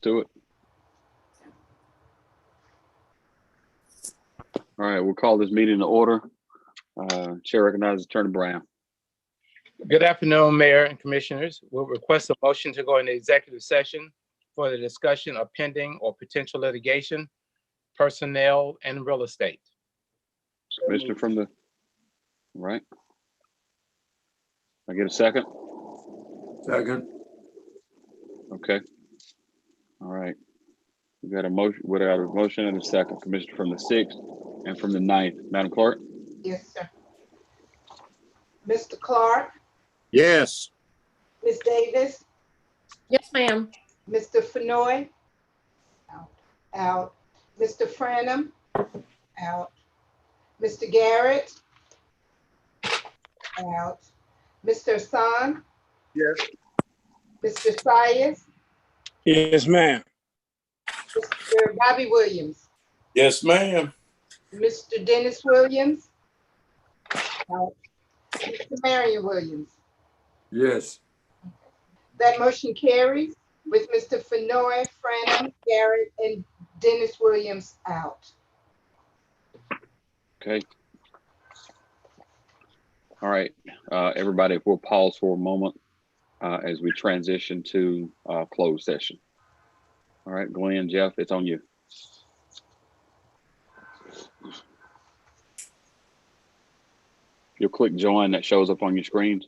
to it. All right, we'll call this meeting to order. Chair recognizes Attorney Brown. Good afternoon, Mayor and Commissioners. We'll request a motion to go into executive session for the discussion of pending or potential litigation, personnel, and real estate. Commissioner from the right. I get a second? Second. Okay. All right. We got a motion and a second. Commissioner from the 6th and from the 9th. Madam Clerk? Yes, sir. Mr. Clark, Yes. Ms. Davis, Yes, ma'am. Mr. Fenoy, out. Mr. Franum, out. Mr. Garrett, out. Mr. Hassan, Yes. Mr. Sias, Yes, ma'am. Mr. Bobby Williams, Yes, ma'am. Mr. Dennis Williams, out. Mr. Marion Williams. Yes. That motion carries with Mr. Fenoy, Franum, Garrett, and Dennis Williams out. Okay. All right, everybody, we'll pause for a moment as we transition to closed session. All right, Glenn, Jeff, it's on you. You'll click join, that shows up on your screens.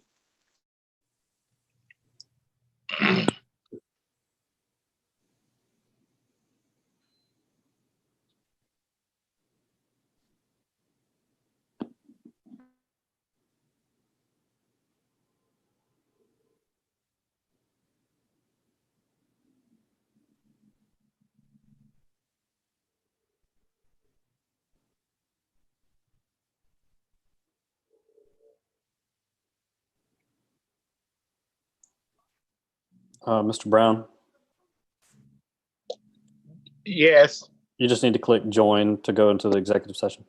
Mr. Brown, Yes. you just need to click join to go into the executive session.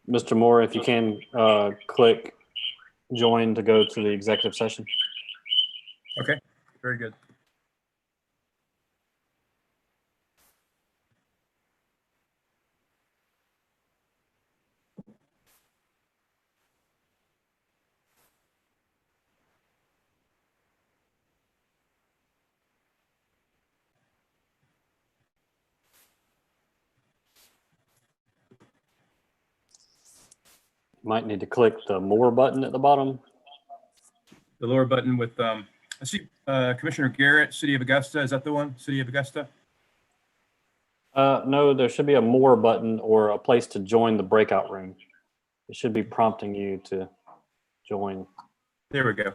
Mr. Moore, if you can click join to go to the executive session. Okay, very good. might need to click the more button at the bottom. The lower button with, I see Commissioner Garrett, City of Augusta. Is that the one? City of Augusta? No, there should be a more button or a place to join the breakout room. It should be prompting you to join. There we go.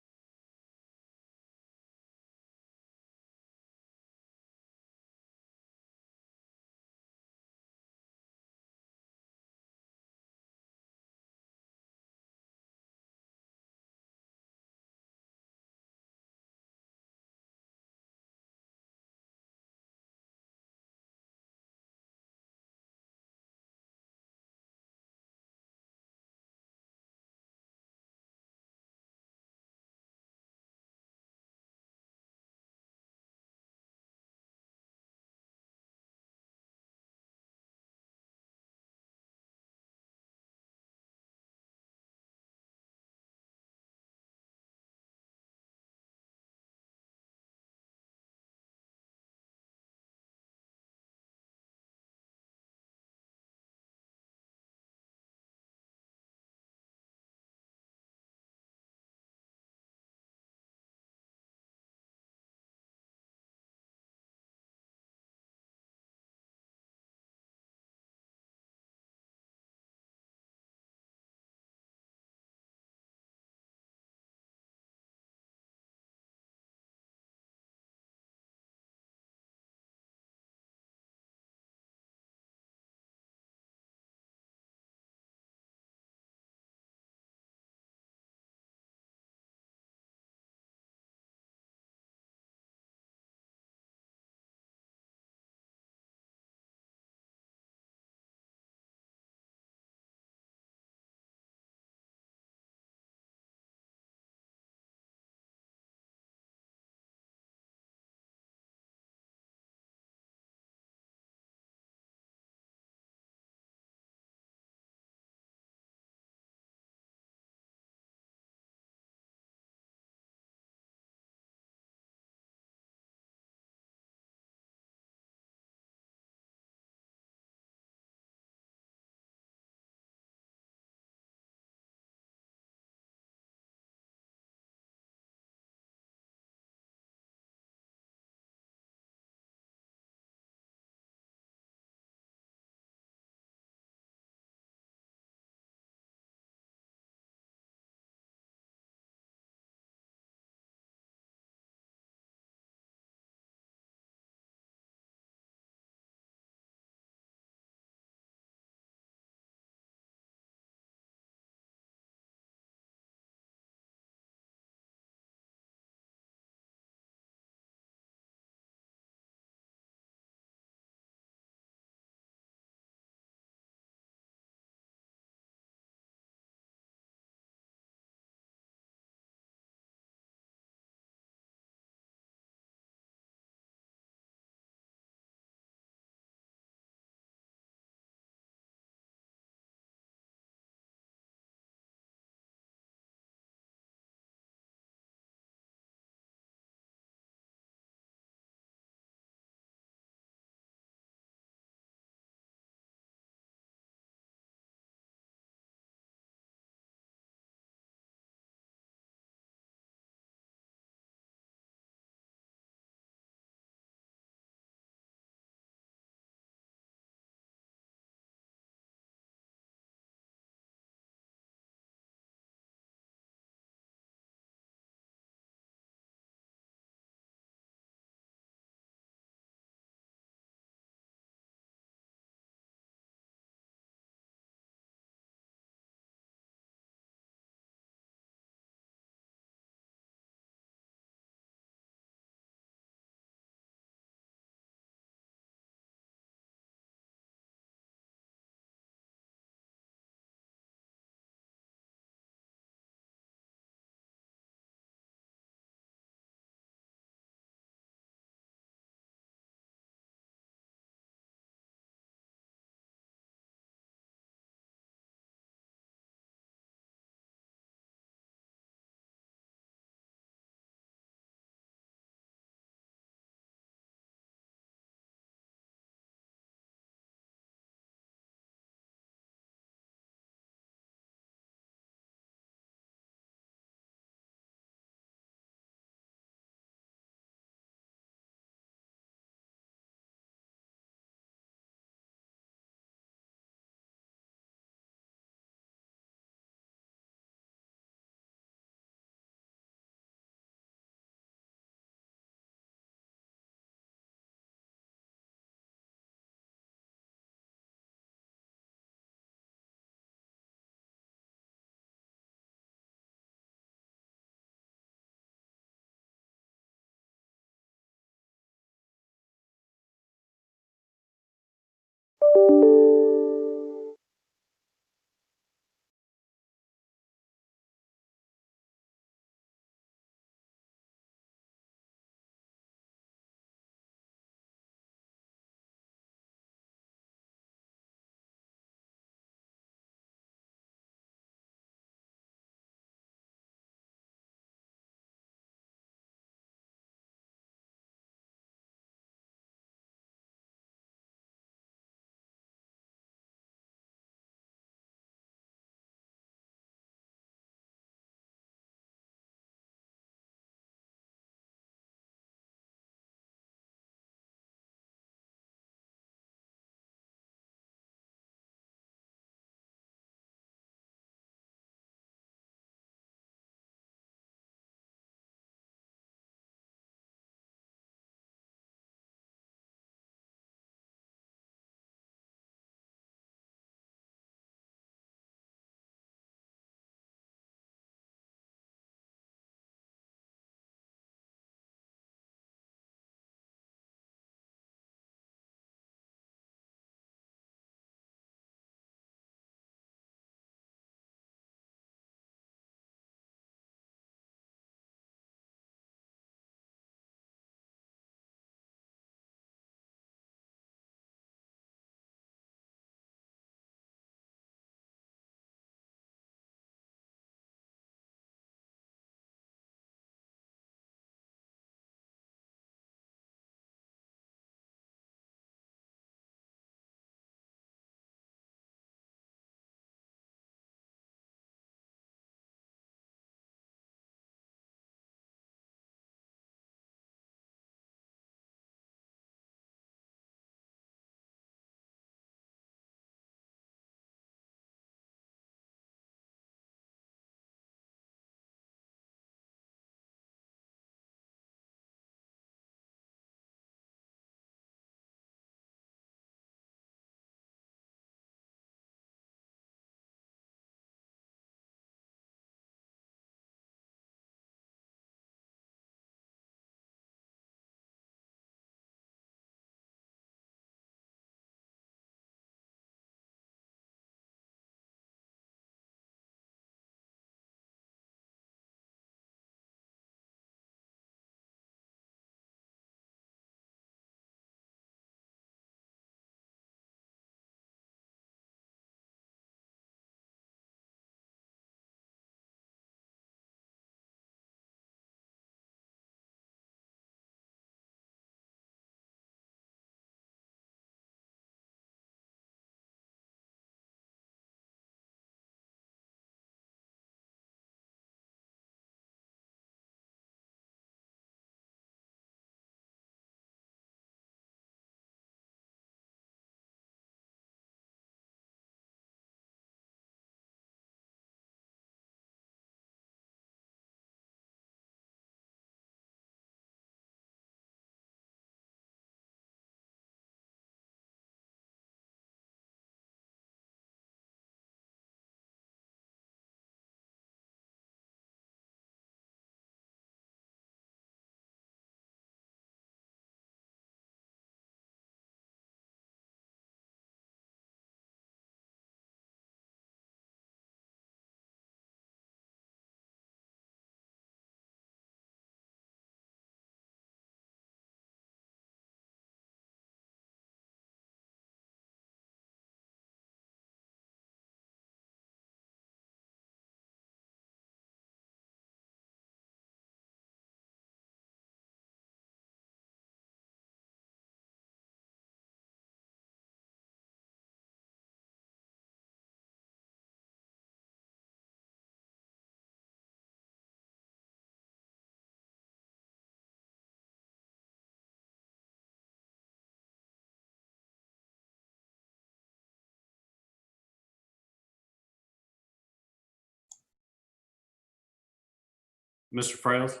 Mr. Frails?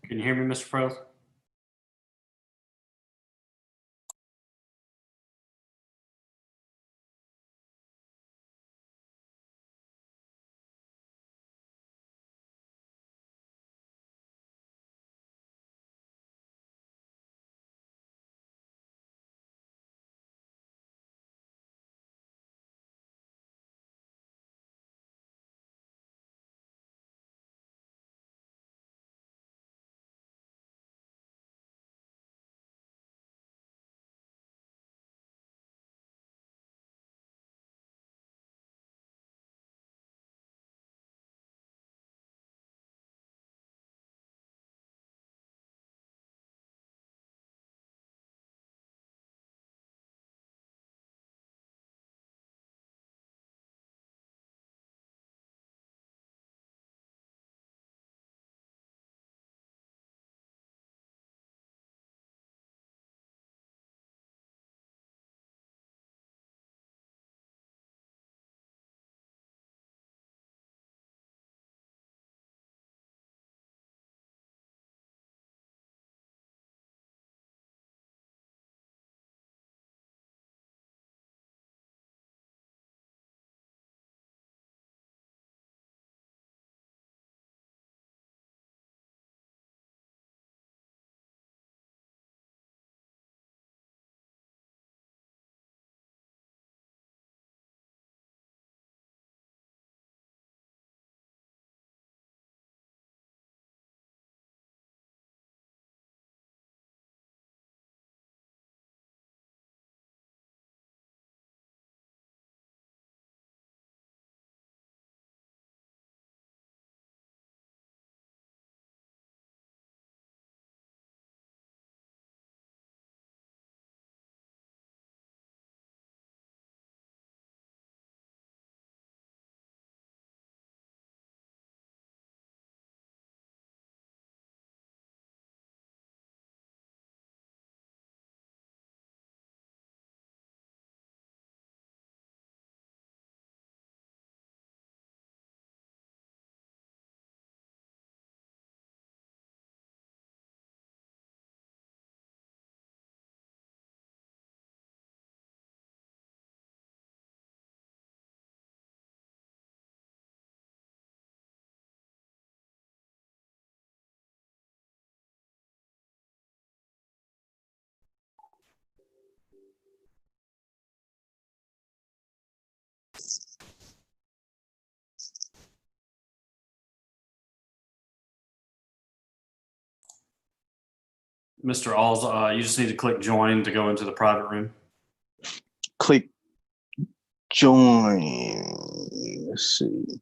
Can you hear me, Mr. Frails? Mr. Alls, you just need to click join to go into the private room. Click join. Let's see.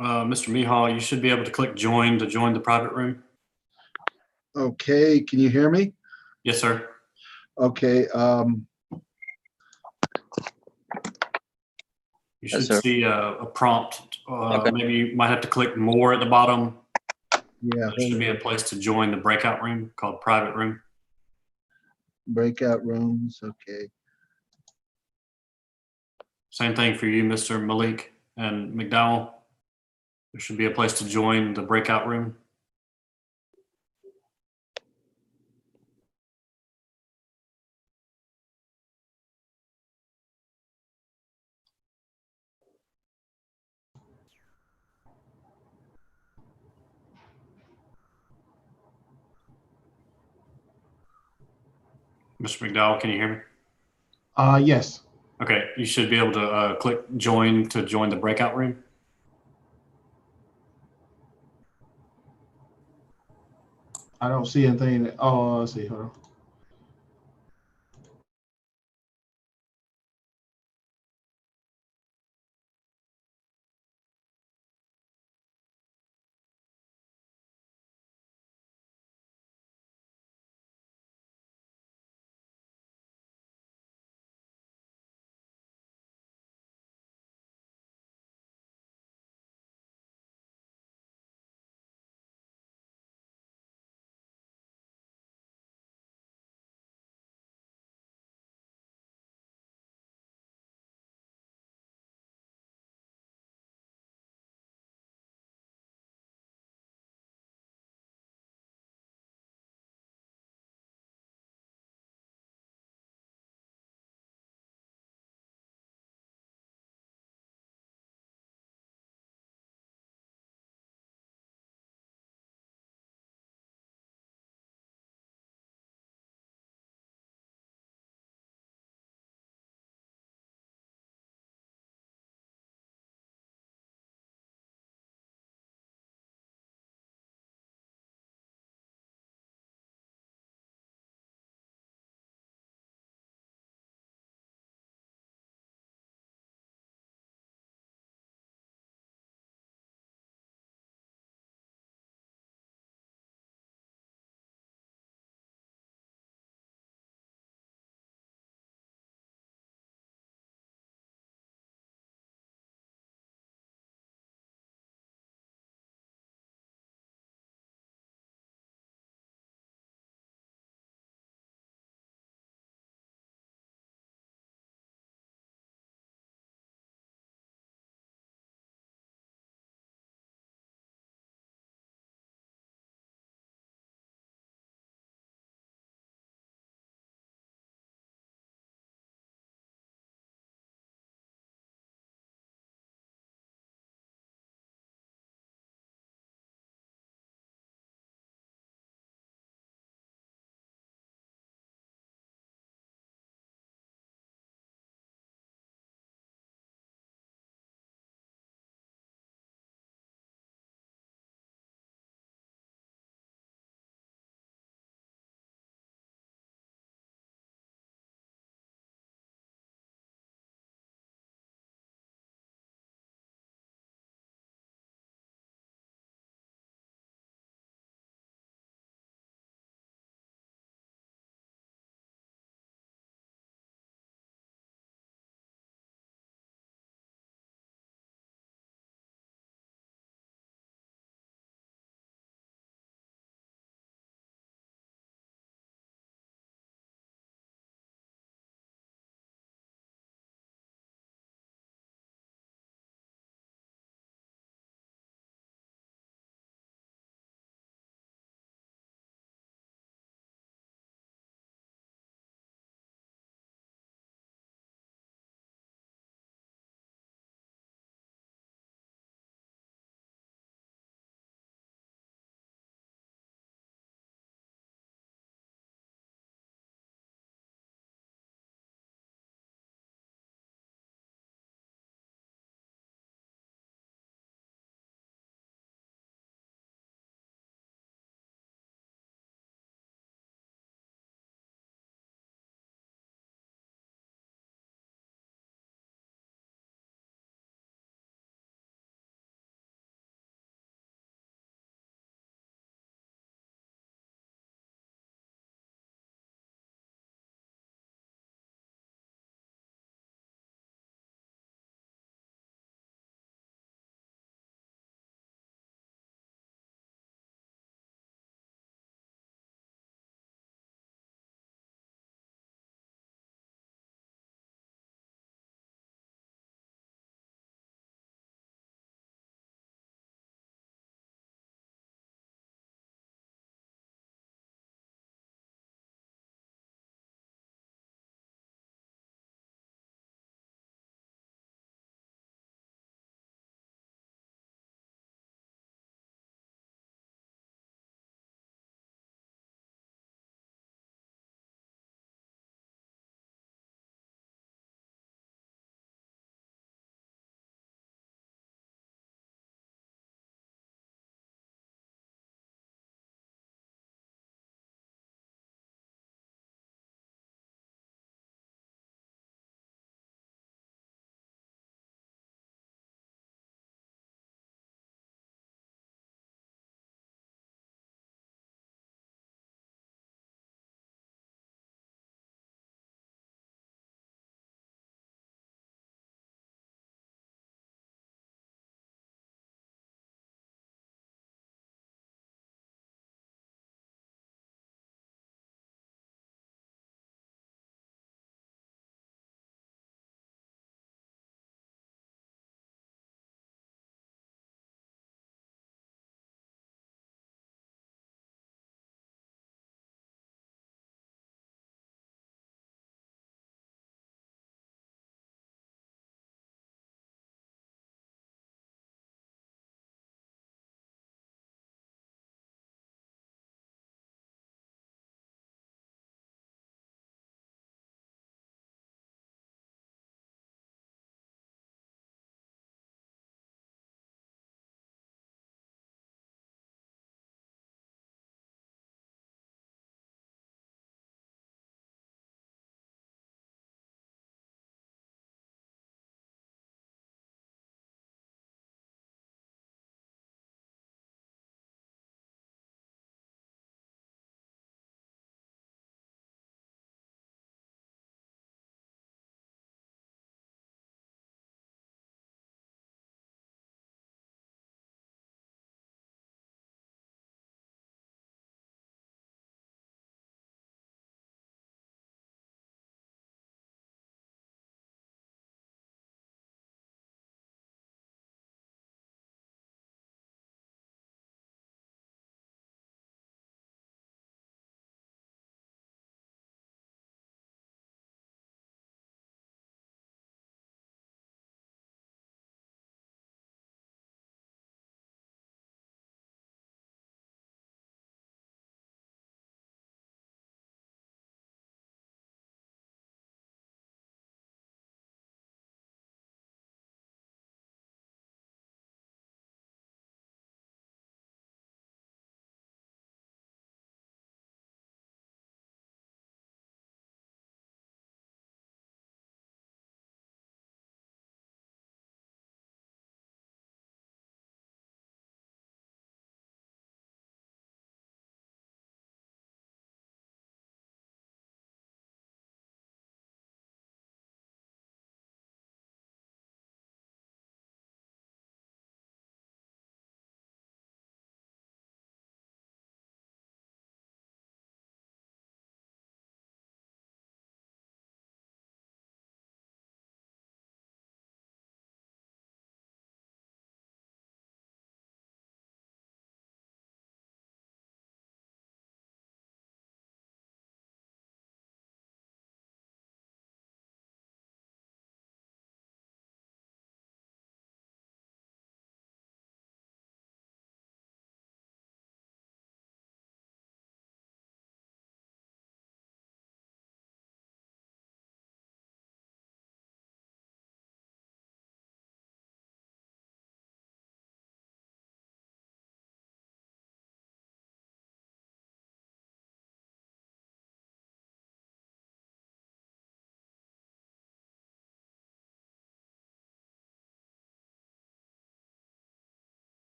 Mr. Mihal, you should be able to click join to join the private room. Okay, can you hear me? Yes, sir. Okay, You Yes, should sir. see a prompt. Okay. Maybe you might have to click more at the bottom. yeah, There should be a place to join the breakout room called private room. breakout rooms, okay. Same thing for you, Mr. Malik and McDowell. There should be a place to join the breakout room. Mr. McDowell, can you hear me? Yes. Okay, you should be able to click join to join the breakout room. I don't see anything. Oh, let's see. Hold on.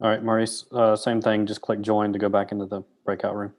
All right, Maurice, same thing. Just click join to go back into the breakout room.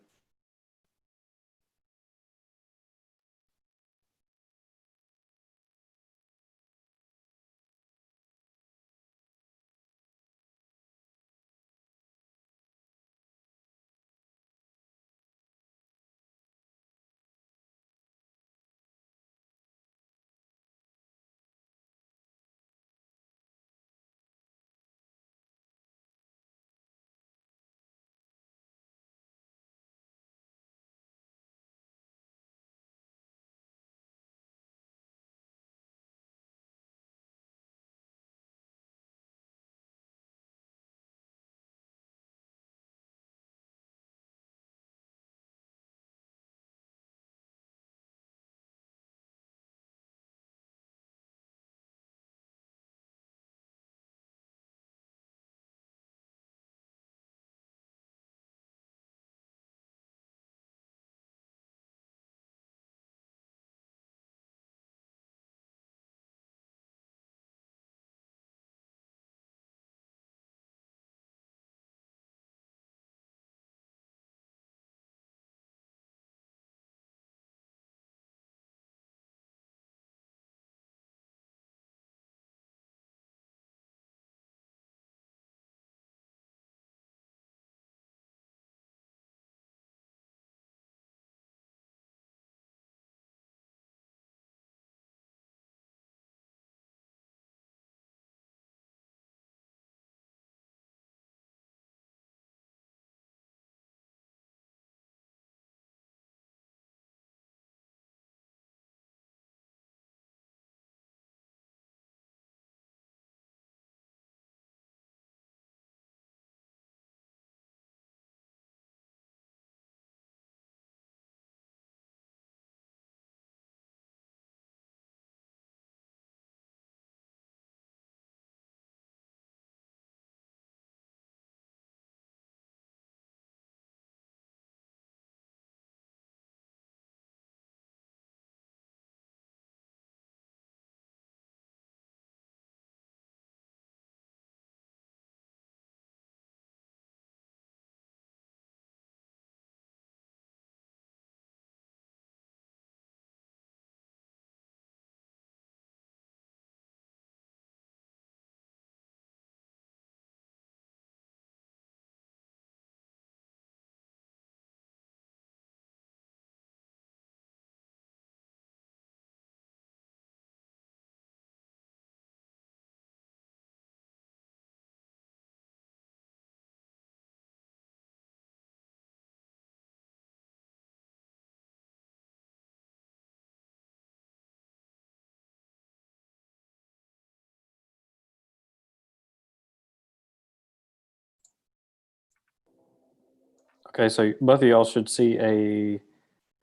Okay, so both of y'all should see a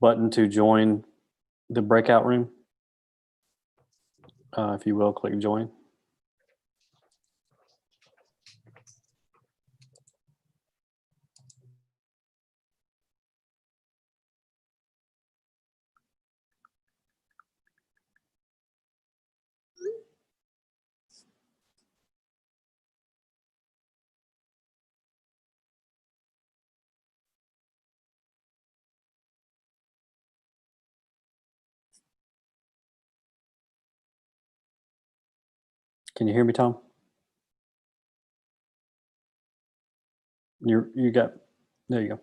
button to join the breakout room. If you will, click join. Can you hear me, Tom? You got, there you go.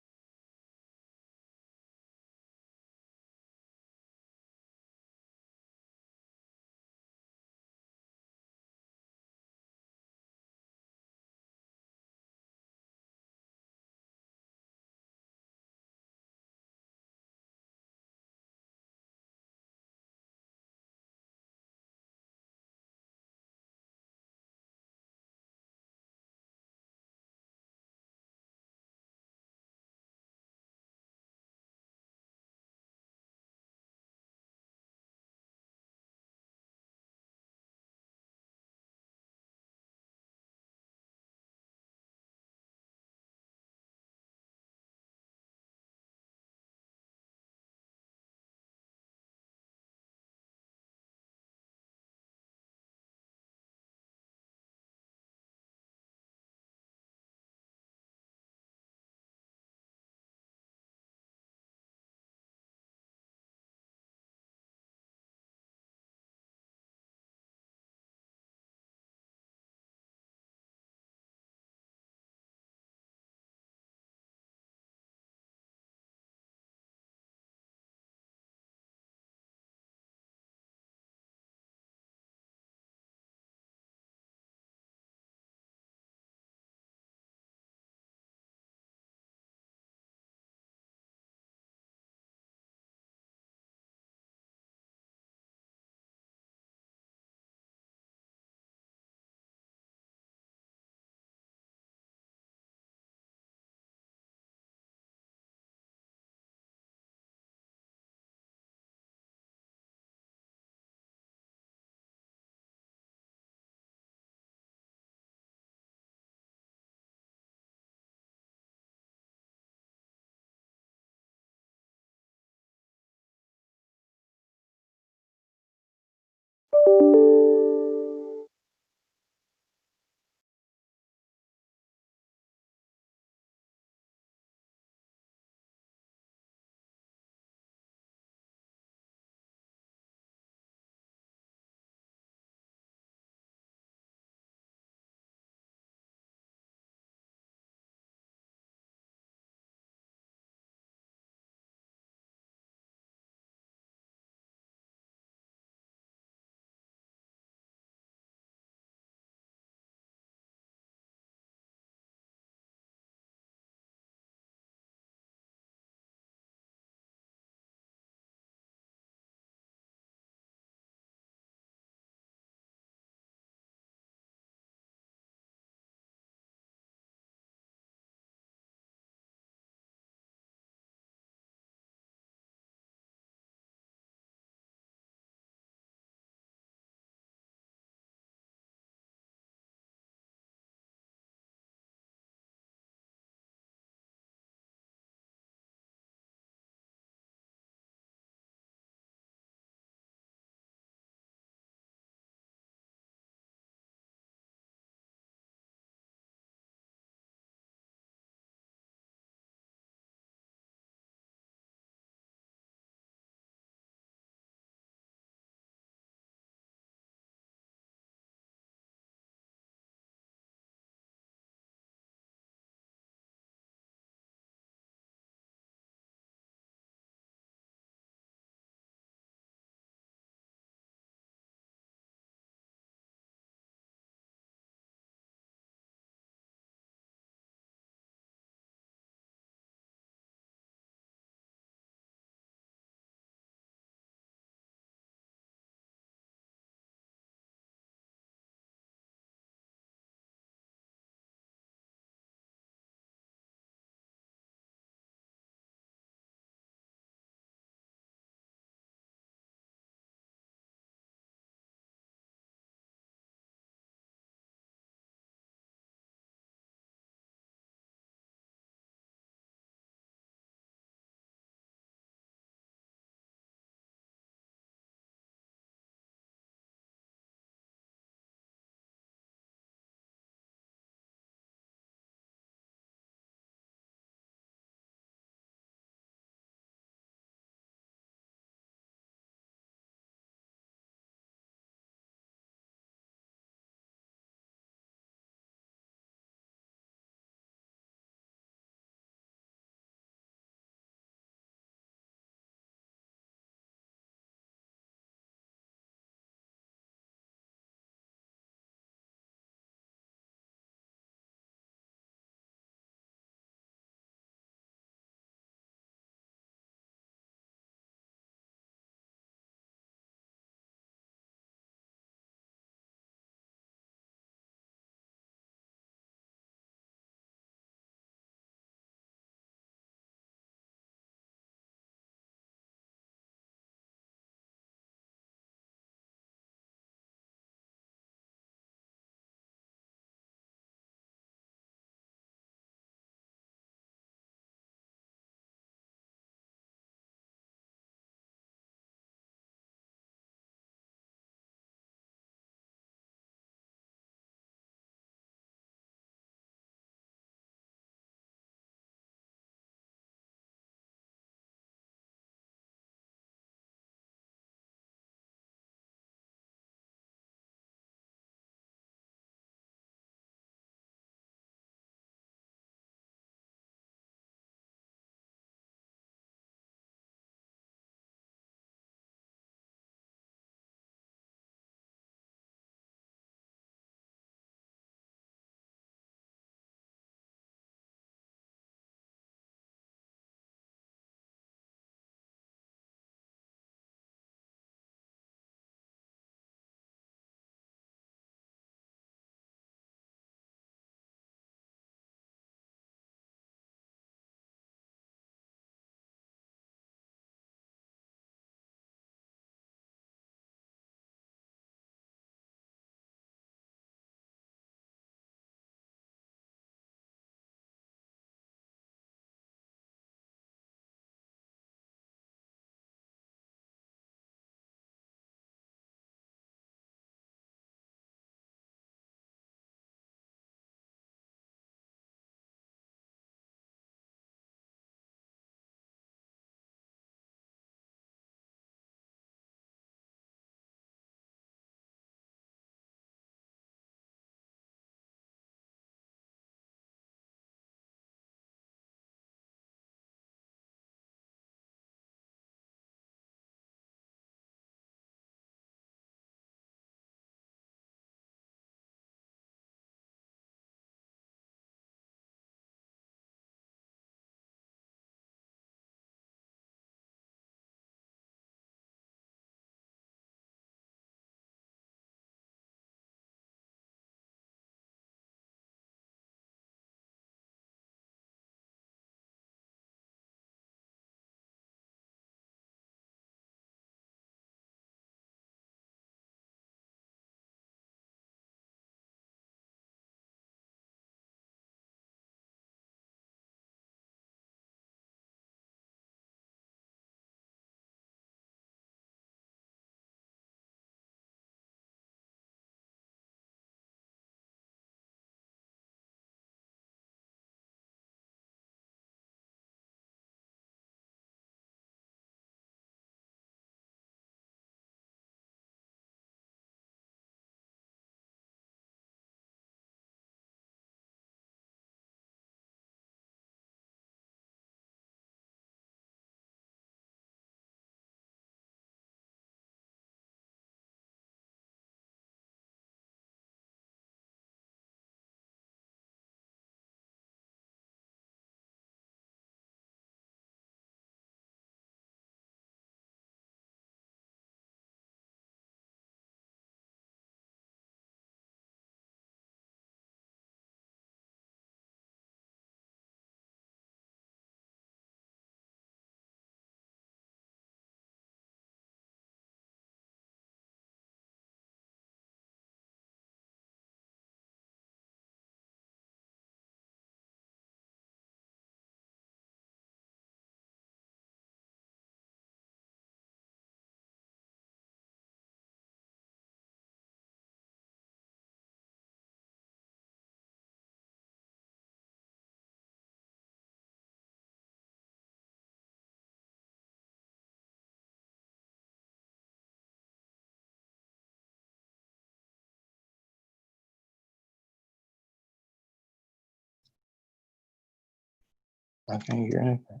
I can't hear anything.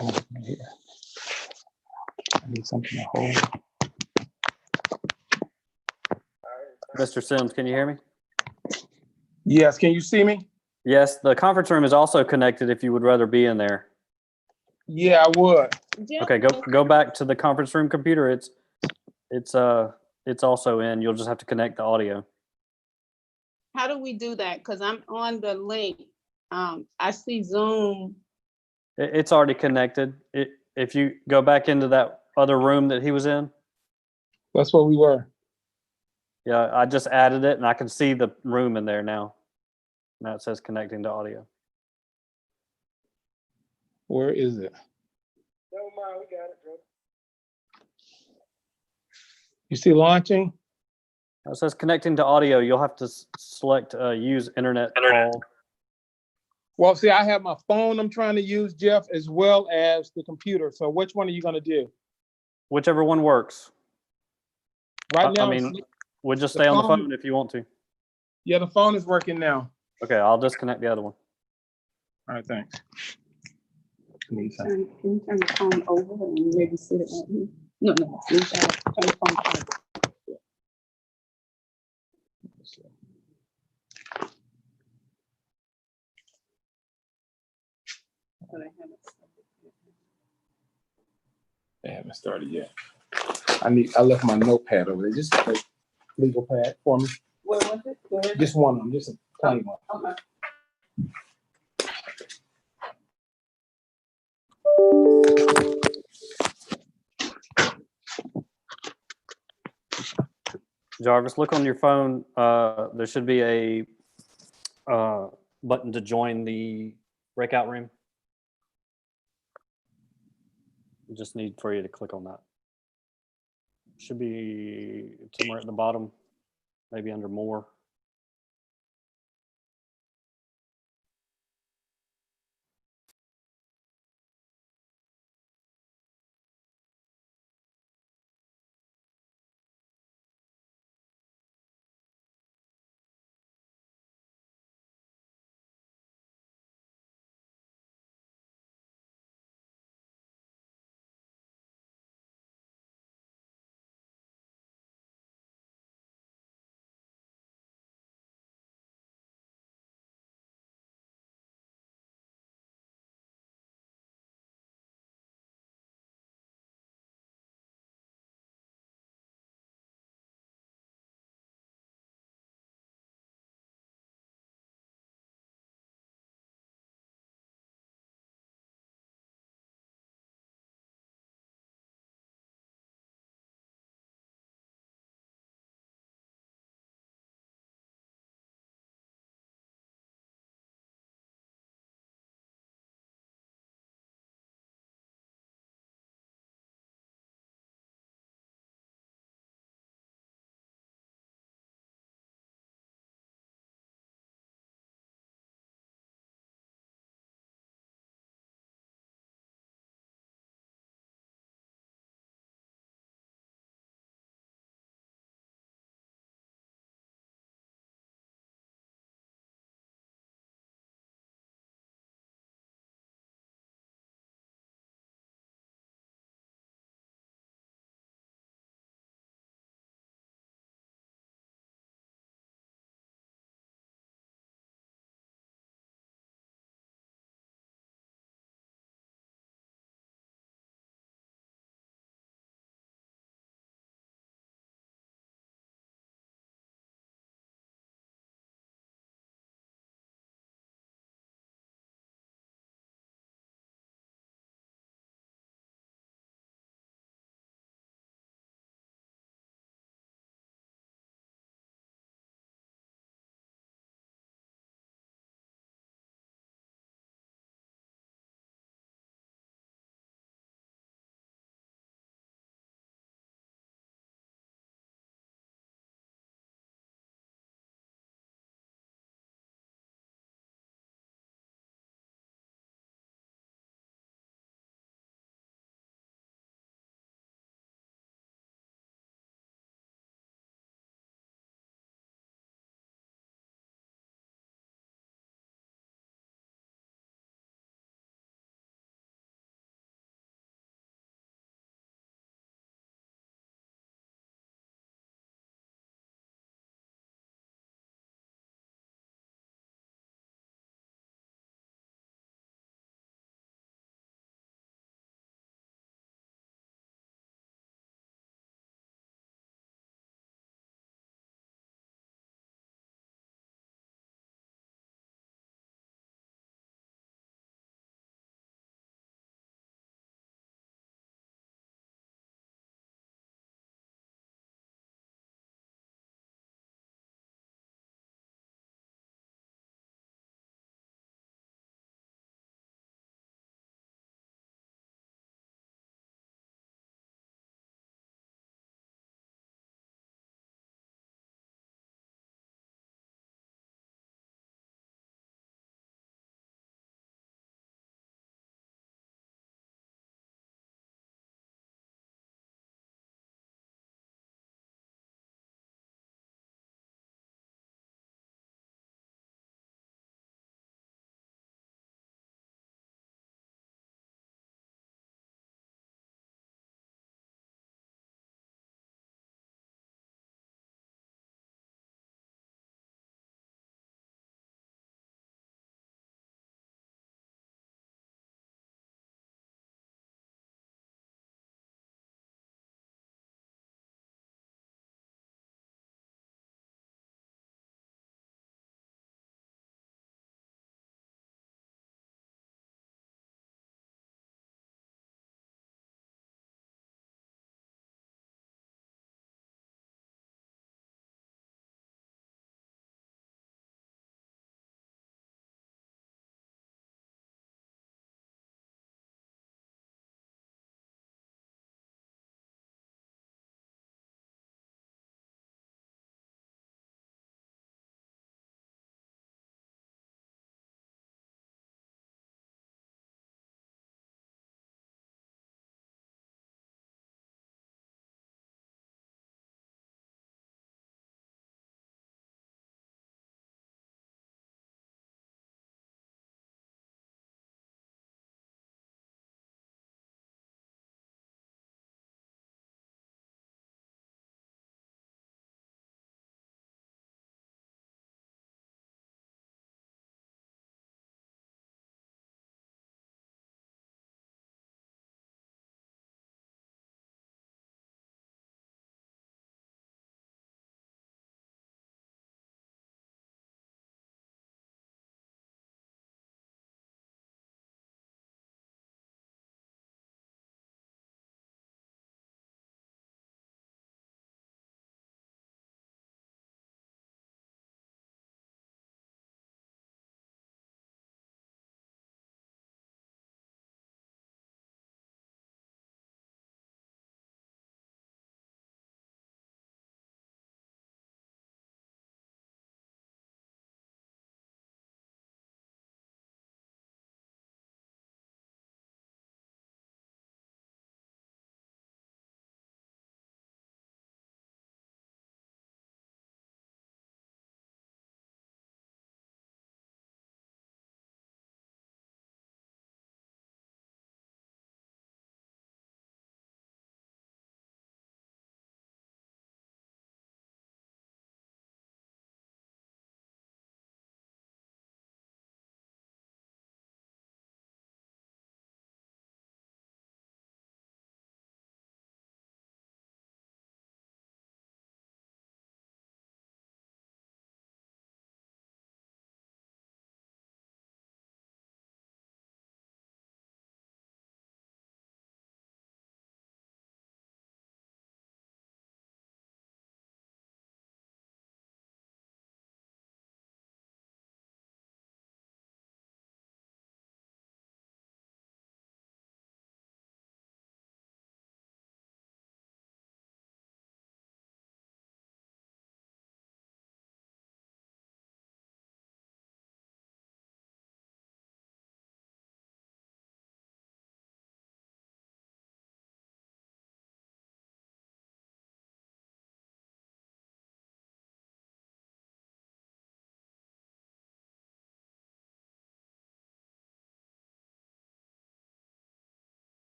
Oh, I can't hear. I need something to hold. Mr. Sims, can you hear me? Yes, can you see me? Yes, the conference room is also connected if you would rather be in there. Yeah, I would. Okay, go back to the conference room computer. It's also in. You'll just have to connect the audio. How do we do that? Because I'm on the link. I see Zoom. It's already connected. If you go back into that other room that he was in, That's where we were. yeah, I just added it and I can see the room in there now. Now it says connecting to audio. Where is it? Never mind, we got it, bro. You see launching? It says connecting to audio. You'll have to select use internet call. Well, see, I have my phone I'm trying to use, Jeff, as well as the computer. So which one are you going to do? Whichever one works. Right now, I mean, we'll just the stay on the phone- phone if you want to. yeah, the phone is working now. Okay, I'll disconnect the other one. All right, thanks. Can you turn the phone over and maybe sit it right here? No. Turn the phone over. They haven't started yet. I left my notepad over there. Just a legal pad for me. Where was it? Where is it? Just one of them, just a plain one. Okay. Jarvis, look on your phone. There should be a button to join the breakout room. We just need for you to click on that. Should be somewhere at the bottom, maybe under more.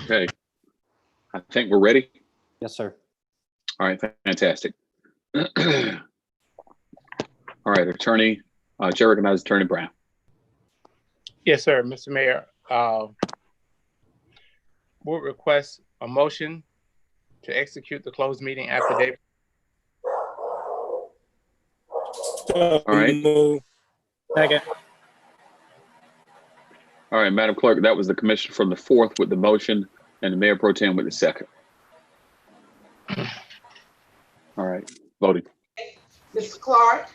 Okay. I think we're ready. Yes, sir. All right, fantastic. All right, Attorney, Chair recognizes Attorney Brown. Yes, sir, Mr. Mayor. We'll request a motion to execute the closed meeting affidavit. All right. Second. All right, Madam Clerk, that was the commissioner from the 4th with the motion and the Mayor Pro Tem with the second. All right, voting. Mr. Clark,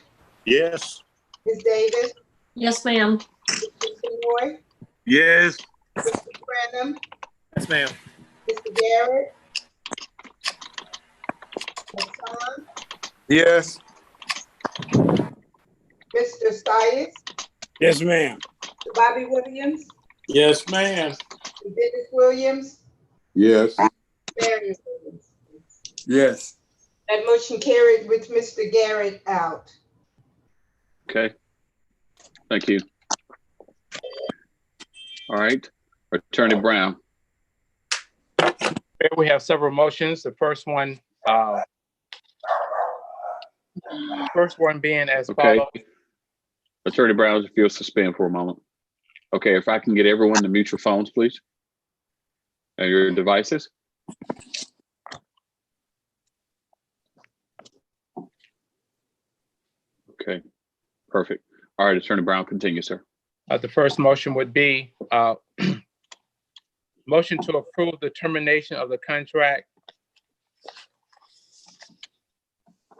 Yes. Ms. Davis, Yes, ma'am. Mr. Fenoy, Yes. Mr. Branham, Yes, ma'am. Mr. Garrett, Hassan, Yes. Mr. Stiles, Yes, ma'am. Mr. Bobby Williams, Yes, ma'am. Mr. Dennis Williams, Yes. Marion Williams. Yes. That motion carried with Mr. Garrett out. Okay. Thank you. All right, Attorney Brown. We have several motions. The first one being as Okay. follows. Attorney Brown, if you'll suspend for a moment. Okay, if I can get everyone to mute your phones, please. And your devices. Okay, perfect. All right, Attorney Brown, continue, sir. The first motion would be motion to approve the termination of the contract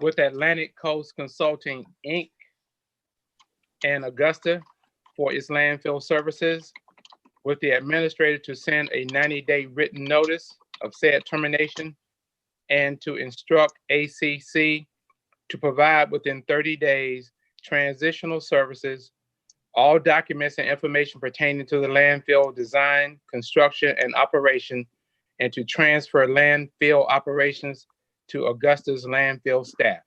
with Atlantic Coast Consulting, Inc. and Augusta for its landfill services, with the administrator to send a 90-day written notice of said termination and to instruct ACC to provide within 30 days transitional services, all documents and information pertaining to the landfill design, construction, and operation, and to transfer landfill operations to Augusta's landfill staff.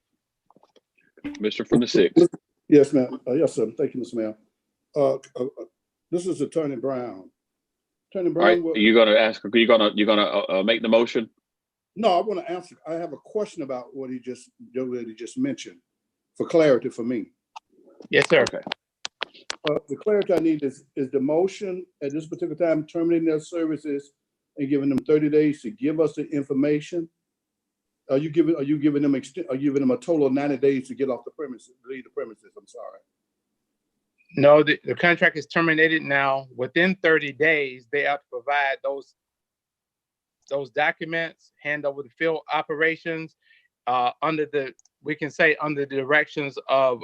Mr. from the 6th. Yes, ma'am. Yes, sir. Thank you, Mr. Mayor. This is Attorney Brown. Attorney All right, Brown. you're gonna ask, you're gonna make the motion? No, I want to answer. I have a question about what he just mentioned for clarity for me. Yes, sir. Okay. The clarity I need is the motion at this particular time terminating their services and giving them 30 days to give us the information? Are you giving them a total of 90 days to get off the premises, leave the premises? I'm sorry. No, the contract is terminated now. Within 30 days, they have to provide those documents, hand over the field operations under the directions of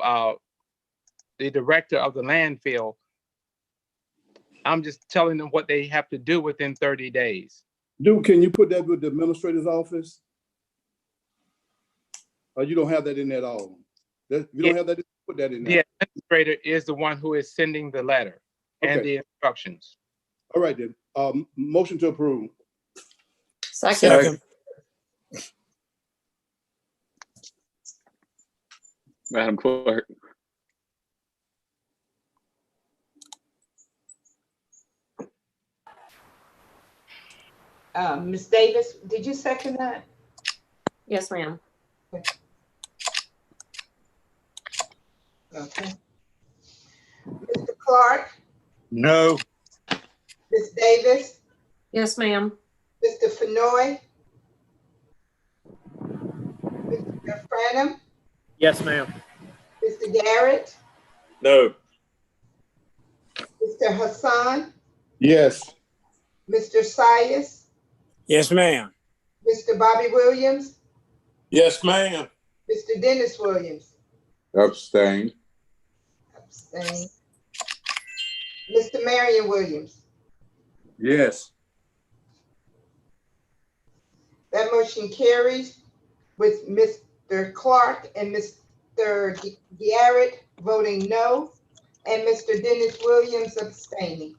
the director of the landfill. I'm just telling them what they have to do within 30 days. Can you put that with the administrator's office? Or you don't have that in there at all? You don't have that, put that in there. The administrator is the one who is sending the letter and the instructions. All right then, motion to approve. Second. Madam Clerk. Ms. Davis, did you second that? Yes, ma'am. Okay. Mr. Clark, No. Ms. Davis, Yes, ma'am. Mr. Fenoy, Mr. Branham, Yes, ma'am. Mr. Garrett, No. Mr. Hassan, Yes. Mr. Sias, Yes, ma'am. Mr. Bobby Williams, Yes, ma'am. Mr. Dennis Williams. Abstain. Abstain. Mr. Marion Williams. Yes. That motion carries with Mr. Clark and Mr. Garrett voting no, and Mr. Dennis Williams abstaining.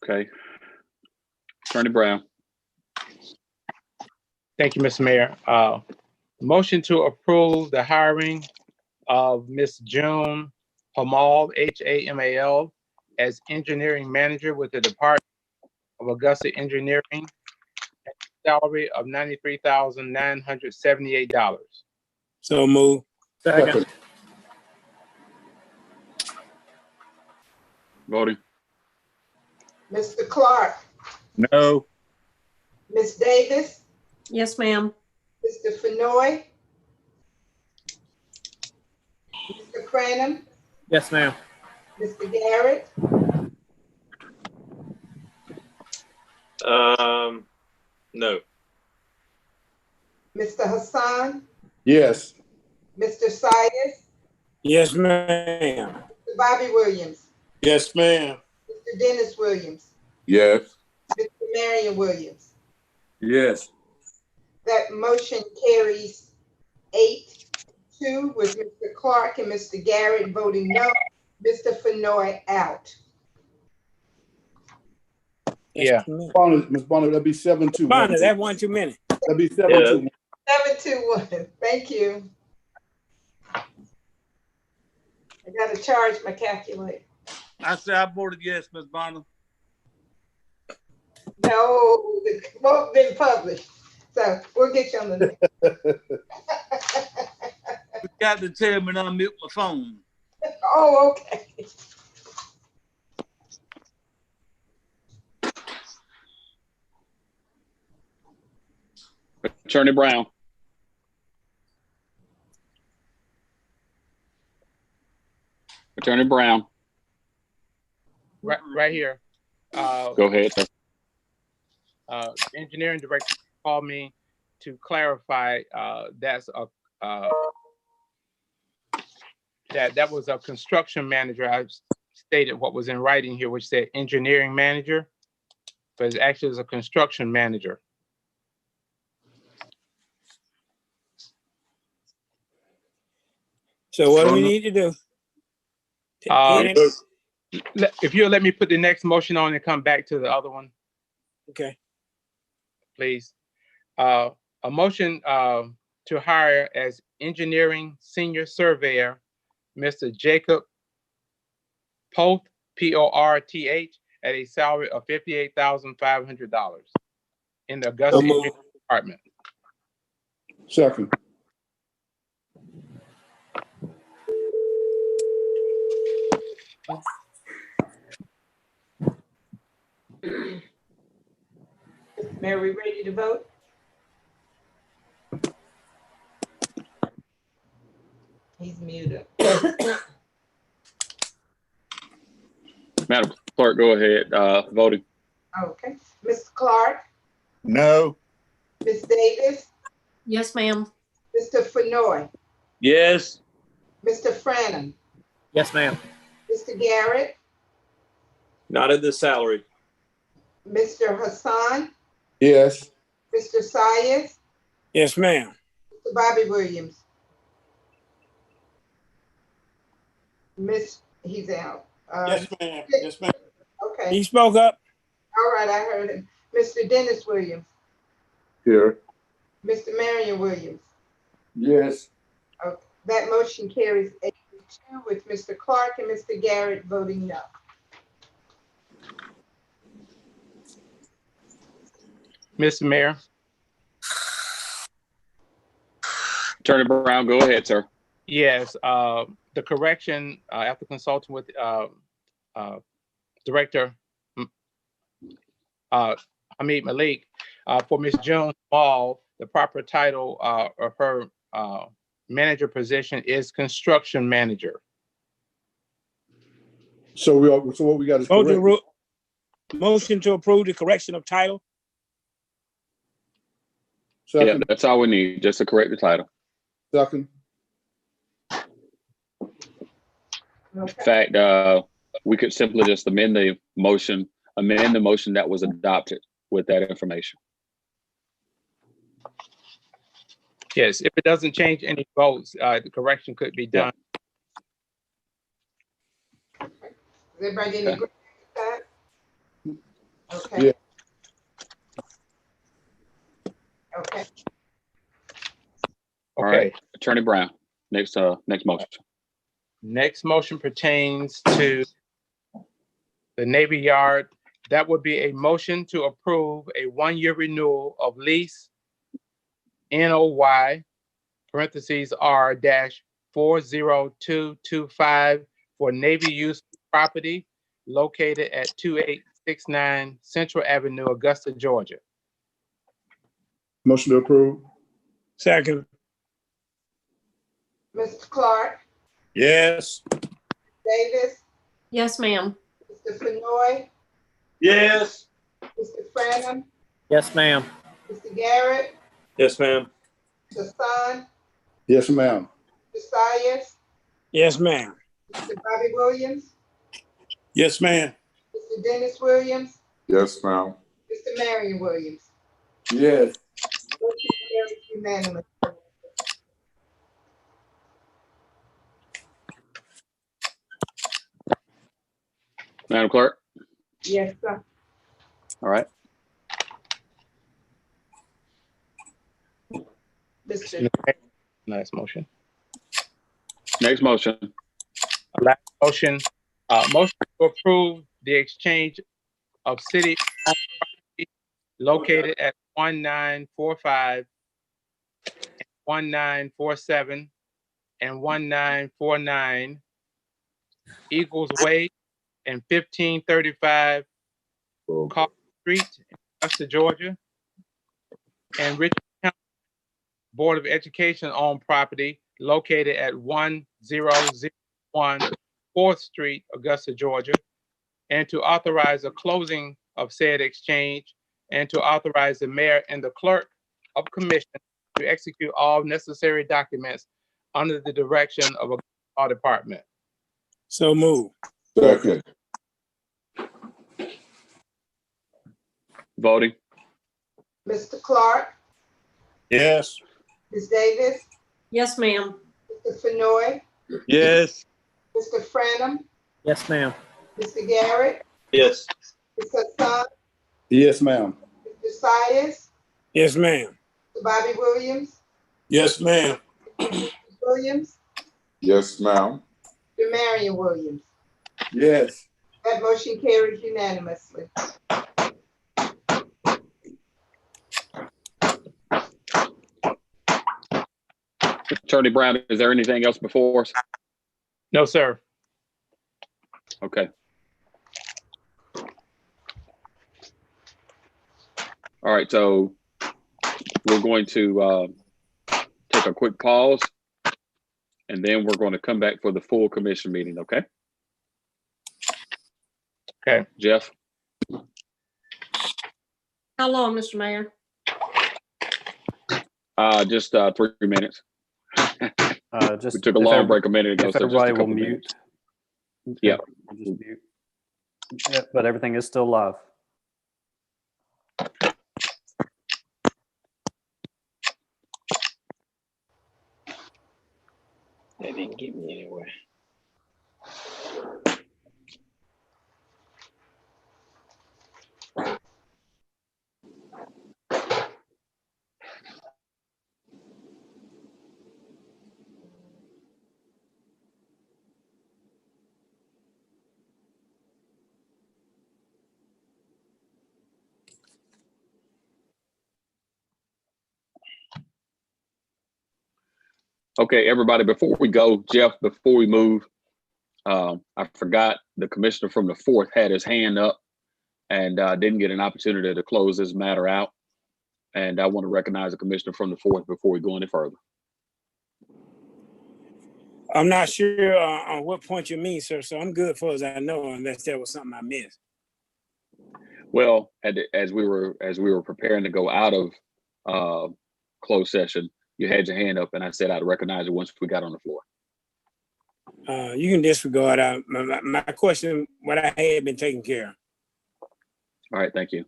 Okay. Attorney Brown. Thank you, Mr. Mayor. Motion to approve the hiring of Miss June Hamal, Hamal, as engineering manager with the Department of Augusta Engineering at a salary of $93,978. So move. Second. Voting. Mr. Clark, No. Ms. Davis, Yes, ma'am. Mr. Fenoy, Mr. Cranham, Yes, ma'am. Mr. Garrett, No. Mr. Hassan, Yes. Mr. Science, Yes, ma'am. Mr. Bobby Williams, Yes, ma'am. Mr. Dennis Williams, Yes. Mr. Marion Williams. Yes. That motion carries 8-2 with Mr. Clark and Mr. Garrett voting no, Mr. Fenoy out. Yeah. Ms. Bonner, that'd be 7-2. Bonner, that one too many. That'd be 7-2. 7-2-1. Thank you. I gotta charge my calculator. I said I voted yes, Ms. Bonner. No, the vote been published. So we'll get you on the next. You got to tell me to unmute my phone. Oh, okay. Attorney Brown. Attorney Brown. Right here. Go ahead, sir. Engineering director called me to clarify that was a construction manager. I stated what was in writing here, which said engineering manager, but it actually is a construction manager. So what do we need to do? If you'll let me put the next motion on and come back to the other one, Okay. please. A motion to hire as engineering senior surveyor, Mr. Jacob Porth, Porth, at a salary of $58,500 in the Augusta Engineering Department. Second. Mary, ready to vote? He's muted. Madam Clerk, go ahead. Voting. Okay. Mr. Clark, No. Ms. Davis, Yes, ma'am. Mr. Fenoy, Yes. Mr. Franham, Yes, ma'am. Mr. Garrett, Not at the salary. Mr. Hassan, Yes. Mr. Science, Yes, ma'am. Mr. Bobby Williams. He's out. Yes, ma'am. Yes, ma'am. Okay. He spoke up. All right, I heard him. Mr. Dennis Williams, Here. Mr. Marion Williams. Yes. Okay. That motion carries 8-2 with Mr. Clark and Mr. Garrett voting no. Mr. Mayor, Attorney Brown, go ahead, sir. yes, the correction after consulting with Director Hamid Malik for Ms. Jones Ball, the proper title of her manager position is construction manager. So what we got is correct. Motion to approve the correction of title. Yeah, Second. that's all we need, just to correct the title. Second. In fact, we could simply just amend the motion that was adopted with that information. Yes, if it doesn't change any votes, the correction could be done. Is everybody in agreement with that? Okay. Yeah. Okay. All Okay. right, Attorney Brown, next motion. Next motion pertains to the Navy Yard. That would be a motion to approve a 1-year renewal of lease NOY parentheses R-40225 for Navy use property located at 2869 Central Avenue, Augusta, Georgia. Motion to approve. Second. Mr. Clark, Yes. Davis, Yes, ma'am. Mr. Fenoy, Yes. Mr. Franum, Yes, ma'am. Mr. Garrett, Yes, ma'am. Mr. Son, Yes, ma'am. Mr. Science, Yes, ma'am. Mr. Bobby Williams, Yes, ma'am. Mr. Dennis Williams, Yes, ma'am. Mr. Marion Williams. Yes. Motion carries unanimously. Madam Clerk. Yes, sir. All right. Mr. Nice motion. Next motion. Last motion, motion to approve the exchange of city property located at 1945, 1947, and 1949 Eagles Way and 1535 Carter Street, Augusta, Georgia, and Richmond County Board of Education owned property located at 1001 4th Street, Augusta, Georgia, and to authorize a closing of said exchange and to authorize the mayor and the clerk of commission to execute all necessary documents under the direction of a law department. So move. Second. Voting. Mr. Clark, Yes. Ms. Davis, Yes, ma'am. Mr. Fenoy, Yes. Mr. Franum, Yes, ma'am. Mr. Garrett, Yes. Mr. Son, Yes, ma'am. Mr. Science, Yes, ma'am. Mr. Bobby Williams, Yes, ma'am. Mr. Williams, Yes, ma'am. Mr. Marion Williams. Yes. That motion carries unanimously. Attorney Brown, is there anything else before us? No, sir. Okay. All right, so we're going to take a quick pause, and then we're going to come back for the full commission meeting, okay? Okay. Jeff? How long, Mr. Mayor? Just 3 minutes. Just We took a if long every- break a minute ago, If so just everybody a will couple mute. minutes. Yeah. We'll just mute. Yeah, but everything is still live. They didn't get me anywhere. Okay, everybody, before we go, Jeff, before we move, I forgot the commissioner from the 4th had his hand up and didn't get an opportunity to close this matter out. And I want to recognize the commissioner from the 4th before we go any further. I'm not sure on what point you mean, sir. So I'm good for as I know, unless there was something I missed. Well, as we were preparing to go out of closed session, you had your hand up, and I said I'd recognize it once we got on the floor. You can disregard my question. What I had been taken care of. All right, thank you.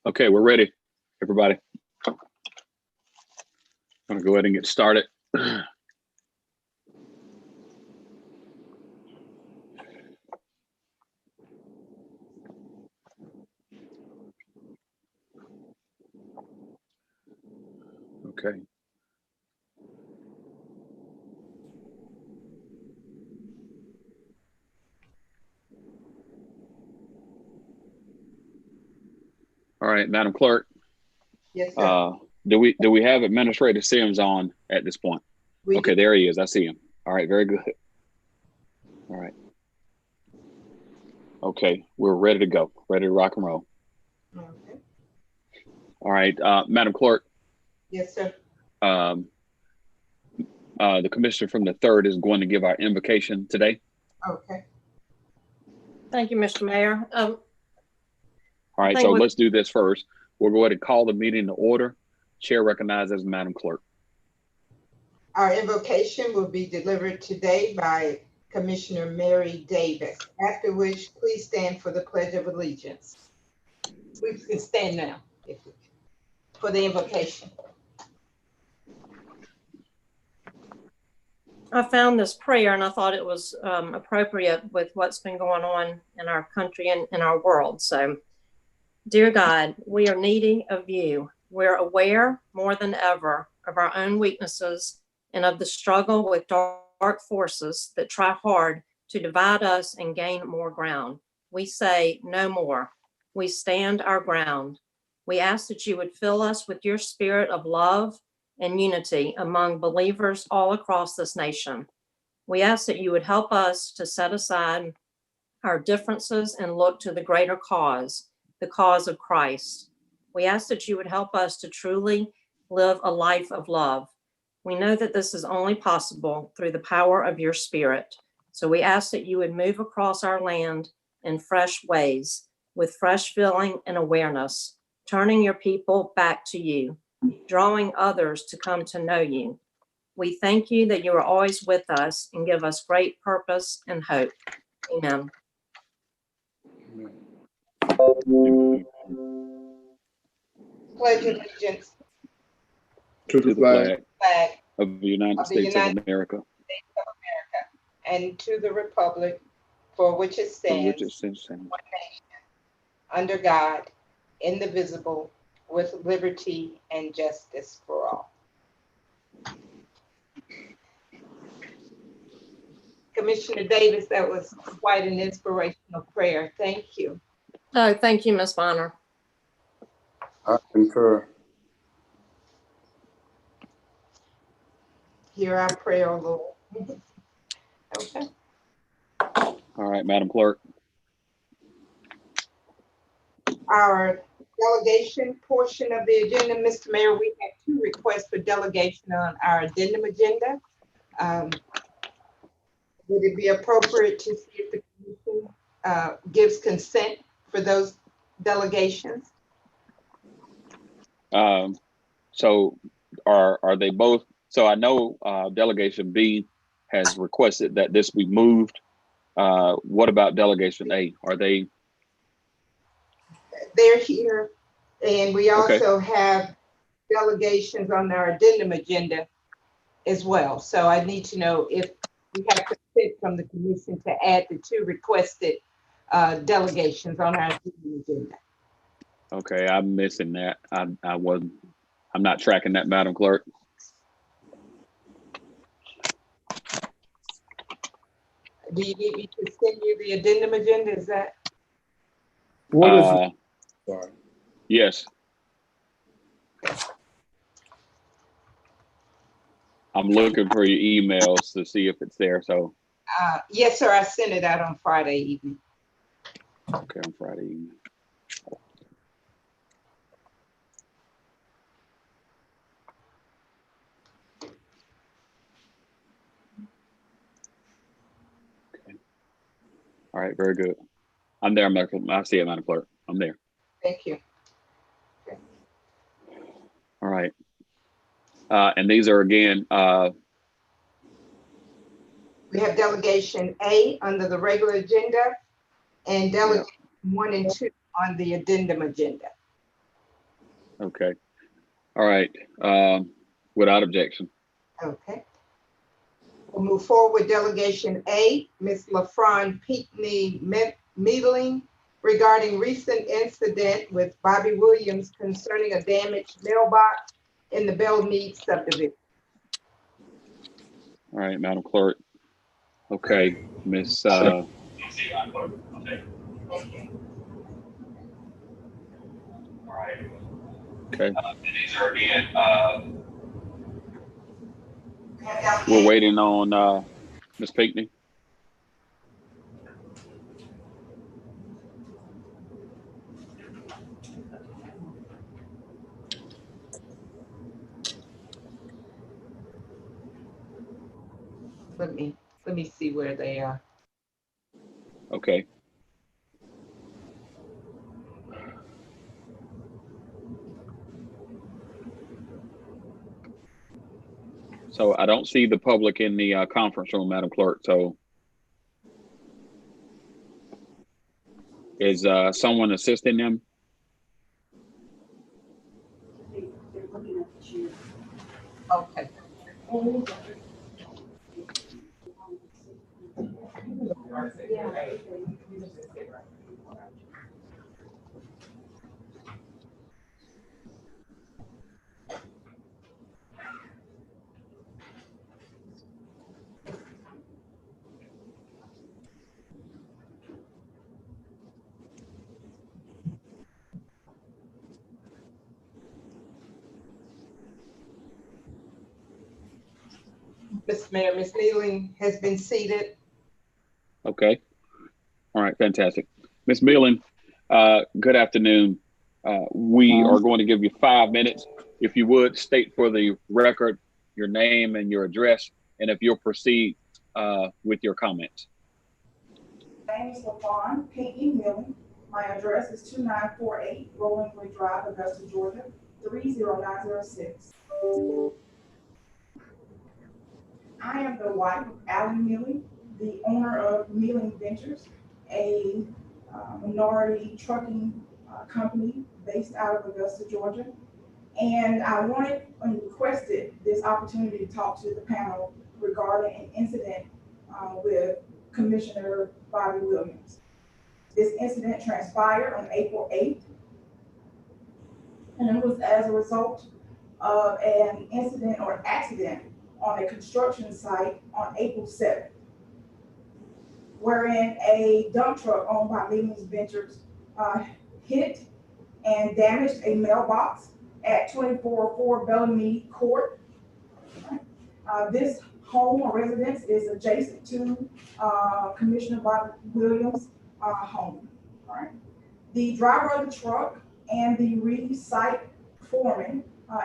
Okay, we're ready, everybody. I'm gonna go ahead and get started. Okay. All right, Madam Clerk, Yes, sir. do we have Administrator Sims on at this point? We Okay, there he is. I see him. All right, very good. All right. Okay, we're ready to go. Ready to rock and roll. Okay. All right, Madam Clerk, Yes, sir. the Commissioner from the 3rd is going to give our invocation today. Okay. Thank you, Mr. Mayor. All right, think so we- let's do this first. We'll go ahead and call the meeting to order. Chair recognizes Madam Clerk. Our invocation will be delivered today by Commissioner Mary Davis, after which please stand for the Pledge of Allegiance. We can stand now for the invocation. I found this prayer and I thought it was appropriate with what's been going on in our country and in our world. So, dear God, we are needy of you. We're aware more than ever of our own weaknesses and of the struggle with dark forces that try hard to divide us and gain more ground. We say no more. We stand our ground. We ask that you would fill us with your spirit of love and unity among believers all across this nation. We ask that you would help us to set aside our differences and look to the greater cause, the cause of Christ. We ask that you would help us to truly live a life of love. We know that this is only possible through the power of your Spirit. So we ask that you would move across our land in fresh ways, with fresh feeling and awareness, turning your people back to you, drawing others to come to know you. We thank you that you are always with us and give us great purpose and hope. Amen. Pledge allegiance To To the flag flag of the United States of America, and to the republic for which it for which stands, it stands, one nation, under God, indivisible, with liberty and justice for all. Commissioner Davis, that was quite an inspirational prayer. Thank you. Oh, thank you, Ms. Bonner. I concur. Hear our prayer, O Lord. Okay. All right, Madam Clerk. Our delegation portion of the agenda, Mr. Mayor, we have 2 requests for delegation on our addendum agenda. Would it be appropriate to see if the commission gives consent for those delegations? So are they both? So I know Delegation B has requested that this be moved. What about Delegation A? Are they? They're here, and we also have delegations on our addendum agenda as well. So I need to know if we have consent from the commission to add the 2 requested delegations on our addendum agenda. Okay, I'm missing that. I'm not tracking that, Madam Clerk. Do you need me to send you the addendum agenda? Is that? What is it? Sorry. Yes. I'm looking for your emails to see if it's there. So. Yes, sir. I sent it out on Friday evening. Okay, on Friday evening. Okay. All right, very good. I'm there, I see it, Madam Clerk. I'm there. Thank you. Okay. All right. And these are again, we have delegation A under the regular agenda and delegation 1 and 2 on the addendum agenda. Okay. All right. Without objection. Okay. We'll move forward with Delegation A, Ms. LaFron Pinckney Meedling, regarding recent incident with Bobby Williams concerning a damaged mailbox in the Bellmead subdivision. All right, Madam Clerk. Okay, Miss. Okay. We're waiting on Ms. Pinckney. Let me see where they are. Okay. So I don't see the public in the conference room, Madam Clerk. So is someone assisting them? Okay. Mr. Mayor, Ms. Mealing has been seated. Okay. All right, fantastic. Ms. Millen, good afternoon. We are going to give you 5 minutes. If you would, state for the record your name and your address, and if you'll proceed with your comments. My name is LaFon Pinckney Milling. My address is 2948 Rolling Wood Drive, Augusta, Georgia, 30906. I am the wife of Alan Milling, the owner of Milling Ventures, a minority trucking company based out of Augusta, Georgia. And I wanted and requested this opportunity to talk to the panel regarding an incident with Commissioner Bobby Williams. This incident transpired on April 8th, and it was as a result of an incident or accident on a construction site on April 7th, wherein a dump truck owned by Milling Ventures hit and damaged a mailbox at 2404 Bellmead Court. This home or residence is adjacent to Commissioner Bobby Williams' home. All right. The driver of the truck and the site foreman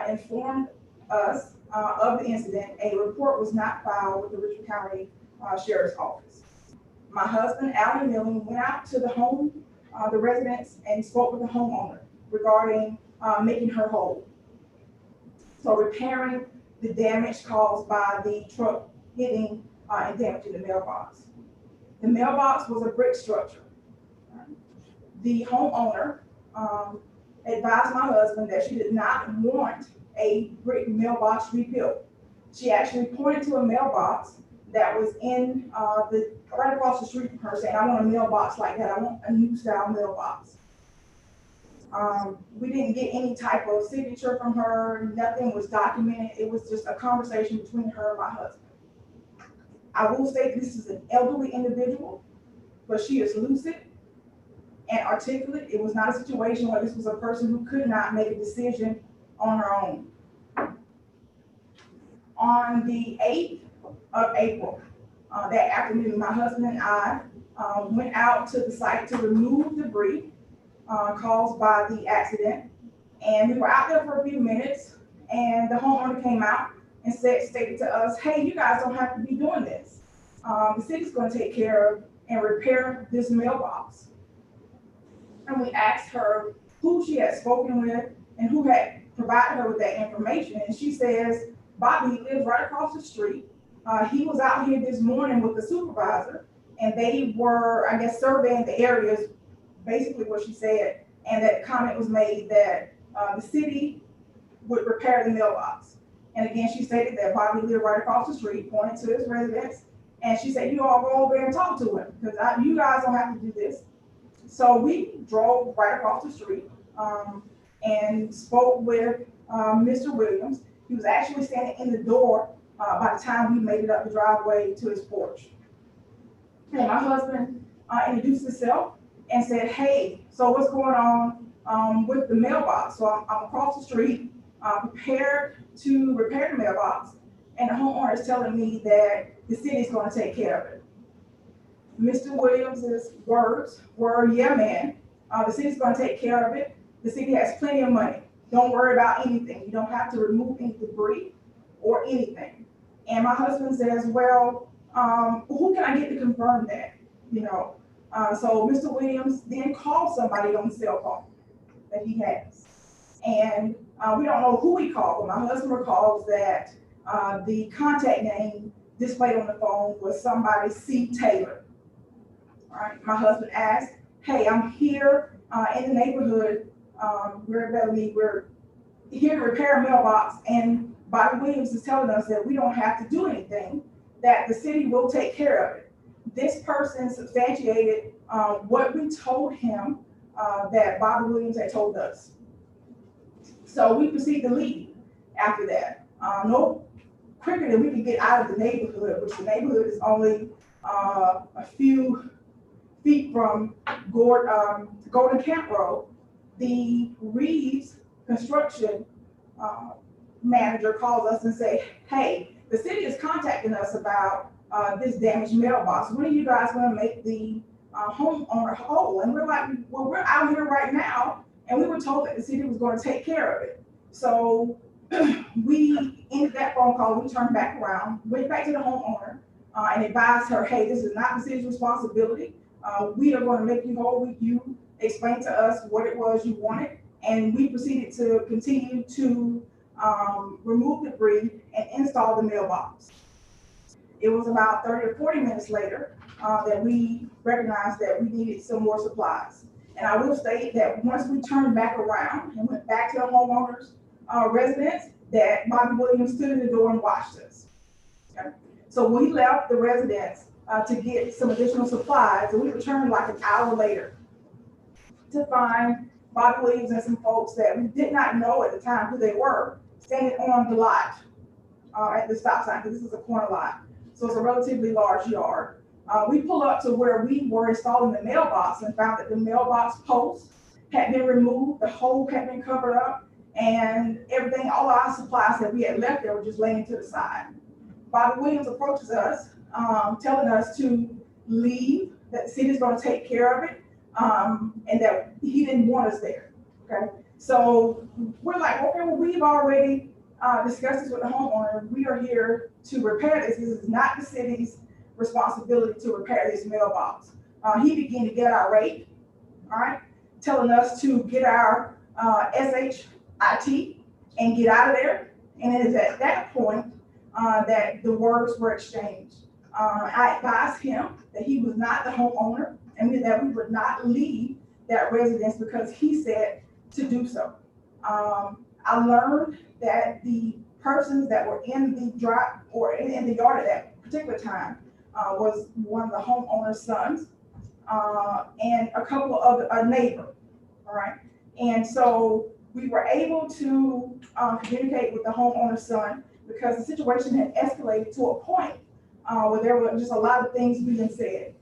informed us of the incident. A report was not filed with the Richland County Sheriff's Office. My husband, Alan Milling, went out to the home, the residence, and spoke with the homeowner regarding making her whole. So repairing the damage caused by the truck hitting and damaging the mailbox. The mailbox was a brick structure. The homeowner advised my husband that she did not want a brick mailbox rebuilt. She actually pointed to a mailbox that was in right across the street from her, saying, "I want a mailbox like that. I want a new style mailbox." We didn't get any type of signature from her. Nothing was documented. It was just a conversation between her and my husband. I will say this is an elderly individual, but she is lucid and articulate. It was not a situation where this was a person who could not make a decision on her own. On the 8th of April, that afternoon, my husband and I went out to the site to remove debris caused by the accident. And we were out there for a few minutes, and the homeowner came out and stated to us, "Hey, you guys don't have to be doing this. The city's going to take care of and repair this mailbox." And we asked her who she had spoken with and who had provided her with that information. And she says, "Bobby lives right across the street. He was out here this morning with the supervisor, and they were, I guess, surveying the areas," basically what she said, and that comment was made that the city would repair the mailbox. And again, she stated that Bobby lived right across the street, pointed to his residence. And she said, you all go over there and talk to him, because you guys don't have to do this. So we drove right across the street and spoke with Mr. Williams. He was actually standing in the door by the time we made it up the driveway to his porch. And my husband introduced himself and said, hey, so what's going on with the mailbox? So I'm across the street, prepared to repair the mailbox, and the homeowner is telling me that the city is going to take care of it. Mr. Williams's words were, yeah, man, the city's going to take care of it. The city has plenty of money. Don't worry about anything. You don't have to remove any debris or anything. And my husband says, well, who can I get to confirm that? You know, so Mr. Williams then called somebody on the cell phone that he has. And we don't know who he called, but my husband recalls that the contact name displayed on the phone was somebody C. Taylor. All right, my husband asked, hey, I'm here in the neighborhood, we're in Bellamy, we're here to repair a mailbox, and Bobby Williams is telling us that we don't have to do anything, that the city will take care of it. This person substantiated what we told him that Bobby Williams had told us. So we proceed to leave after that. No quicker than we can get out of the neighborhood, which the neighborhood is only a few feet from Golden Camp Road. The Reeves construction manager calls us and say, hey, the city is contacting us about this damaged mailbox. When are you guys going to make the homeowner whole? And we're like, well, we're out here right now, and we were told that the city was going to take care of it. So we ended that phone call. We turned back around, went back to the homeowner, and advised her, hey, this is not the city's responsibility. We are going to make you whole. You explain to us what it was you wanted, and we proceeded to continue to remove debris and install the mailbox. It was about 30 or 40 minutes later that we recognized that we needed some more supplies. And I will state that once we turned back around and went back to the homeowner's residence, that Bobby Williams stood in the door and watched us. Okay? So we left the residence to get some additional supplies, and we returned like an hour later to find Bobby Williams and some folks that we did not know at the time who they were, standing on the lot at the stop sign, because this is a corner lot. So it's a relatively large yard. We pull up to where we were installing the mailbox and found that the mailbox post had been removed, the hole had been covered up, and everything, all our supplies that we had left there were just laying to the side. Bobby Williams approaches us, telling us to leave, that the city's going to take care of it, and that he didn't want us there. Okay, so we're like, okay, well, we've already discussed this with the homeowner. We are here to repair this. This is not the city's responsibility to repair this mailbox. He began to get irate, all right, telling us to get our SHIT and get out of there. And it is at that point that the words were exchanged. I advised him that he was not the homeowner and that we would not leave that residence because he said to do so. I learned that the persons that were in the drive or in the yard at that particular time was one of the homeowner's sons and a couple of a neighbor, all right? And so we were able to communicate with the homeowner's son because the situation had escalated to a point where there were just a lot of things being said.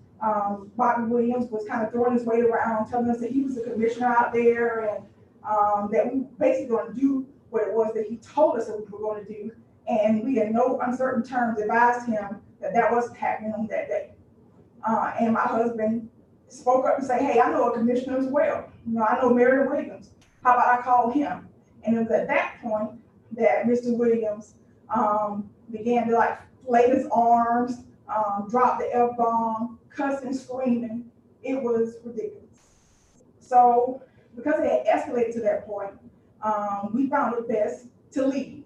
Bobby Williams was kind of throwing his weight around, telling us that he was the commissioner out there and that we basically going to do what it was that he told us that we were going to do. And we in no uncertain terms advised him that that wasn't happening on that day. And my husband spoke up and said, hey, I know a commissioner as well. You know, I know Mary Williams. How about I call him? And it was at that point that Mr. Williams began to like flay his arms, drop the F-bomb, cussing, screaming. It was ridiculous. So because it had escalated to that point, we found it best to leave.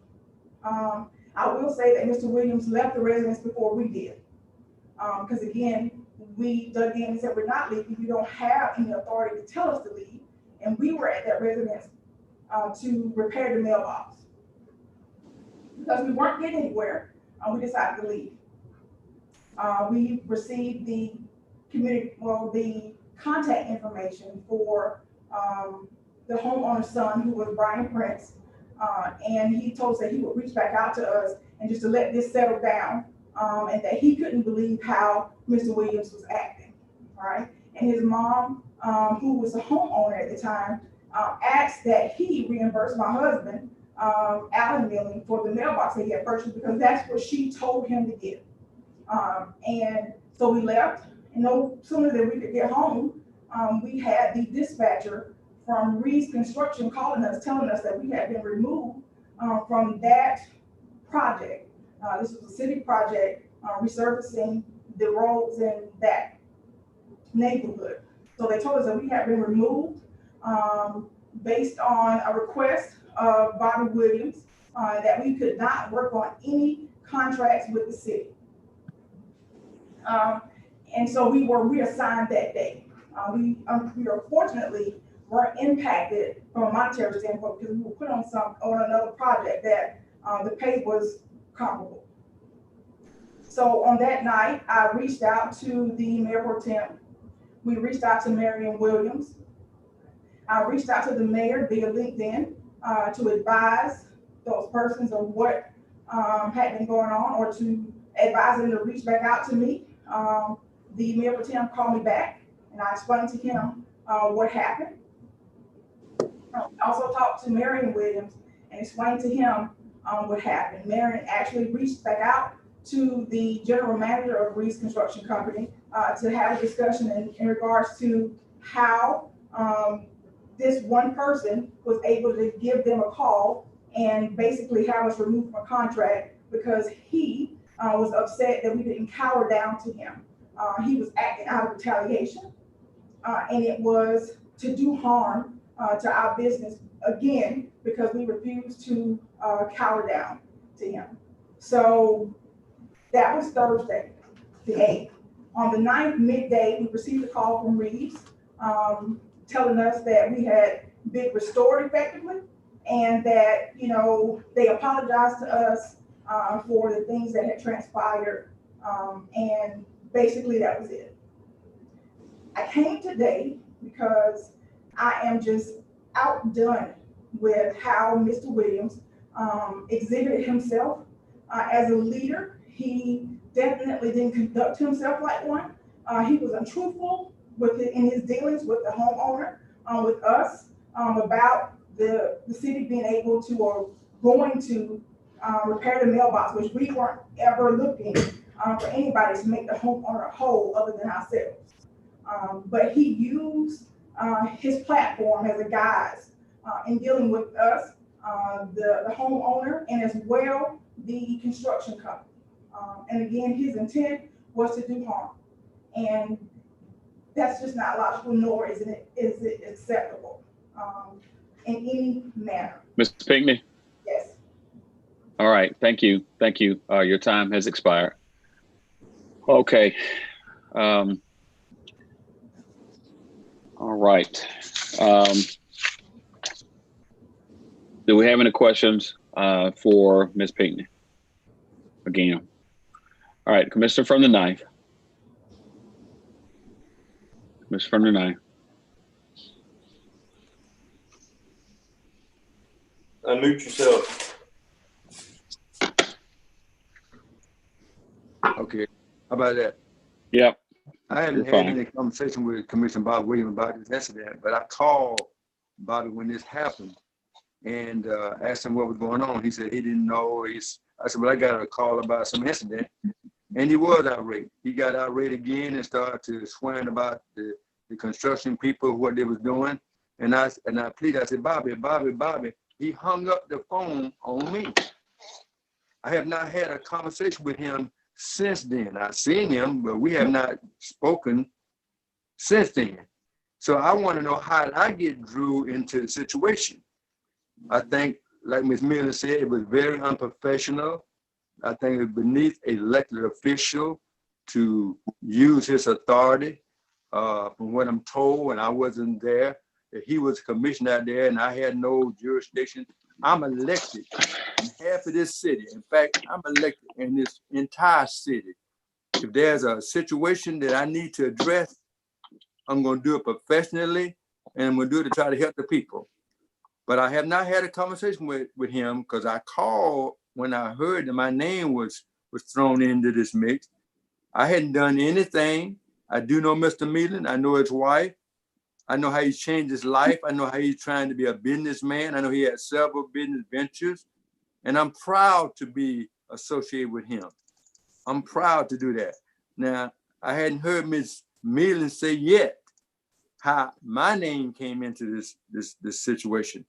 I will say that Mr. Williams left the residence before we did. Because again, we dug in and said, we're not leaving. You don't have any authority to tell us to leave. And we were at that residence to repair the mailbox. Because we weren't getting anywhere, we decided to leave. We received the the contact information for the homeowner's son, who was Brian Prince, and he told us that he would reach back out to us and just to let this settle down, and that he couldn't believe how Mr. Williams was acting, all right? And his mom, who was a homeowner at the time, asked that he reimburse my husband, Alan Milling, for the mailbox that he had purchased, because that's what she told him to give. And so we left, and no sooner than we could get home, we had the dispatcher from Reed's Construction calling us, telling us that we had been removed from that project. This was a city project resurfacing the roads in that neighborhood. So they told us that we had been removed based on a request of Bobby Williams, that we could not work on any contracts with the city. And so we were reassigned that day. We unfortunately were impacted from a monetary standpoint because we were put on another project that the pay was comparable. So on that night, I reached out to the Mayor Pro Tem. We reached out to Marion Williams. I reached out to the mayor via LinkedIn to advise those persons of what had been going on, or to advise them to reach back out to me. The Mayor Pro Tem called me back, and I explained to him what happened. I also talked to Marion Williams and explained to him what happened. Marion actually reached back out to the general manager of Reed's Construction Company to have a discussion in regards to how this one person was able to give them a call and basically have us removed from a contract because he was upset that we didn't cower down to him. He was acting out of retaliation, and it was to do harm to our business, again, because we refused to cower down to him. So that was Thursday, the 8th. On the 9th, midday, we received a call from Reeves telling us that we had been restored effectively, and that, you know, they apologized to us for the things that had transpired, and basically that was it. I came today because I am just outdone with how Mr. Williams exhibited himself as a leader. He definitely didn't conduct himself like one. He was untruthful in his dealings with the homeowner, with us, about the city being able to or going to repair the mailbox, which we weren't ever looking for anybody to make the homeowner whole other than ourselves. But he used his platform as a guise in dealing with us, the homeowner, and as well the construction company. And again, his intent was to do harm. And that's just not logical, nor is it acceptable in any manner. Ms. Pinckney? Yes. All right, thank you. Thank you. Your time has expired. Okay. All right. Do we have any questions for Ms. Pinckney? Again. All right, Commissioner from the 9th. Commissioner from the 9th. Unmute yourself. Okay, how about that? Yep. I haven't had any conversation with Commissioner Bob Williams about this incident, but I called Bobby when this happened and asked him what was going on. He said he didn't know. I said, well, I got a call about some incident, and he was irate. He got irate again and started to swearing about the construction people, what they was doing. And I pleaded, I said, Bobby. He hung up the phone on me. I have not had a conversation with him since then. I've seen him, but we have not spoken since then. So I want to know, how did I get drew into the situation? I think, like Ms. Miller said, it was very unprofessional. I think it was beneath an elected official to use his authority, from what I'm told, and I wasn't there, that he was commissioned out there and I had no jurisdiction. I'm elected in half of this city. In fact, I'm elected in this entire city. If there's a situation that I need to address, I'm going to do it professionally, and I'm going to do it to try to help the people. But I have not had a conversation with him because I called when I heard that my name was thrown into this mix. I hadn't done anything. I do know Mr. Meelan. I know his wife. I know how he's changed his life. I know how he's trying to be a businessman. I know he has several business ventures, and I'm proud to be associated with him. I'm proud to do that. Now, I hadn't heard Ms. Meelan say yet how my name came into this situation,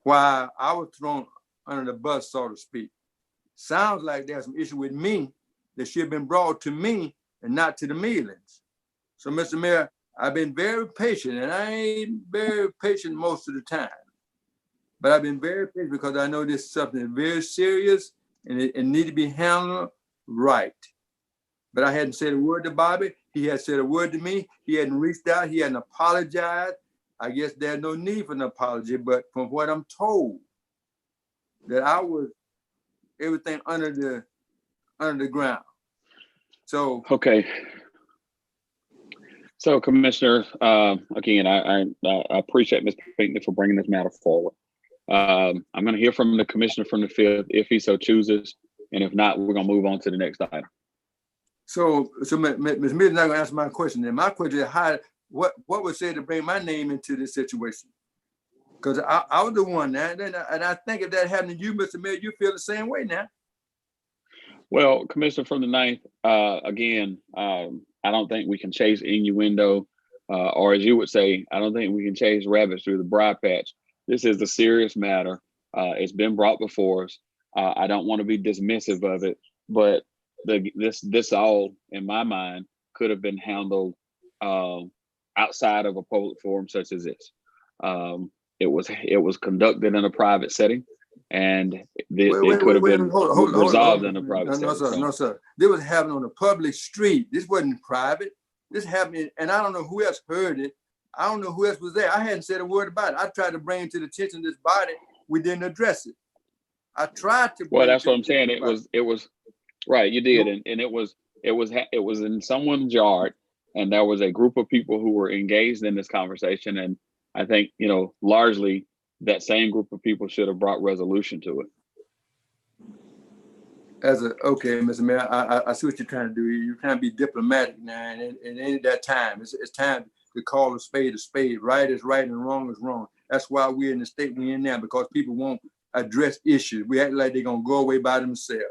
why I was thrown under the bus, so to speak. Sounds like there's some issue with me that should have been brought to me and not to the Meelans. So, Mr. Mayor, I've been very patient, and I ain't very patient most of the time. But I've been very patient because I know this is something very serious and it needs to be handled right. But I hadn't said a word to Bobby. He had said a word to me. He hadn't reached out. He hadn't apologized. I guess there's no need for an apology, but from what I'm told, that I was everything under the ground. So okay. So, Commissioner, again, I appreciate Mr. Pinckney for bringing this matter forward. I'm going to hear from the commissioner from the 5th if he so chooses, and if not, we're going to move on to the next item. So Ms. Meelan's not going to answer my question. Then my question is, what was said to bring my name into this situation? Because I was the one now, and I think if that happened to you, Mr. Mayor, you feel the same way now. Well, Commissioner from the 9th, again, I don't think we can chase innuendo, or as you would say, I don't think we can chase rabbits through the briar patch. This is a serious matter. It's been brought before us. I don't want to be dismissive of it, but this all, in my mind, could have been handled outside of a public forum such as this. It was conducted in a private setting, and it could have been resolved in a private setting. No, sir. This was happening on a public street. This wasn't private. This happened, and I don't know who else heard it. I don't know who else was there. I hadn't said a word about it. I tried to bring it to the attention of this body. We didn't address it. I tried to. Well, that's what I'm saying. It was right. You did, and it was in someone's yard, and there was a group of people who were engaged in this conversation, and I think, largely that same group of people should have brought resolution to it. Okay, Mr. Mayor, I see what you're trying to do. You're trying to be diplomatic now, and it ain't that time. It's time to call a spade a spade. Right is right and wrong is wrong. That's why we're in the state we're in now, because people won't address issues. We act like they're gonna go away by themselves.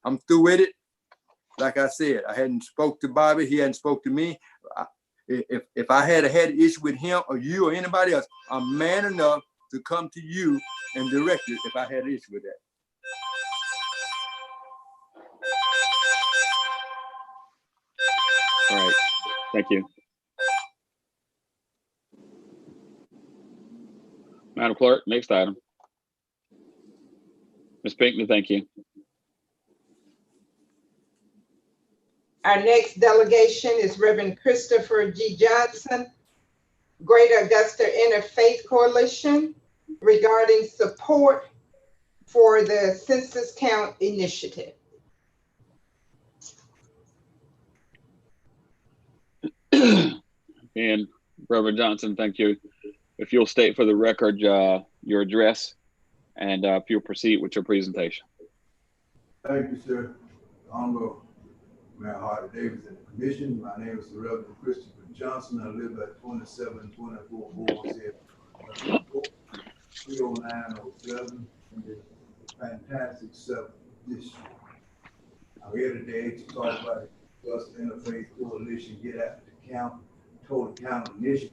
I'm through with it. Like I said, I hadn't spoke to Bobby. He hadn't spoke to me. If I had an issue with him or you or anybody else, I'm man enough to come to you and direct it if I had an issue with that. All right, thank you. Madam Clerk, next item. Ms. Pinckney, thank you. Our next delegation is Reverend Christopher G. Johnson, Greater Augusta Interfaith Coalition, regarding support for the Census Count Initiative. And Reverend Johnson, thank you. If you'll state for the record your address, and if you'll proceed with your presentation. Thank you, sir. Honorable Mayor Hardy Davis and the Commission. My name is the Reverend Christopher Johnson. I live at 2724 Boardshead, 30907 in the fantastic 7th district. I'm here today to talk about the Augusta Interfaith Coalition Get After the Count, Total Count Initiative,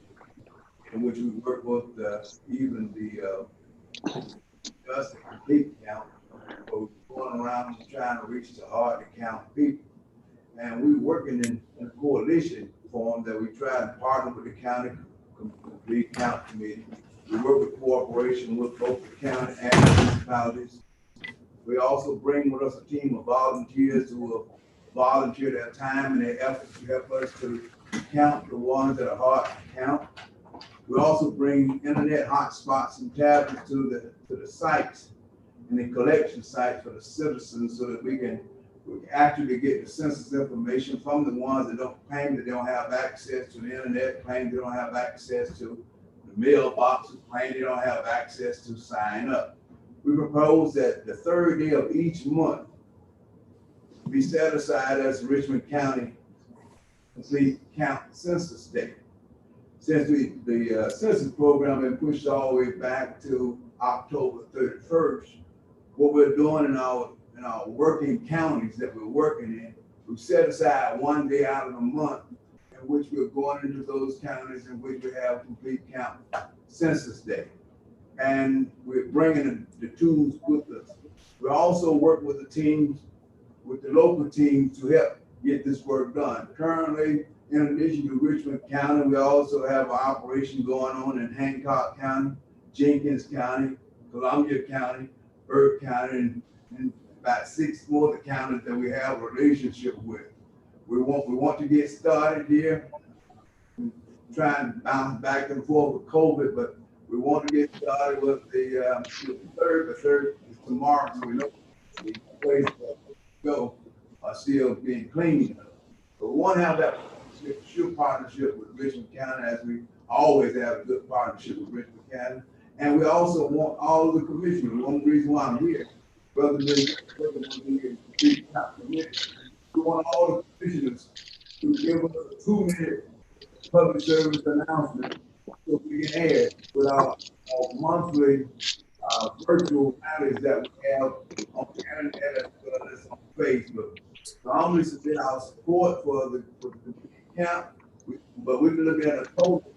in which we work with even the Augusta Complete Count, but we're going around trying to reach the hard to count people. And we're working in a coalition form that we try to partner with the county complete count committee. We work with cooperation with both the county and the municipalities. We also bring with us a team of volunteers who will volunteer their time and their efforts to help us to count the ones that are hard to count. We also bring internet hotspots and tablets to the sites and the collection sites for the citizens so that we can actually get the census information from the ones that don't claim that they don't have access to the internet, claim they don't have access to the mailboxes, claim they don't have access to sign up. We propose that the third day of each month be set aside as Richmond County Complete Count Census Day. Since the census program been pushed all the way back to October 31st, what we're doing in our working counties that we're working in, we set aside one day out of the month in which we're going into those counties in which we have Complete Count Census Day. And we're bringing the tools with us. We also work with the teams, with the local teams to help get this work done. Currently, in addition to Richmond County, we also have an operation going on in Hancock County, Jenkins County, Columbia County, Burke County, and about 6 more of the counties that we have a relationship with. We want to get started here, try and bounce back and forth with COVID, but we want to get started with the third. The third is tomorrow, so we know the places that go are still being cleaned up. But we want to have that sure partnership with Richmond County, as we always have a good partnership with Richmond County. And we also want all of the commissioners. One reason why I'm here, rather than we want all the commissioners to give us a 2-minute public service announcement so we can add with our monthly virtual rallies that we have on the internet as well as on Facebook. So I'm going to submit our support for the count, but we're looking at a total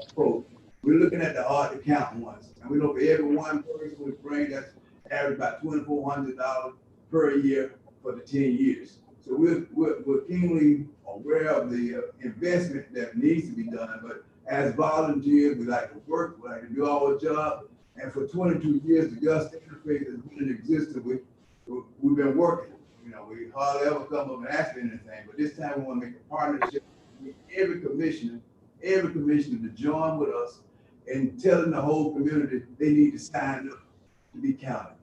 approach. We're looking at the hard to count ones, and we know for every one person we bring, that's average about $2,400 per year for the 10 years. So we're keenly aware of the investment that needs to be done, but as volunteers, we like to work, we like to do our job, and for 22 years, the Augusta interface has been in existence. We've been working. You know, we hardly ever come up and ask for anything, but this time we want to make a partnership with every commissioner to join with us in telling the whole community they need to sign up to be counted.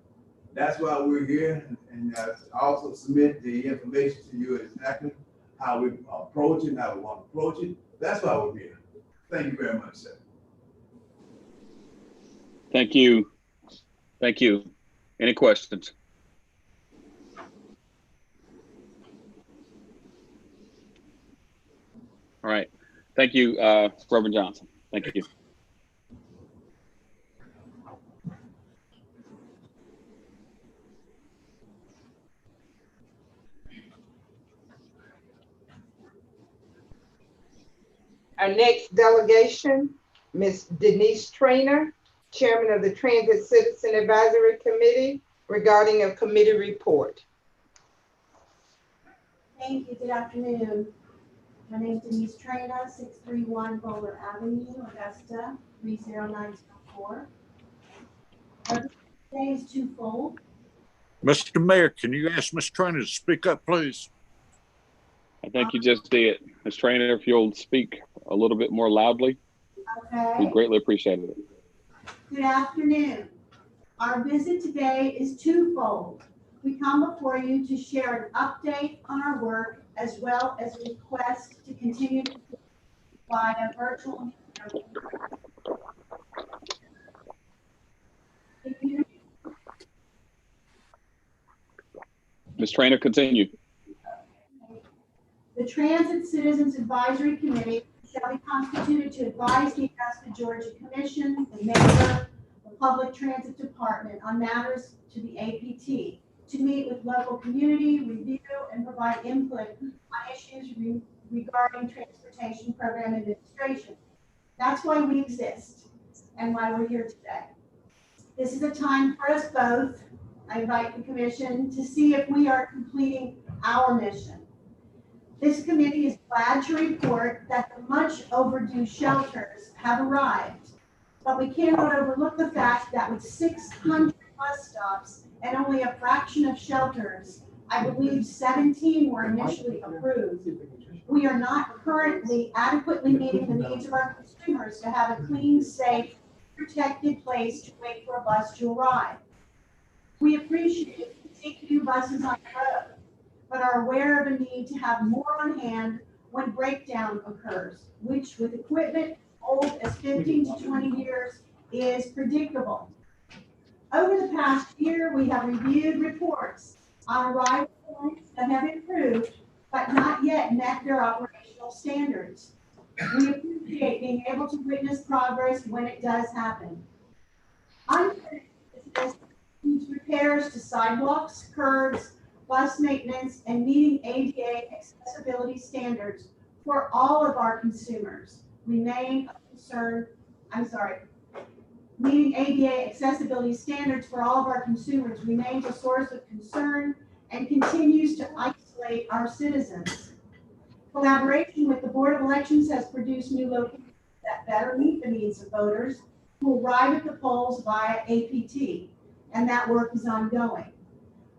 That's why we're here, and also submit the information to you exactly how we approach it, how we want to approach it. That's why we're here. Thank you very much, sir. Thank you. Thank you. Any questions? All right. Thank you, Reverend Johnson. Thank you. Our next delegation, Ms. Denise Trainer, Chairman of the Transit Citizen Advisory Committee, regarding a committee report. Thank you. Good afternoon. My name is Denise Trainer, 631 Bowler Avenue, Augusta, 30904. Today is twofold. Mr. Mayor, can you ask Ms. Trainer to speak up, please? I think you just did. Ms. Trainer, if you'll speak a little bit more loudly, Okay. we greatly appreciate it. Good afternoon. Our visit today is twofold. We come before you to share an update on our work as well as a request to continue to provide a virtual Ms. Trainer, continue. The Transit Citizens Advisory Committee shall be constituted to advise the Augusta, Georgia Commission, the mayor, the Public Transit Department on matters to the APT, to meet with local community, review, and provide input on issues regarding transportation program administration. That's why we exist and why we're here today. This is a time for us both. I invite the commission to see if we are completing our mission. This committee is glad to report that the much overdue shelters have arrived, but we cannot overlook the fact that with 600 bus stops and only a fraction of shelters, I believe 17 were initially approved. We are not currently adequately meeting the needs of our consumers to have a clean, safe, protected place to wait for a bus to arrive. We appreciate seeing new buses on the road, but are aware of a need to have more on hand when breakdown occurs, which with equipment old as 15 to 20 years is predictable. Over the past year, we have reviewed reports on arrival points that have improved, but not yet met their operational standards. We appreciate being able to witness progress when it does happen. Unfinished business includes repairs to sidewalks, curbs, bus maintenance, and meeting ADA accessibility standards for all of our consumers remain a concern. Meeting ADA accessibility standards for all of our consumers remains a source of concern and continues to isolate our citizens. Collaboration with the Board of Elections has produced new locations that better meet the needs of voters who arrive at the polls via APT, and that work is ongoing.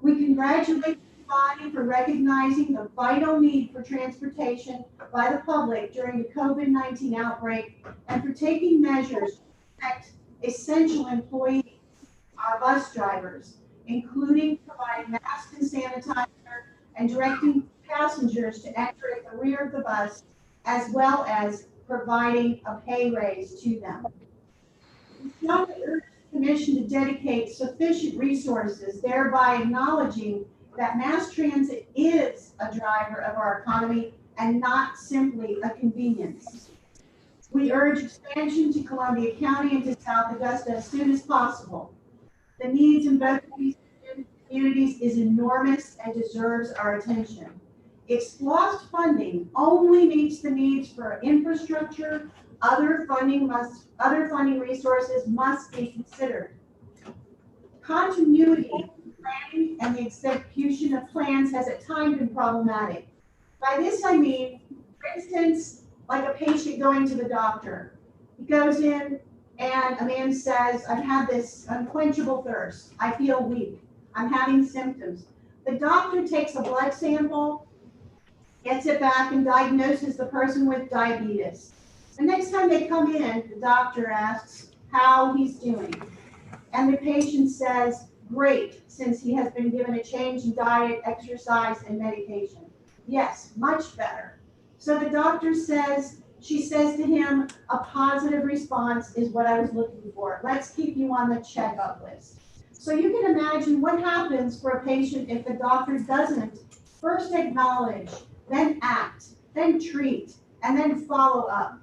We congratulate the body for recognizing the vital need for transportation by the public during the COVID-19 outbreak and for taking measures to protect essential employees, our bus drivers, including providing masks and sanitizer and directing passengers to enter at the rear of the bus, as well as providing a pay raise to them. We strongly urge the Commission to dedicate sufficient resources, thereby acknowledging that mass transit is a driver of our economy and not simply a convenience. We urge expansion to Columbia County and to South Augusta as soon as possible. The needs in both of these communities is enormous and deserves our attention. Its lost funding only meets the needs for infrastructure. Other funding resources must be considered. Continuity in planning and the execution of plans has at times been problematic. By this I mean, for instance, like a patient going to the doctor. He goes in and a man says, I've had this unquenchable thirst. I feel weak. I'm having symptoms. The doctor takes a blood sample, gets it back, and diagnoses the person with diabetes. The next time they come in, the doctor asks how he's doing. And the patient says, great, since he has been given a change in diet, exercise, and medication. Yes, much better. So the doctor says, she says to him, a positive response is what I was looking for. Let's keep you on the checkup list. So you can imagine what happens for a patient if the doctor doesn't first acknowledge, then act, then treat, and then follow up.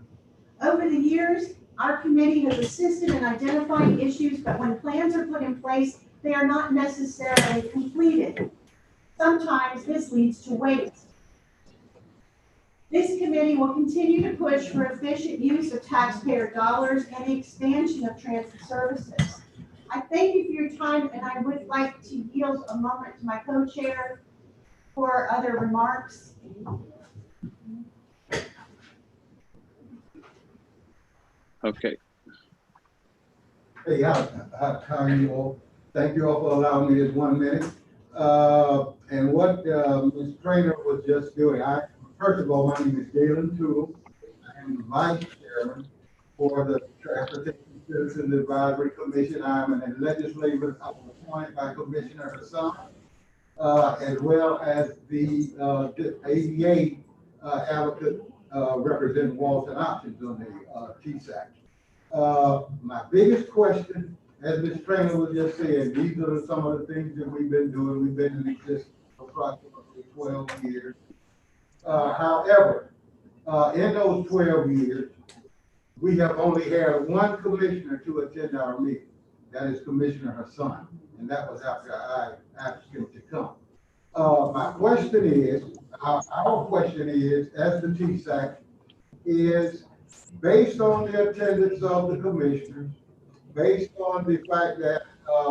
Over the years, our committee has assisted in identifying issues, but when plans are put in place, they are not necessarily completed. Sometimes this leads to waste. This committee will continue to push for efficient use of taxpayer dollars and the expansion of transit services. I thank you for your time, and I would like to yield a moment to my co-chair for other remarks. Okay. Hey, how are you all? Thank you all for allowing me this 1 minute. And what Ms. Trainer was just doing, first of all, my name is Galen Toole. I am the Vice Chairman for the Transportation Citizens Advisory Commission. I'm a legislator appointed by Commissioner Hassan, as well as the ADA advocate representing Walton Options on the TSAC. My biggest question, as Ms. Trainer was just saying, these are some of the things that we've been doing. We've been in existence for approximately 12 years. However, in those 12 years, we have only had one commissioner to attend our meeting. That is Commissioner Hassan, and that was after I asked him to come. My question is, our question is, as the TSAC, is based on the attendance of the commissioners, based on the fact that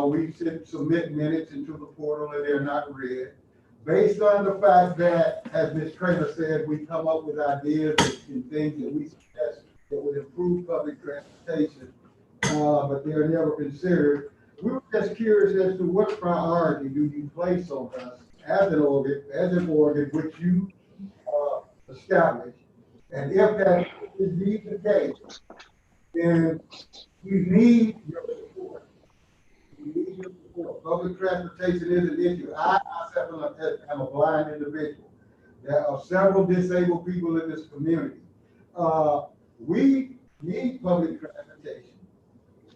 we submit minutes into the portal and they're not read, based on the fact that, as Ms. Trainer said, we come up with ideas and things that we suggest that would improve public transportation, but they're never considered. We were just curious as to what priority do you place on us as an organ which you established. And if that is indeed the case, then we need your support. We need your support. Public transportation is an issue. I myself am a blind individual. There are several disabled people in this community. We need public transportation.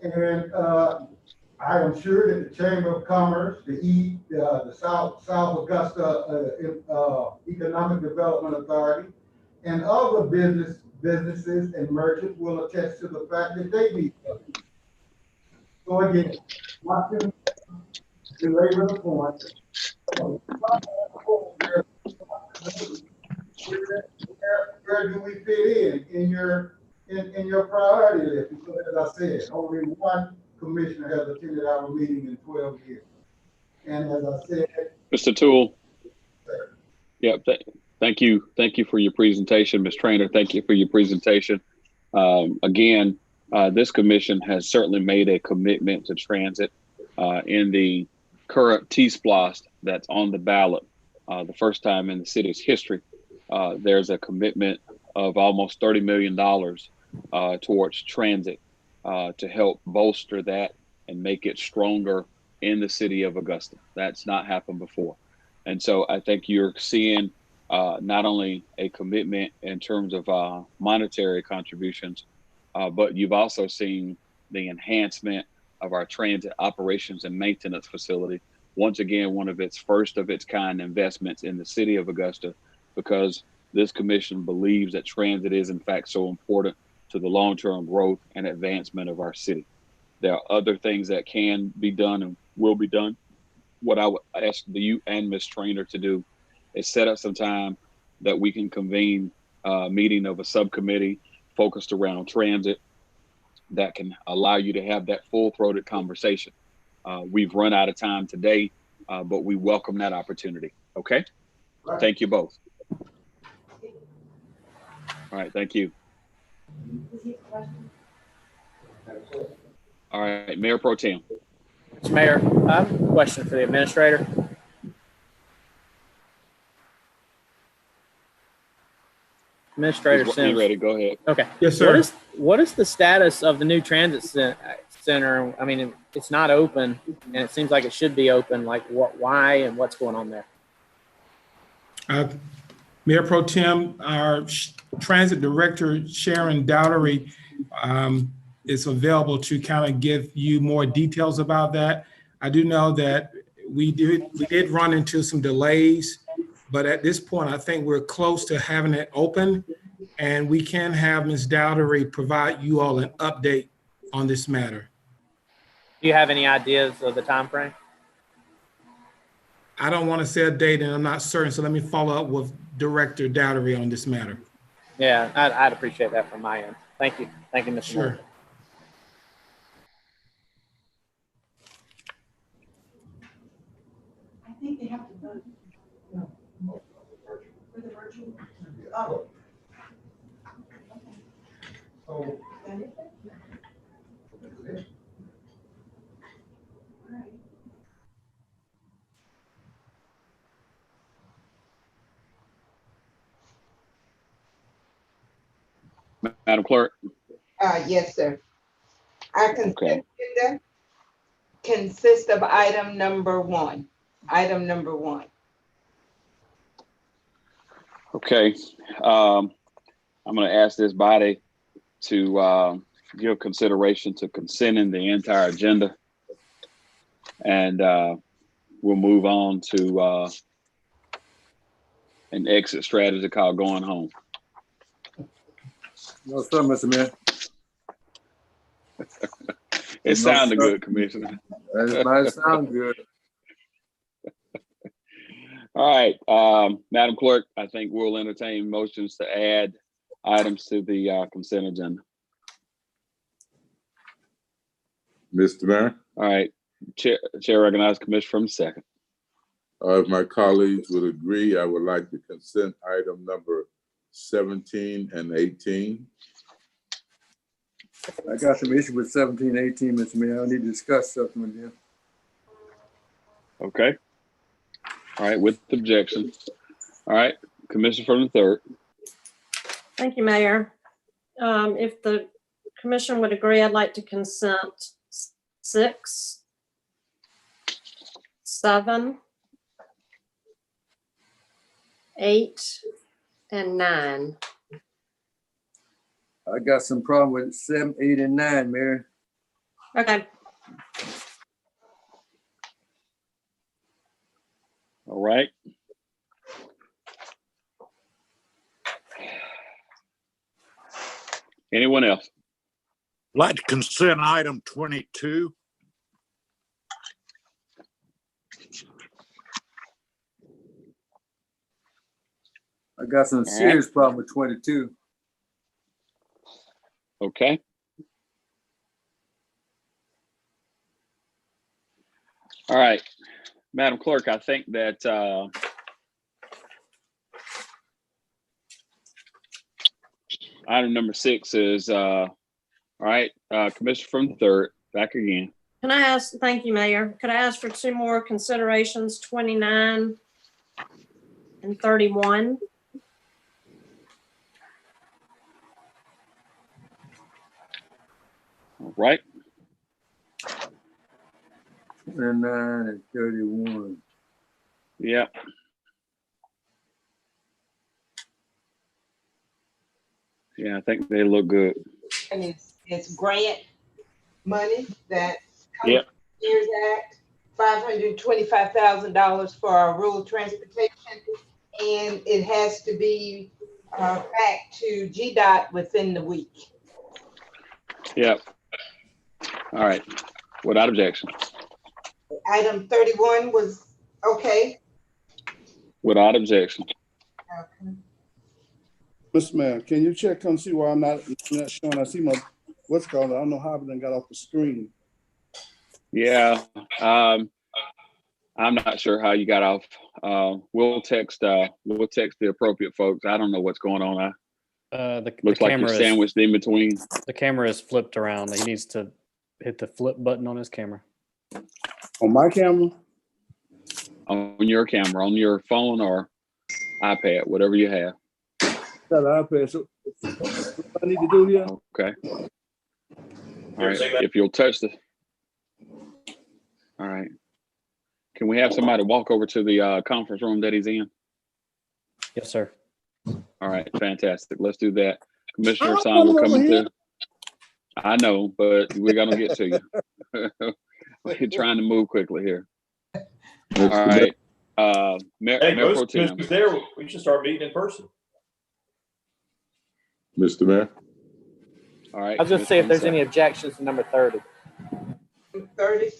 And I am sure that the Chamber of Commerce, the South Augusta Economic Development Authority, and other businesses and merchants will attest to the fact that they need public. So again, not to belabor the point. Where do we fit in your priority list? Because as I said, only one commissioner has attended our meeting in 12 years. And as I said, Mr. Toole. Yeah, thank you. Thank you for your presentation, Ms. Trainer. Thank you for your presentation. Again, this commission has certainly made a commitment to transit in the current T-SPLOST that's on the ballot. The first time in the city's history, there's a commitment of almost $30 million towards transit to help bolster that and make it stronger in the city of Augusta. That's not happened before. And so I think you're seeing not only a commitment in terms of monetary contributions, but you've also seen the enhancement of our transit operations and maintenance facility. Once again, one of its first of its kind investments in the city of Augusta, because this commission believes that transit is in fact so important to the long-term growth and advancement of our city. There are other things that can be done and will be done. What I would ask you and Ms. Trainer to do is set up some time that we can convene a meeting of a subcommittee focused around transit that can allow you to have that full-throated conversation. We've run out of time today, but we welcome that opportunity. Okay? Right. Thank you both. All right, thank you. All right, Mayor Pro Tem. Mr. Mayor, I have a question for the administrator. Administrator Sims. Ready? Go ahead. Okay. Yes, sir. What is the status of the new transit center? I mean, it's not open, and it seems like it should be open. Like, why, and what's going on there? Mayor Pro Tem, our transit director, Sharon Dowdery, is available to kind of give you more details about that. I do know that we did run into some delays, but at this point, I think we're close to having it open, and we can have Ms. Dowdery provide you all an update on this matter. Do you have any ideas of the time frame? I don't want to say a date, and I'm not certain, so let me follow up with Director Dowdery on this matter. Yeah, I'd appreciate that from my end. Thank you. Thank you, Mr. Sure. Moore. I think they have to vote. For the virtual. Oh. so Madam Clerk. Yes, sir. Our consent agenda consists of item number one. Item number one. Okay. I'm going to ask this body to give consideration to consenting the entire agenda. And we'll move on to an exit strategy called going home. No, sir, Mr. Mayor. It sounded good, Commissioner. It might sound good. All right, Madam Clerk, I think we'll entertain motions to add items to the consent agenda. Mr. Mayor. All right, Chair recognizes Commissioner from the second. If my colleagues would agree, I would like to consent item number 17 and 18. I got some issue with 17, 18, Mr. Mayor. I need to discuss something with you. Okay. All right, with objection. All right, Commissioner from the third. Thank you, Mayor. If the commission would agree, I'd like to consent 6, 7, 8, and 9. I got some problem with 7, 8, and 9, Mayor. Okay. All right. Anyone else? Like to consent item 22. I got some serious problem with 22. Okay. All right, Madam Clerk, I think that item number 6 is all right. Commissioner from the 3rd, back again. Can I ask, thank you, Mayor. Could I ask for 2 more considerations, 29 and 31? All right. 29 and 31. Yeah. Yeah, I think they look good. And it's grant money that comes Yep. from the CARES Act, $525,000 for our rural transportation. And it has to be back to GDOT within the week. Yep. All right. Without objection. Item 31 was okay. Without objection. Okay. Mr. Mayor, can you check and see why I'm not showing? I see my, what's called, I don't know how it done got off the screen. Yeah. I'm not sure how you got off. We'll text the appropriate folks. I don't know what's going on. Looks like you're sandwiched in between. The camera is flipped around. He needs to hit the flip button on his camera. On my camera? On your camera, on your phone or iPad, whatever you have. Got an iPad. So what I need to do here? Okay. All right. If you'll touch the. All right. Can we have somebody walk over to the conference room that he's in? Yes, sir. All right. Fantastic. Let's do that. Commissioner Son will come into. I know, but we're gonna get to you. We're trying to move quickly here. All right. Mayor Pro Tem. There, we should start meeting in person. Mr. Mayor? All right. I'll just see if there's any objections to number 30. 30.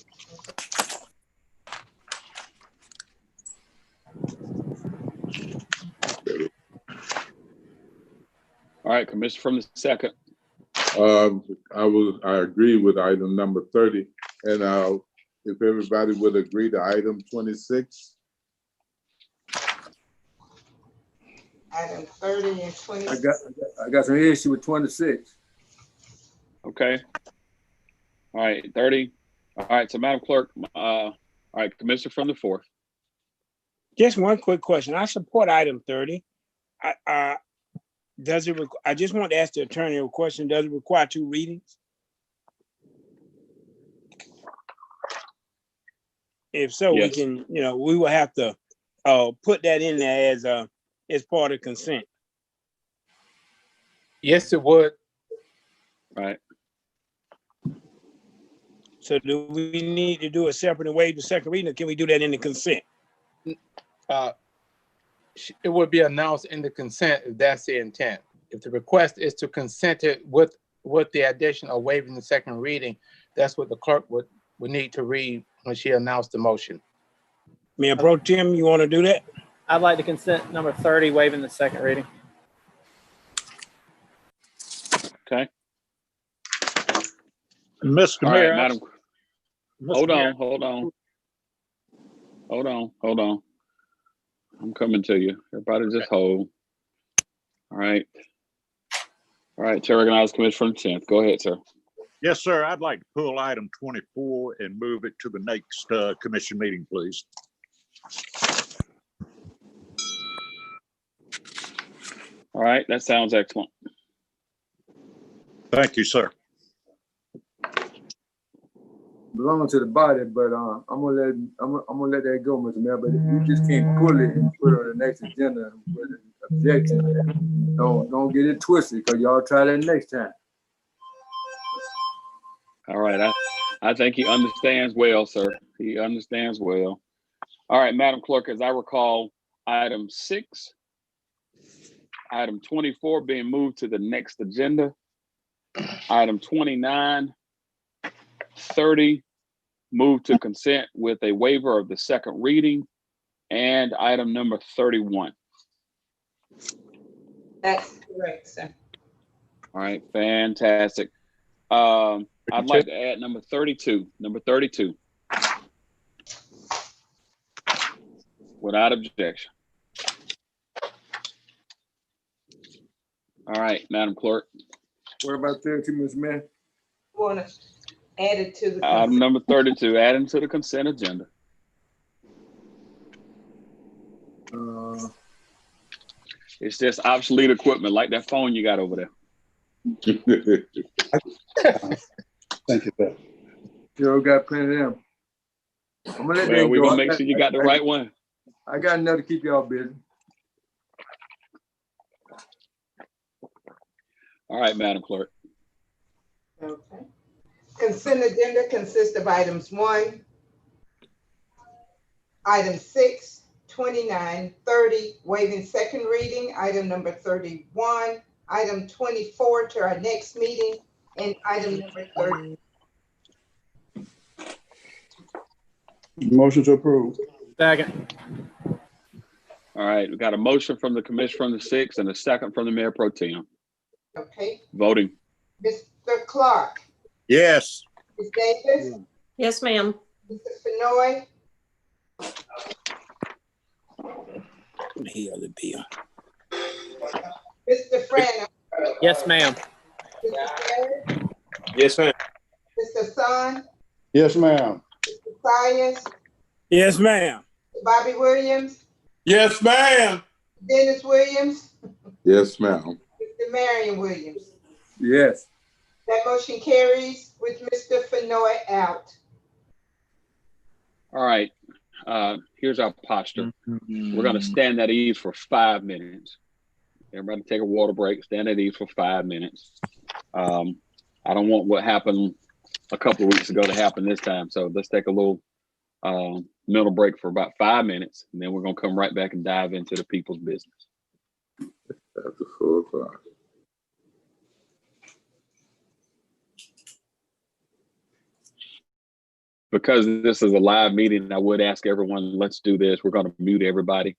All right, Commissioner from the 2nd. I agree with item number 30, and if everybody would agree to item 26. Item 30 and 20. I got some issue with 26. Okay. All right, 30. All right, so Madam Clerk, all right, Commissioner from the 4th. Just one quick question. I support item 30. I just want to ask the attorney a question. Does it require 2 readings? If so, yes. We can, we will have to put that in there as part of consent. Yes, it would. Right. So do we need to do a separate and waive the second reading, or can we do that in the consent? It would be announced in the consent if that's the intent. If the request is to consent it with the addition of waiving the second reading, that's what the clerk would need to read when she announced the motion. Mayor Pro Tem, you want to do that? I'd like to consent number 30, waiving the second reading. Okay. Mr. Mayor, right, Madam. Hold on. I'm coming to you. Everybody just hold. All right. All right, Chair recognizes Commissioner from the 10th. Go ahead, sir. Yes, sir. I'd like to pull item 24 and move it to the next commission meeting, please. All right, that sounds excellent. Thank you, sir. Belong to the body, but I'm gonna let that go, Mr. Mayor. But you just can't pull it and put it on the next agenda with an objection. Don't get it twisted, because y'all try that next time. All right, I think he understands well, sir. He understands well. All right, Madam Clerk, as I recall, item 6, item 24 being moved to the next agenda, item 29, 30 moved to consent with a waiver of the second reading, and item number 31. That's correct, sir. All right, fantastic. I'd like to add number 32. Number 32. Without objection. All right, Madam Clerk. What about 32, Mr. Mayor? Want to add it to the Item consent. number 32, adding to the consent agenda. It's just obsolete equipment like that phone you got over there. Thank you, sir. You got plenty of them. I'm gonna let Well, that we're go. gonna make sure you got the right one. I got enough to keep y'all busy. All right, Madam Clerk. Okay. Consent agenda consists of items 1, item 6, 29, 30, waiving second reading, item number 31, item 24 to our next meeting, and item number 30. Motion to approve. Second. All right, we got a motion from the commission from the 6th and a second from the Mayor Pro Tem. Okay. Voting. Mr. Clark, Yes. Ms. Davis, Yes, ma'am. Mr. Fenoy, Hell, the bill. Mr. Frano, Yes, ma'am. Mr. Garrett, Yes, ma'am. Mr. Son, Yes, ma'am. Mr. Science, Yes, ma'am. Bobby Williams, Yes, ma'am. Dennis Williams, Yes, ma'am. Mr. Marion Williams. Yes. That motion carries with Mr. Fenoy out. All right, here's our posture. We're gonna stand at ease for 5 minutes. Everybody take a water break, stand at ease for 5 minutes. I don't want what happened a couple of weeks ago to happen this time. So let's take a little mental break for about 5 minutes, and then we're gonna come right back and dive into the people's business. After 4 o'clock. Because this is a live meeting, I would ask everyone, let's do this. We're gonna mute everybody.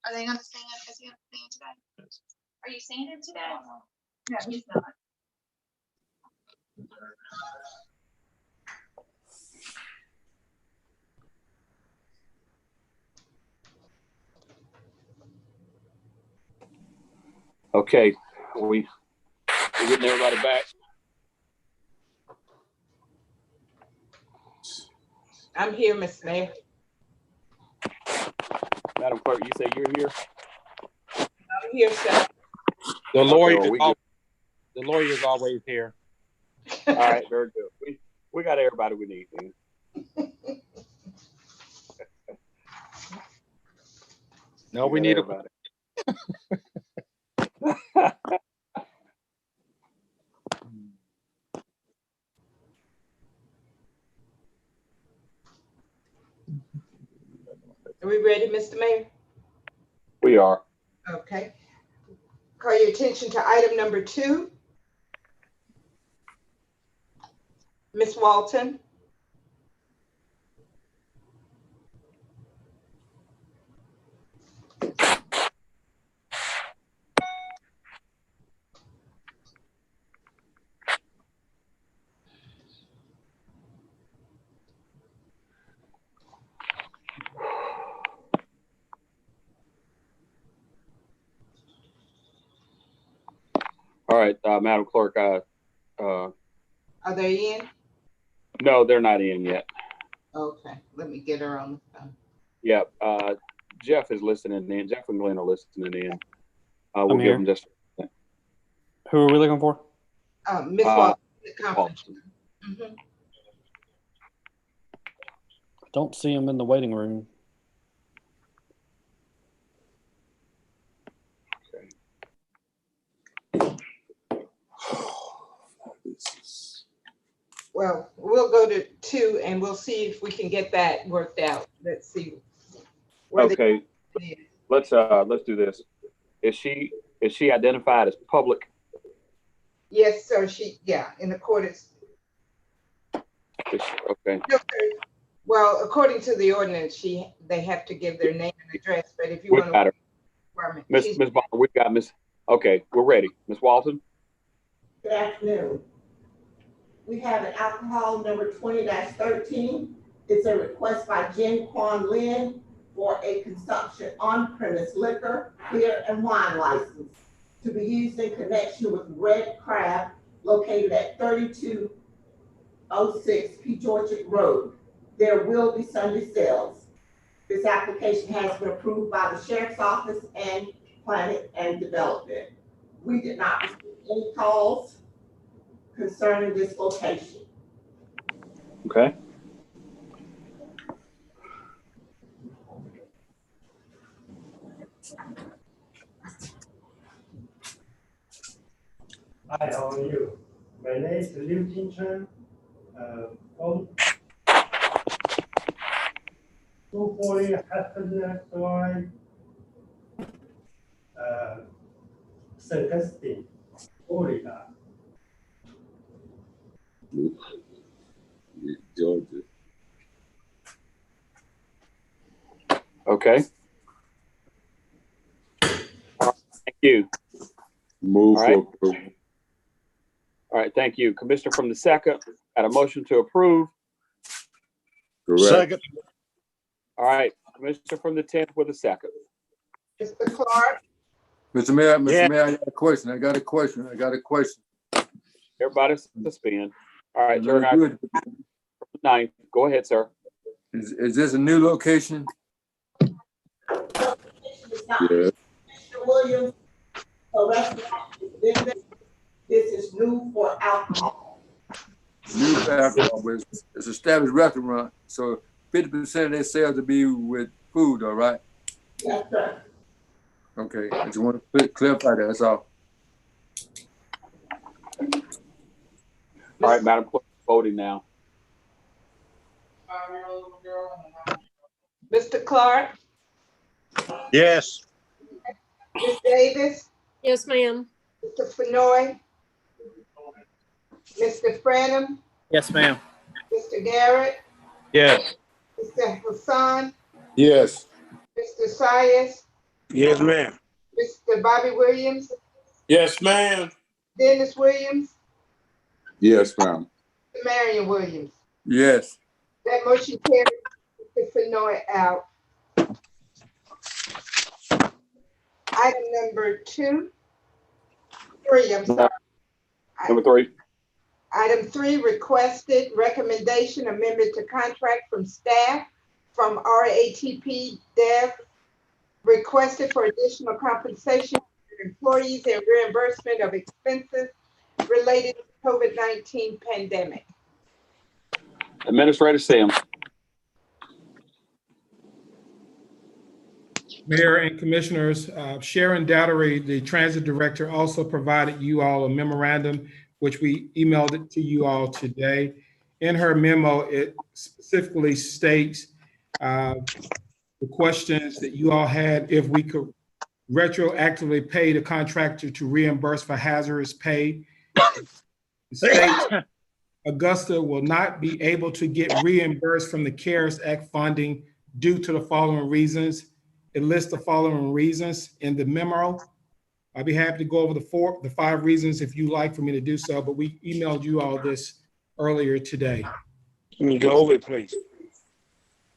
Are they gonna sing it? Is he gonna sing it today? Are you singing it today? No, he's not. Okay, we getting everybody back. I'm here, Miss Mayor. Madam Clerk, you say you're here? I'm here, sir. The lawyer, well, we good. the lawyer is always here. All right, very good. We got everybody we need then. No, we need everybody. Are we ready, Mr. Mayor? We are. Okay. Call your attention to item number 2. Ms. Walton. All right, Madam Clerk, Are they in? no, they're not in yet. Okay, let me get her on the phone. Yeah, Jeff is listening in. Jeff and Glenn are listening in. We'll I'm give here. them just. Who are we looking for? Miss Walton, the conference. Don't see him in the waiting room. Well, we'll go to 2 and we'll see if we can get that worked out. Let's see. Okay, let's do this. Is she identified as public? Yes, sir. In accordance. Okay. No, sir. Well, according to the ordinance, they have to give their name and address. But if you want to, Miss Bonner, we got Miss. Okay, we're ready. Miss Walton. Good afternoon. We have an alcohol number 20-13. It's a request by Jen Quan Lin for a consumption on-premise liquor, beer, and wine license to be used in connection with Red Crab located at 3206 P. Georgia Road. There will be Sunday sales. This application has been approved by the Sheriff's Office and Planning and Development. We did not receive any calls concerning this location. Okay. Hi, how are you? My name is Liu Jinchen. From 240 Happiness Drive, St. Augustine, Florida. Georgia. Okay. Thank you. Move All right. for approval. All right, thank you. Commissioner from the 2nd, got a motion to approve. Correct. Second. All right, Commissioner from the 10th with a second. Mr. Clark. Mr. Mayor, I got a question. Everybody suspend. All right, Very Terry, good. 9th. Go ahead, sir. Is this a new location? Yeah. Mr. Williams, a restaurant is in there. This is new for alcohol. New for alcohol, but it's an established restaurant, so 50% of their sales will be with food, all right? Yes, sir. Okay, I just want to clarify that, that's all. All right, Madam Clerk, voting now. Mr. Clark. Yes. Ms. Davis. Yes, ma'am. Mr. Fenoy. Mr. Franham. Yes, ma'am. Mr. Garrett. Yes. Mr. Hassan. Yes. Mr. Sias. Yes, ma'am. Mr. Bobby Williams, Yes, ma'am. Dennis Williams, Yes, ma'am. Marion Williams. Yes. That motion carries. Mr. Fenoy out. Item number three, I'm sorry. Number 3. Item 3, requested recommendation amendment to contract from staff from RATP Dev, requested for additional compensation for employees and reimbursement of expenses related to COVID-19 pandemic. Administrator Sims. Mayor and Commissioners, Sharon Dowdery, the Transit Director, also provided you all a memorandum, which we emailed it to you all today. In her memo, it specifically states the questions that you all had, if we could retroactively pay the contractor to reimburse for hazardous pay. It states Augusta will not be able to get reimbursed from the CARES Act funding due to the following reasons. It lists the following reasons in the memo. I'd be happy to go over the 5 reasons if you like for me to do so, but we emailed you all this earlier today. Can you go over it, please?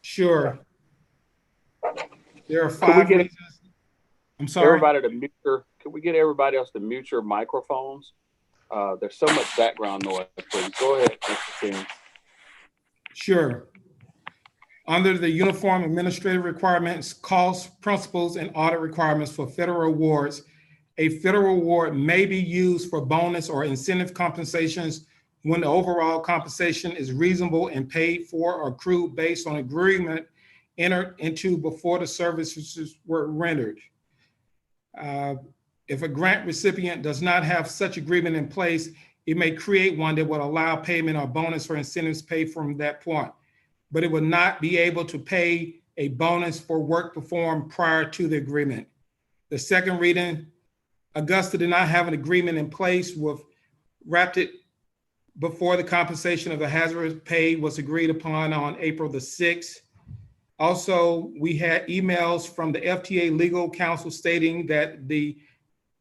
Sure. There are 5 reasons. I'm sorry. Everybody to mute your, can we get everybody else to mute your microphones? There's so much background noise, please. Go ahead, Mr. Sims. Sure. Under the Uniform Administrative Requirements, Costs, Principles, and Audit Requirements for federal awards, a federal award may be used for bonus or incentive compensations when the overall compensation is reasonable and paid for or accrued based on agreement entered into before the services were rendered. If a grant recipient does not have such agreement in place, it may create one that would allow payment or bonus or incentives paid from that point, but it would not be able to pay a bonus for work performed prior to the agreement. The second reading, Augusta did not have an agreement in place with Rapid before the compensation of the hazardous pay was agreed upon on April the 6th. Also, we had emails from the FTA legal counsel stating that the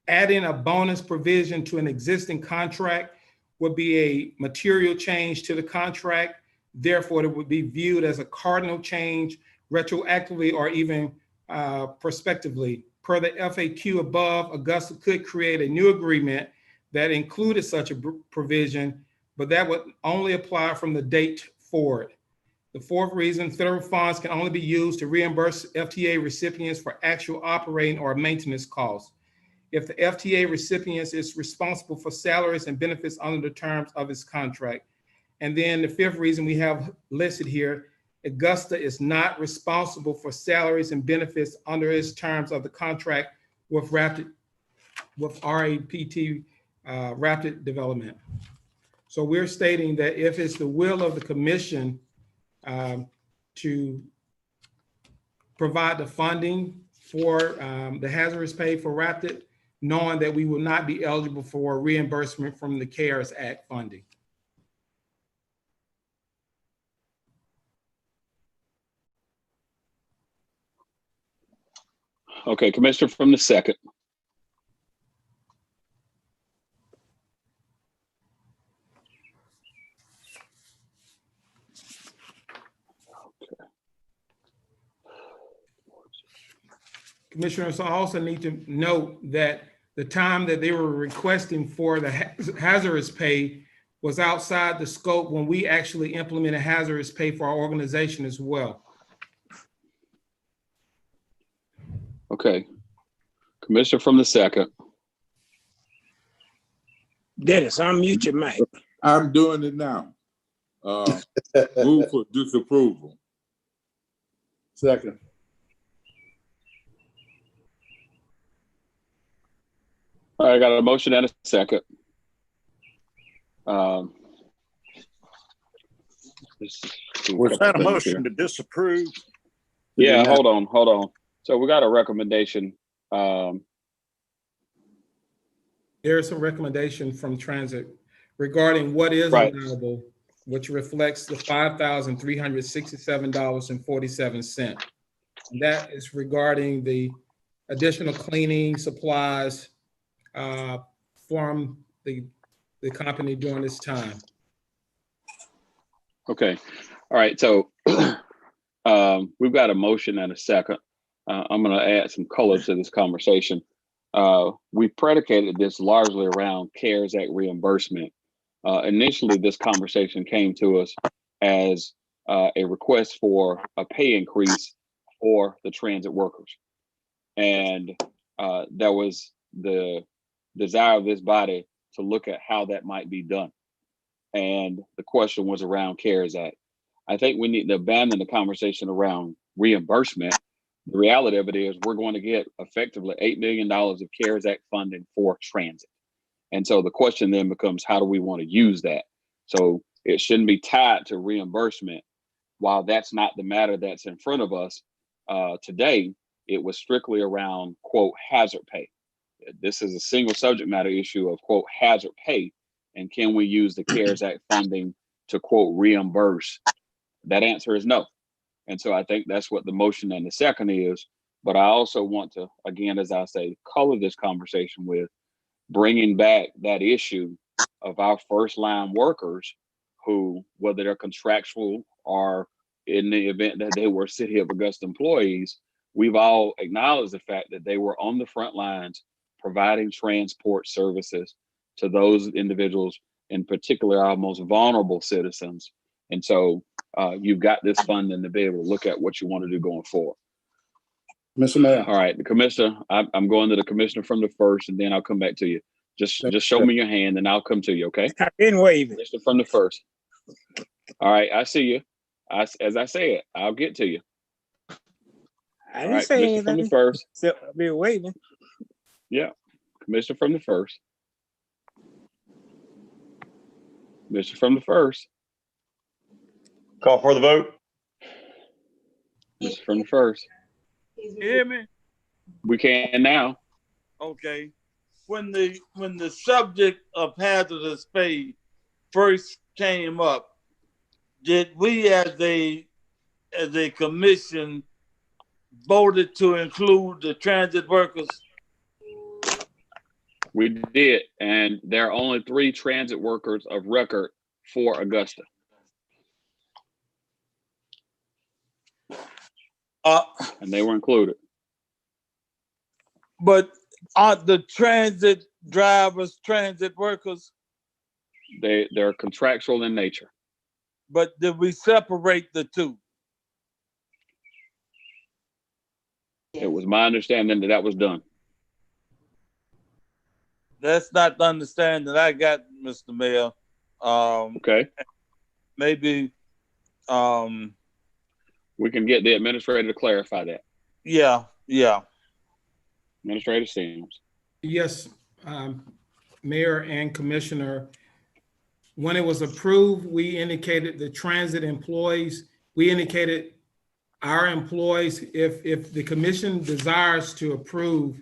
adding a bonus provision to an existing contract would be a material change to the contract. Therefore, it would be viewed as a cardinal change retroactively or even prospectively. Per the FAQ above, Augusta could create a new agreement that included such a provision, but that would only apply from the date forward. The 4th reason, federal funds can only be used to reimburse FTA recipients for actual operating or maintenance costs. If the FTA recipient is responsible for salaries and benefits under the terms of its contract. And then the 5th reason we have listed here, Augusta is not responsible for salaries and benefits under its terms of the contract with RAPT Rapid Development. So we're stating that if it's the will of the commission to provide the funding for the hazardous pay for Rapid, knowing that we will not be eligible for reimbursement from the CARES Act funding. Okay, Commissioner from the 2nd. Commissioners, I also need to note that the time that they were requesting for the hazardous pay was outside the scope when we actually implemented hazardous pay for our organization as well. Okay. Commissioner from the 2nd. Dennis, unmute your mic. I'm doing it now. Move for disapproval. Second. All right, I got a motion and a second. Was that a motion to disapprove? Yeah, hold on. So we got a recommendation. There is a recommendation from Transit regarding what is allowable, which reflects the $5,367.47. And that is regarding the additional cleaning supplies from the company during this time. Okay. All right. So we've got a motion and a second. I'm going to add some color to this conversation. We predicated this largely around CARES Act reimbursement. Initially, this conversation came to us as a request for a pay increase for the transit workers. And there was the desire of this body to look at how that might be done. And the question was around CARES Act. I think we need to abandon the conversation around reimbursement. The reality of it is we're going to get effectively $8 million of CARES Act funding for transit. And so the question then becomes, how do we want to use that? So it shouldn't be tied to reimbursement. While that's not the matter that's in front of us today, it was strictly around, quote, hazard pay. This is a single subject matter issue of, quote, hazard pay. And can we use the CARES Act funding to, quote, reimburse? That answer is no. And so I think that's what the motion and the second is. But I also want to, again, as I say, color this conversation with bringing back that issue of our first line workers who, whether they're contractual or in the event that they were City of Augusta employees, we've all acknowledged the fact that they were on the front lines providing transport services to those individuals, in particular our most vulnerable citizens. And so you've got this funding to be able to look at what you want to do going forward. Mr. Mayor. All right, the commissioner, I'm going to the commissioner from the first, and then I'll come back to you. Just show me your hand and I'll come to you, okay? I've been waving. Commissioner from the first. All right, I see you. As I said, I'll get to you. I didn't say anything. From the first. I've been waiting. Yeah, commissioner from the first. Commissioner from the first. Call for the vote. Commissioner from the first. You hear me? We can now. Okay. When the subject of hazardous pay first came up, did we as a commission voted to include the transit workers? We did, and there are only 3 transit workers of record for Augusta. And they were included. But aren't the transit drivers transit workers? They're contractual in nature. But did we separate the two? It was my understanding that that was done. That's not the understanding I got, Mr. Mayor. Okay. Maybe we can get the administrator to clarify that. Yeah. Administrator Sims. Yes, Mayor and Commissioner. When it was approved, we indicated the transit employees, we indicated our employees, if the commission desires to approve,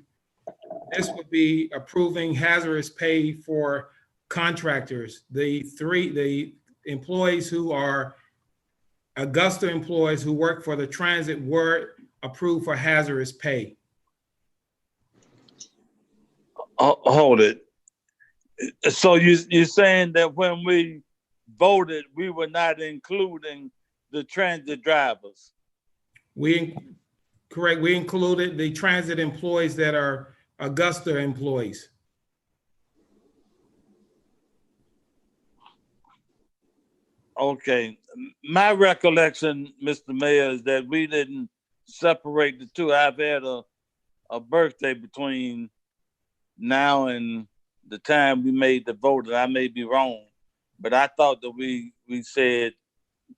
this would be approving hazardous pay for contractors. The employees who are Augusta employees who work for the transit were approved for hazardous pay. Hold it. So you're saying that when we voted, we were not including the transit drivers? Correct. We included the transit employees that are Augusta employees. Okay. My recollection, Mr. Mayor, is that we didn't separate the two. I've had a birthday between now and the time we made the vote, and I may be wrong, but I thought that we said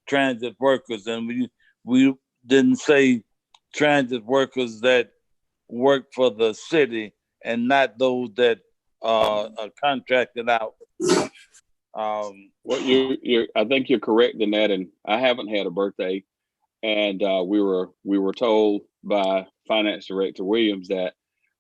transit workers, and we didn't say transit workers that work for the city and not those that are contracted out. Well, I think you're correct in that, and I haven't had a birthday, and we were told by Finance Director Williams that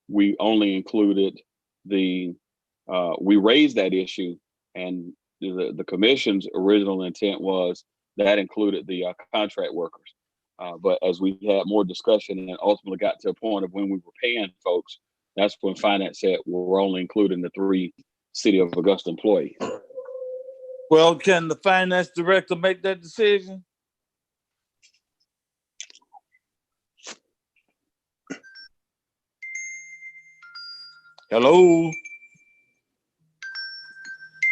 we only included we raised that issue, and the commission's original intent was that included the contract workers. But as we had more discussion and ultimately got to a point of when we were paying folks, that's when finance said we're only including the 3 City of Augusta employees. Well, can the finance director make that decision? Hello?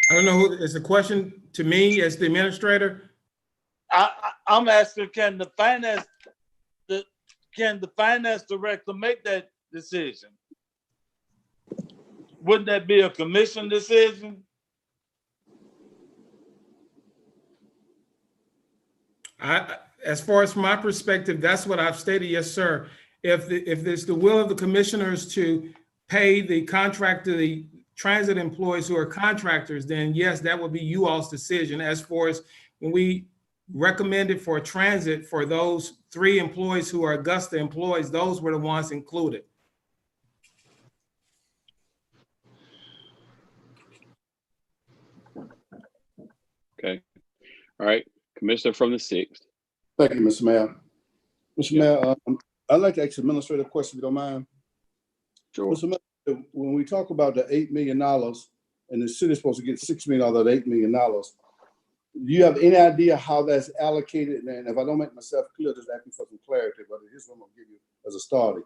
I don't know who, is the question to me as the administrator? I'm asking, can the finance director make that decision? Wouldn't that be a commission decision? As far as from my perspective, that's what I've stated, yes, sir. If there's the will of the commissioners to pay the contract to the transit employees who are contractors, then yes, that would be you all's decision. As far as when we recommended for transit for those 3 employees who are Augusta employees, those were the ones included. Okay. All right. Commissioner from the 6th. Thank you, Mr. Mayor. Mr. Mayor, I'd like to ask the administrative question, if you don't mind. Sure. Mr. Mayor, when we talk about the $8 million and the city is supposed to get $6 million out of that $8 million, do you have any idea how that's allocated? And if I don't make myself clear, just ask me for some clarity, but here's what I'm gonna give you as a starting.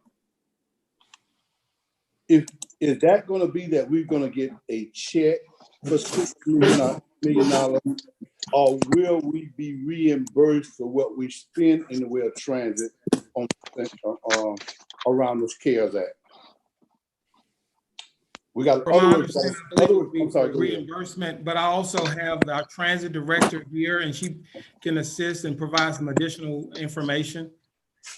Is that gonna be that we're gonna get a check for $6 million, or will we be reimbursed for what we spend in the way of transit on around this CARES Act? We got reimbursement, but I also have our transit director here, and she can assist and provide some additional information.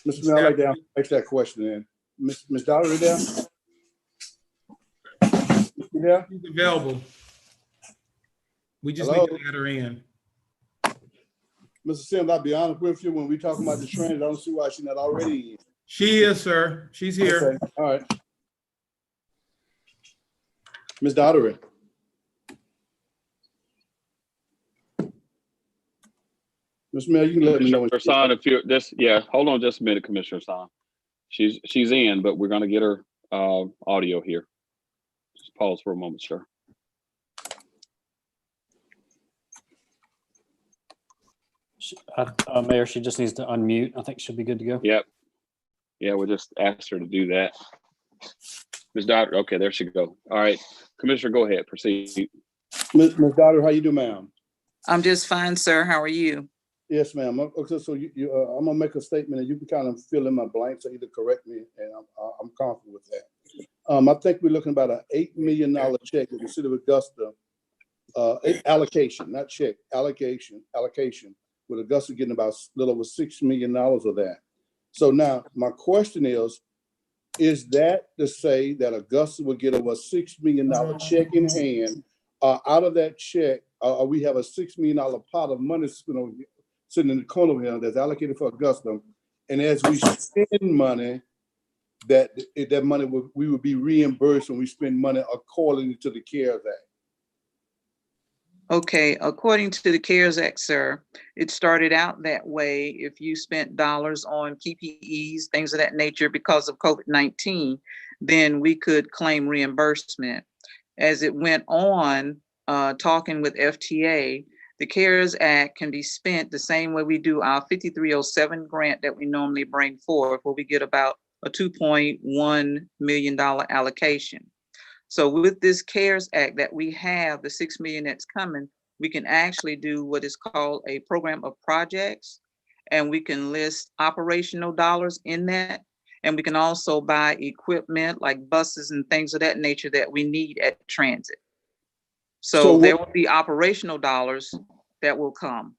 Mr. Mayor, I'd like to ask that question then. Ms. Dollar, are there? Yeah. She's available. We just need to let her in. Mr. Sims, I'll be honest with you, when we talk about the transit, I don't see why she's not already in. She is, sir. She's here. Okay. All right. Ms. Daughtery. Mr. Mayor, you can let me know. Hassan, if you're this, yeah, hold on just a minute, Commissioner Hassan. She's in, but we're gonna get her audio here. Just pause for a moment, sir. Mayor, she just needs to unmute. I think she'll be good to go. Yep. Yeah, we'll just ask her to do that. Ms. Dodd, okay, there she go. All right, Commissioner, go ahead, proceed. Ms. Dodd, how you do, ma'am? I'm just fine, sir. How are you? Yes, ma'am. Okay, so I'm gonna make a statement and you can kind of fill in my blanks or either correct me, and I'm confident with that. I think we're looking about an $8 million check that the city of Augusta allocation, not check, allocation, with Augusta getting about a little over $6 million of that. So now my question is that to say that Augusta will get over a $6 million check in hand? Out of that check, we have a $6 million pot of money sitting in the corner here that's allocated for Augusta, and as we spend money, that money we will be reimbursed when we spend money according to the CARES Act. Okay, according to the CARES Act, sir, it started out that way. If you spent dollars on PPEs, things of that nature because of COVID-19, then we could claim reimbursement. As it went on, talking with FTA, the CARES Act can be spent the same way we do our 5307 grant that we normally bring forth, where we get about a $2.1 million allocation. So with this CARES Act that we have, the $6 million that's coming, we can actually do what is called a program of projects, and we can list operational dollars in that. And we can also buy equipment like buses and things of that nature that we need at transit. So there will be operational dollars that will come.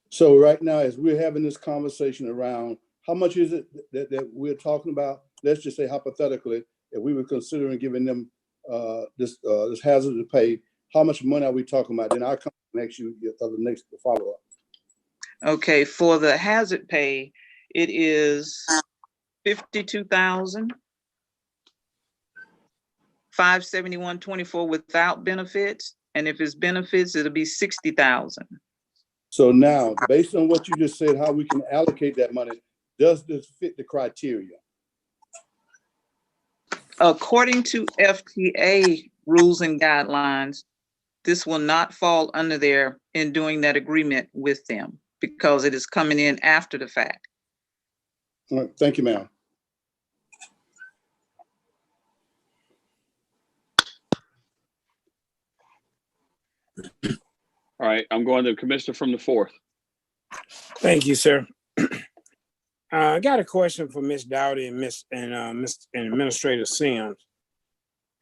So right now, as we're having this conversation around how much is it that we're talking about, let's just say hypothetically, if we were considering giving them this hazard to pay, how much money are we talking about? Then I'll come next you the next follow-up. Okay, for the hazard pay, it is $52,571.24 without benefits, and if it's benefits, it'll be $60,000. So now, based on what you just said, how we can allocate that money, does this fit the criteria? According to FTA rules and guidelines, this will not fall under there in doing that agreement with them because it is coming in after the fact. All right, thank you, ma'am. All right, I'm going to the commissioner from the 4th. Thank you, sir. I got a question for Ms. Dowdy and Administrator Sims.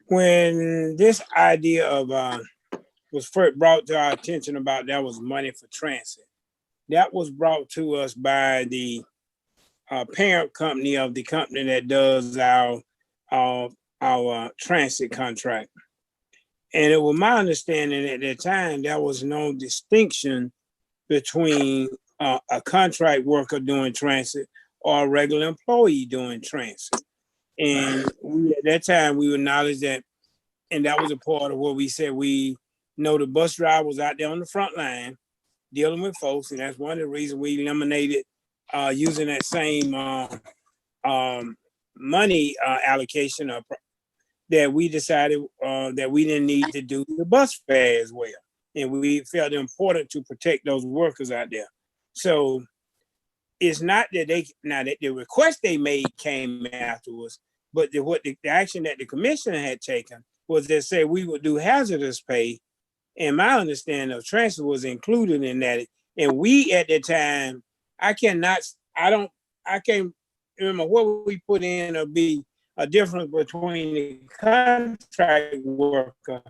When this idea of was first brought to our attention about that was money for transit, that was brought to us by the parent company of the company that does our transit contract. And it was my understanding at that time there was no distinction between a contract worker doing transit or a regular employee doing transit. And at that time, we acknowledged that, and that was a part of what we said. We know the bus driver was out there on the front line dealing with folks, and that's one of the reasons we eliminated using that same money allocation that we decided that we didn't need to do the bus fare as well. And we felt it important to protect those workers out there. So it's not that the request they made came afterwards, but the action that the commissioner had taken was to say we would do hazardous pay. And my understanding of transit was included in that. And we at the time, I can't remember what we put in or be a difference between the contract worker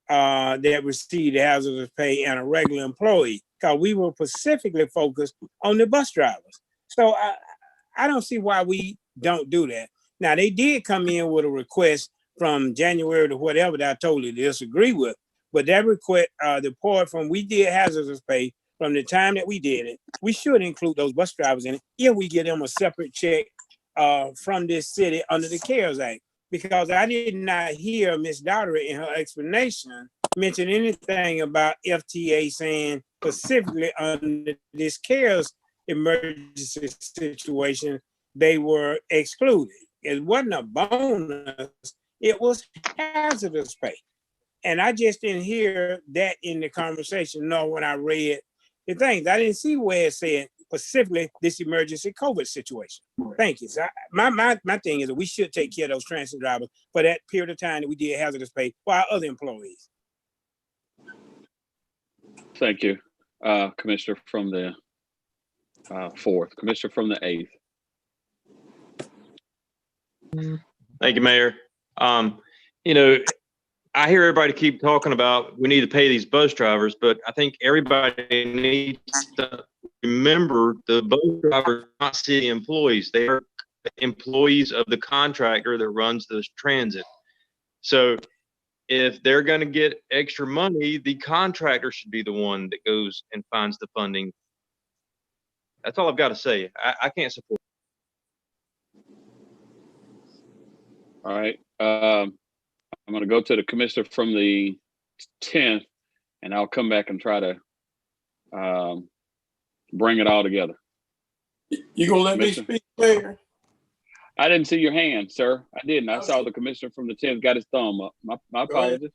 that received hazardous pay and a regular employee, because we were specifically focused on the bus drivers. So I don't see why we don't do that. Now, they did come in with a request from January to whatever that I totally disagree with, but that request, the part from we did hazardous pay from the time that we did it, we should include those bus drivers in it if we give them a separate check from this city under the CARES Act. Because I did not hear Ms. Daugherty in her explanation mention anything about FTA saying specifically under this CARES emergency situation, they were excluded. It wasn't a bonus, it was hazardous pay. And I just didn't hear that in the conversation, nor when I read the things. I didn't see where it said specifically this emergency COVID situation. Thank you. So my thing is that we should take care of those transit drivers for that period of time that we did hazardous pay for our other employees. Thank you, Commissioner from the 4th. Commissioner from the 8th. Thank you, Mayor. I hear everybody keep talking about we need to pay these bus drivers, but I think everybody needs to remember the bus drivers are not city employees. They are employees of the contractor that runs this transit. So if they're going to get extra money, the contractor should be the one that goes and finds the funding. That's all I've got to say. I can't support. All right. I'm going to go to the commissioner from the 10th, and I'll come back and try to bring it all together. You gonna let me speak, Mayor? I didn't see your hand, sir. I didn't. I saw the commissioner from the 10th got his thumb up. My apologies.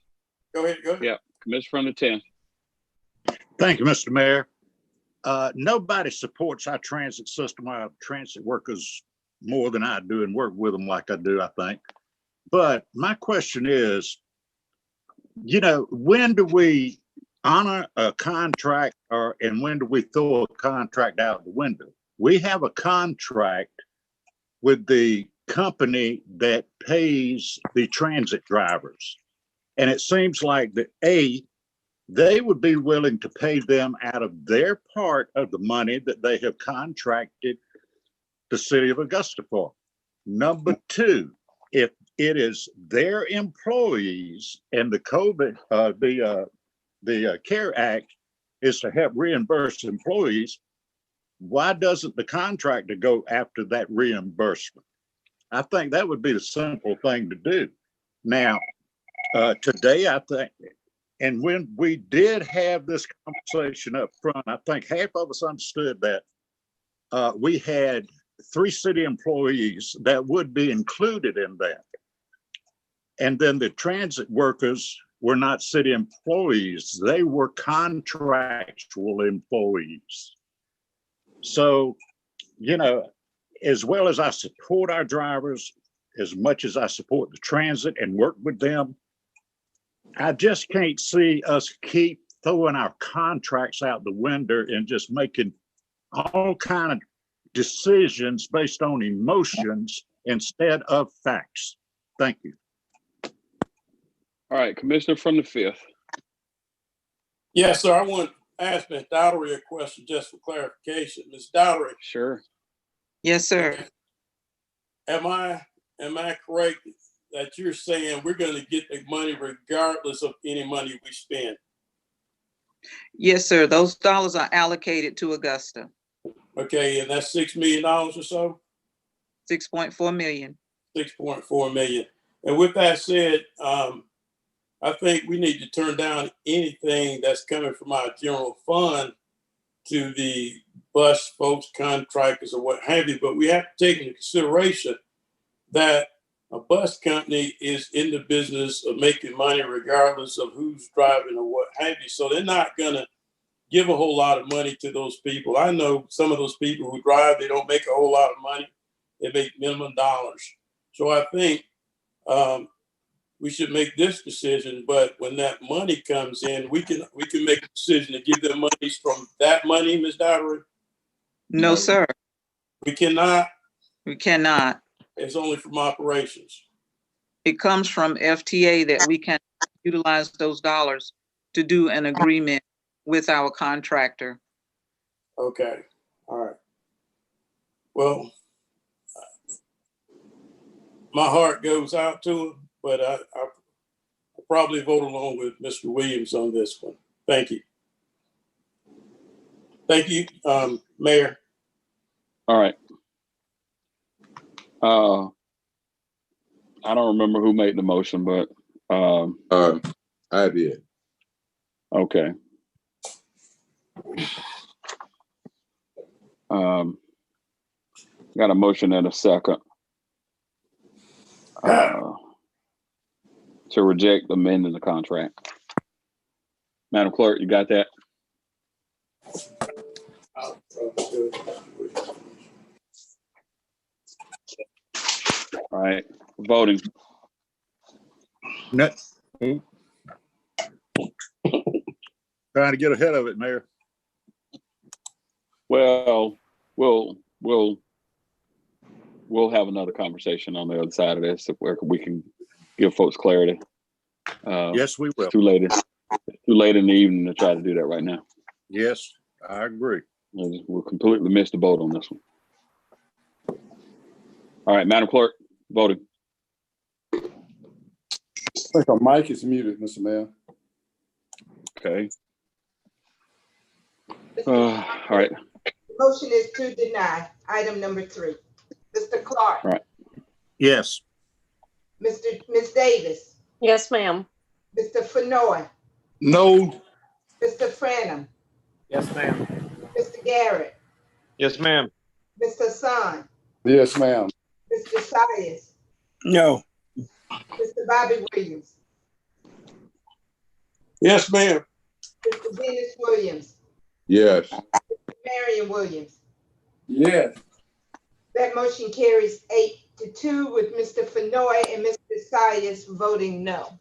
Go ahead. Yeah, commissioner from the 10th. Thank you, Mr. Mayor. Nobody supports our transit system, our transit workers more than I do, and work with them like I do, I think. But my question is, when do we honor a contract and when do we throw a contract out the window? We have a contract with the company that pays the transit drivers. And it seems like they would be willing to pay them out of their part of the money that they have contracted the city of Augusta for. Number two, if it is their employees and the COVID, the CARE Act is to help reimburse employees, why doesn't the contractor go after that reimbursement? I think that would be the simple thing to do. Now, today, I think And when we did have this conversation up front, I think half of us understood that we had 3 city employees that would be included in that. And then the transit workers were not city employees. They were contractual employees. So, you know, as well as I support our drivers, as much as I support the transit and work with them, I just can't see us keep throwing our contracts out the window and just making all kind of decisions based on emotions instead of facts. Thank you. All right, Commissioner from the 5th. Yes, sir. I want to ask Ms. Dowdery a question just for clarification. Ms. Dowdery. Sure. Yes, sir. Am I correct that you're saying we're going to get the money regardless of any money we spend? Yes, sir. Those dollars are allocated to Augusta. Okay, and that's $6 million or so? 6.4 million. 6.4 million. And with that said, I think we need to turn down anything that's coming from our general fund to the bus folks, contractors, or what have you. But we have to take into consideration that a bus company is in the business of making money regardless of who's driving or what have you. So they're not going to give a whole lot of money to those people. I know some of those people who drive, they don't make a whole lot of money. They make minimum dollars. So I think we should make this decision, but when that money comes in, we can make a decision to give them monies from that money, Ms. Dowdery? No, sir. We cannot? We cannot. It's only from operations. It comes from FTA that we can utilize those dollars to do an agreement with our contractor. Okay, all right. Well, my heart goes out to him, but I probably vote along with Mr. Williams on this one. Thank you. Thank you, Mayor. All right. I don't remember who made the motion, but I did. Okay. Got a motion and a second to reject amending the contract. Madam Clerk, you got that? All right, voting. No. Trying to get ahead of it, Mayor. Well, we'll have another conversation on the other side of this where we can give folks clarity. Yes, we will. It's too late in the evening to try to do that right now. Yes, I agree. We'll completely miss the boat on this one. All right, Madam Clerk, voting. I think our mic is muted, Mr. Mayor. Okay. All right. The motion is to deny item number 3. Mr. Clark. All right. Yes. Ms. Davis. Yes, ma'am. Mr. Fenoy. No. Mr. Franham. Yes, ma'am. Mr. Garrett. Yes, ma'am. Mr. Son. Yes, ma'am. Mr. Sias. No. Mr. Bobby Williams. Yes, ma'am. Mr. Dennis Williams. Yes. Mr. Marion Williams. Yes. That motion carries 8-2 with Mr. Fenoy and Mr. Sias voting no.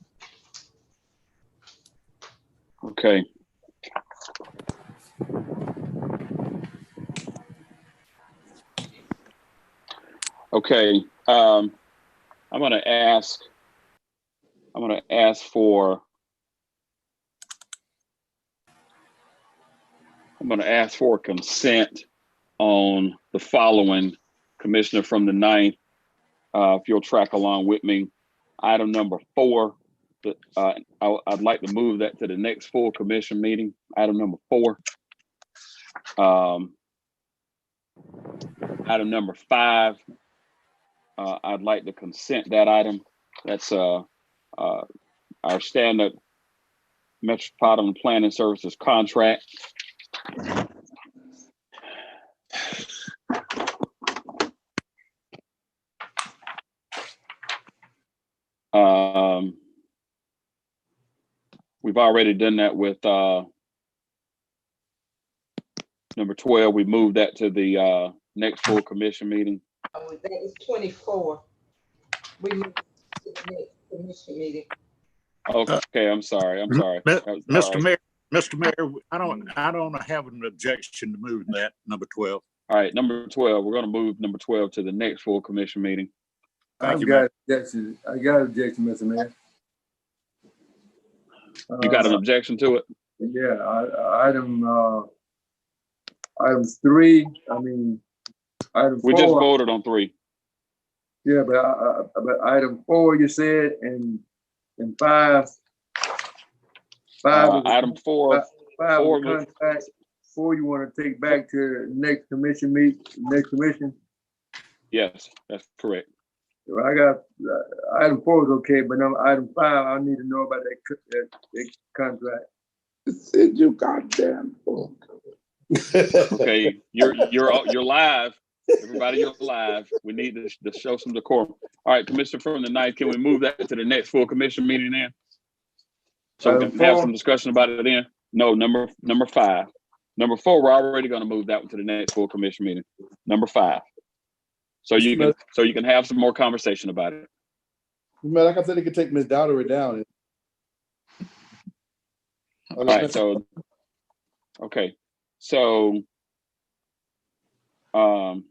Okay. Okay. I'm gonna ask for consent on the following, Commissioner from the 9th. If you'll track along with me, item number 4. I'd like to move that to the next full commission meeting. Item number 4. Item number 5. I'd like to consent that item. That's our standard Metropolitan Planning Services contract. We've already done that with number 12. We moved that to the next full commission meeting. That is 24. We moved to the next commission meeting. Okay, I'm sorry. Mr. Mayor, I don't have an objection to moving that, number 12. All right, number 12. We're going to move number 12 to the next full commission meeting. I got objection, Mr. Mayor. You got an objection to it? Yeah, item 3. I mean, item 4. We just voted on 3. Yeah, but item 4 you said, and 5. Item 4. 5 contract. 4 you want to take back to next commission Yes, that's correct. Well, I got item 4 is okay, but item 5, I need to know about that contract. Said you goddamn book. Okay, you're live. Everybody, you're live. We need to show some decorum. All right, Commissioner from the 9th, can we move that to the next full commission meeting then? So we can have some discussion about it then? No, number 5. Number 4, we're already going to move that one to the next full commission meeting. Number 5. So you can have some more conversation about it. Man, like I said, they could take Ms. Dowdery down. All right, so okay. So all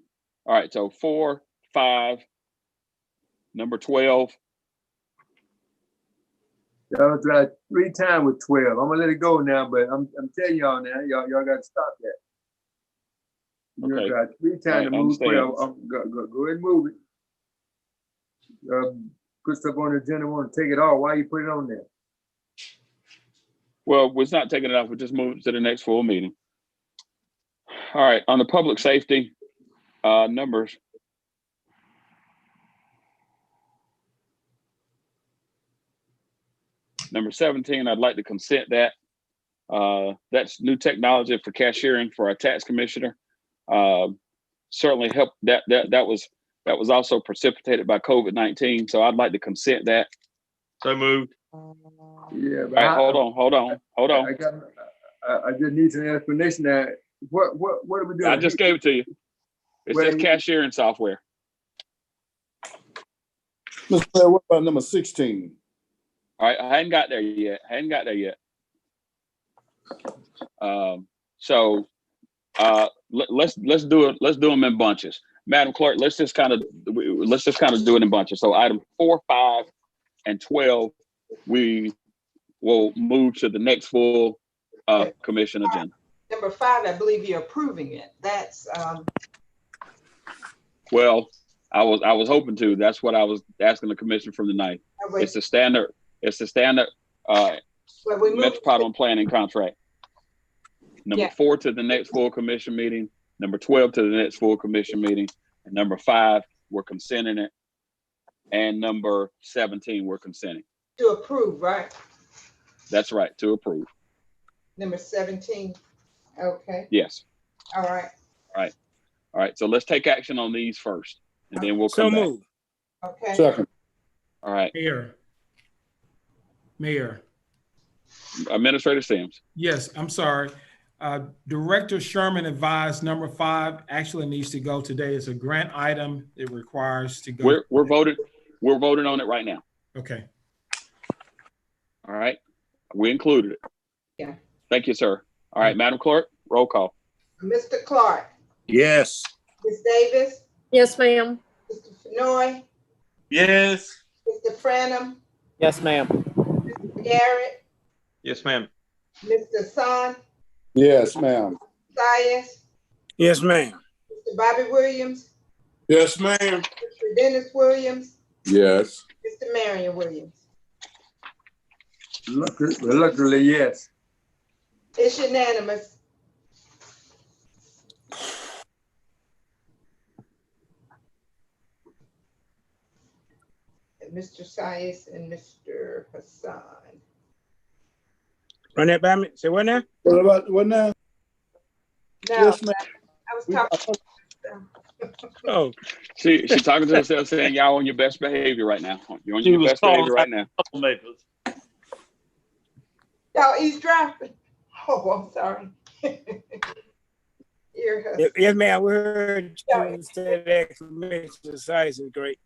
right, so 4, 5, number 12. Y'all tried 3 times with 12. I'm gonna let it go now, but I'm telling y'all now, y'all got to stop that. You Okay. tried 3 times to move 12. Go ahead and move it. Put stuff on the agenda. Want to take it off? Why you put it on there? Well, it's not taking it off. We just moved it to the next full meeting. All right, on the public safety numbers. Number 17, I'd like to consent that. That's new technology for cashiering for our tax commissioner. Certainly helped. That was also precipitated by COVID-19. So I'd like to consent that. So moved. Yeah, but hold on. I just need some explanation. That what are we doing? I just gave it to you. It says cashiering software. Mr. Mayor, what about number 16? All right, I hadn't got there yet. Let's do it. Let's do them in bunches. Madam Clerk, let's just kind of do it in bunches. So item 4, 5, and 12, we will move to the next full commission agenda. Number 5, I believe you're approving it. That's Well, I was hoping to. That's what I was asking the commission from the 9th. It's the standard Metropolitan Planning contract. Number 4 to the next full commission meeting. Number 12 to the next full commission meeting. And number 5, we're consenting it. And number 17, we're consenting. to approve, right? That's right, to approve. Number 17. Okay. Yes. All right. All right. So let's take action on these first, and then we'll come back. Okay. Second. All right. Mayor. Administrator Sims. Yes, I'm sorry. Director Sherman advised number 5 actually needs to go today. It's a grant item. It requires to go. We're voting on it right now. Okay. All right. We included it. Yeah. Thank you, sir. All right, Madam Clerk, roll call. Mr. Clark. Yes. Ms. Davis. Yes, ma'am. Mr. Fenoy. Yes. Mr. Franham. Yes, ma'am. Mr. Garrett. Yes, ma'am. Mr. Son. Yes, ma'am. Sias. Yes, ma'am. Mr. Bobby Williams. Yes, ma'am. Mr. Dennis Williams. Yes. Mr. Marion Williams. Luckily, yes. It's unanimous. Mr. Sias and Mr. Hassan. Run that by me. Say what now? What about, what now? No, Yes, ma'am. I was talking. Oh, She's talking to herself saying y'all on your best behavior right now. You're on She your was best behavior calling right now. troublemakers. Y'all eavesdropping? Oh, I'm sorry. Ear hustle. yes, ma'am. We heard you say that commission size is great.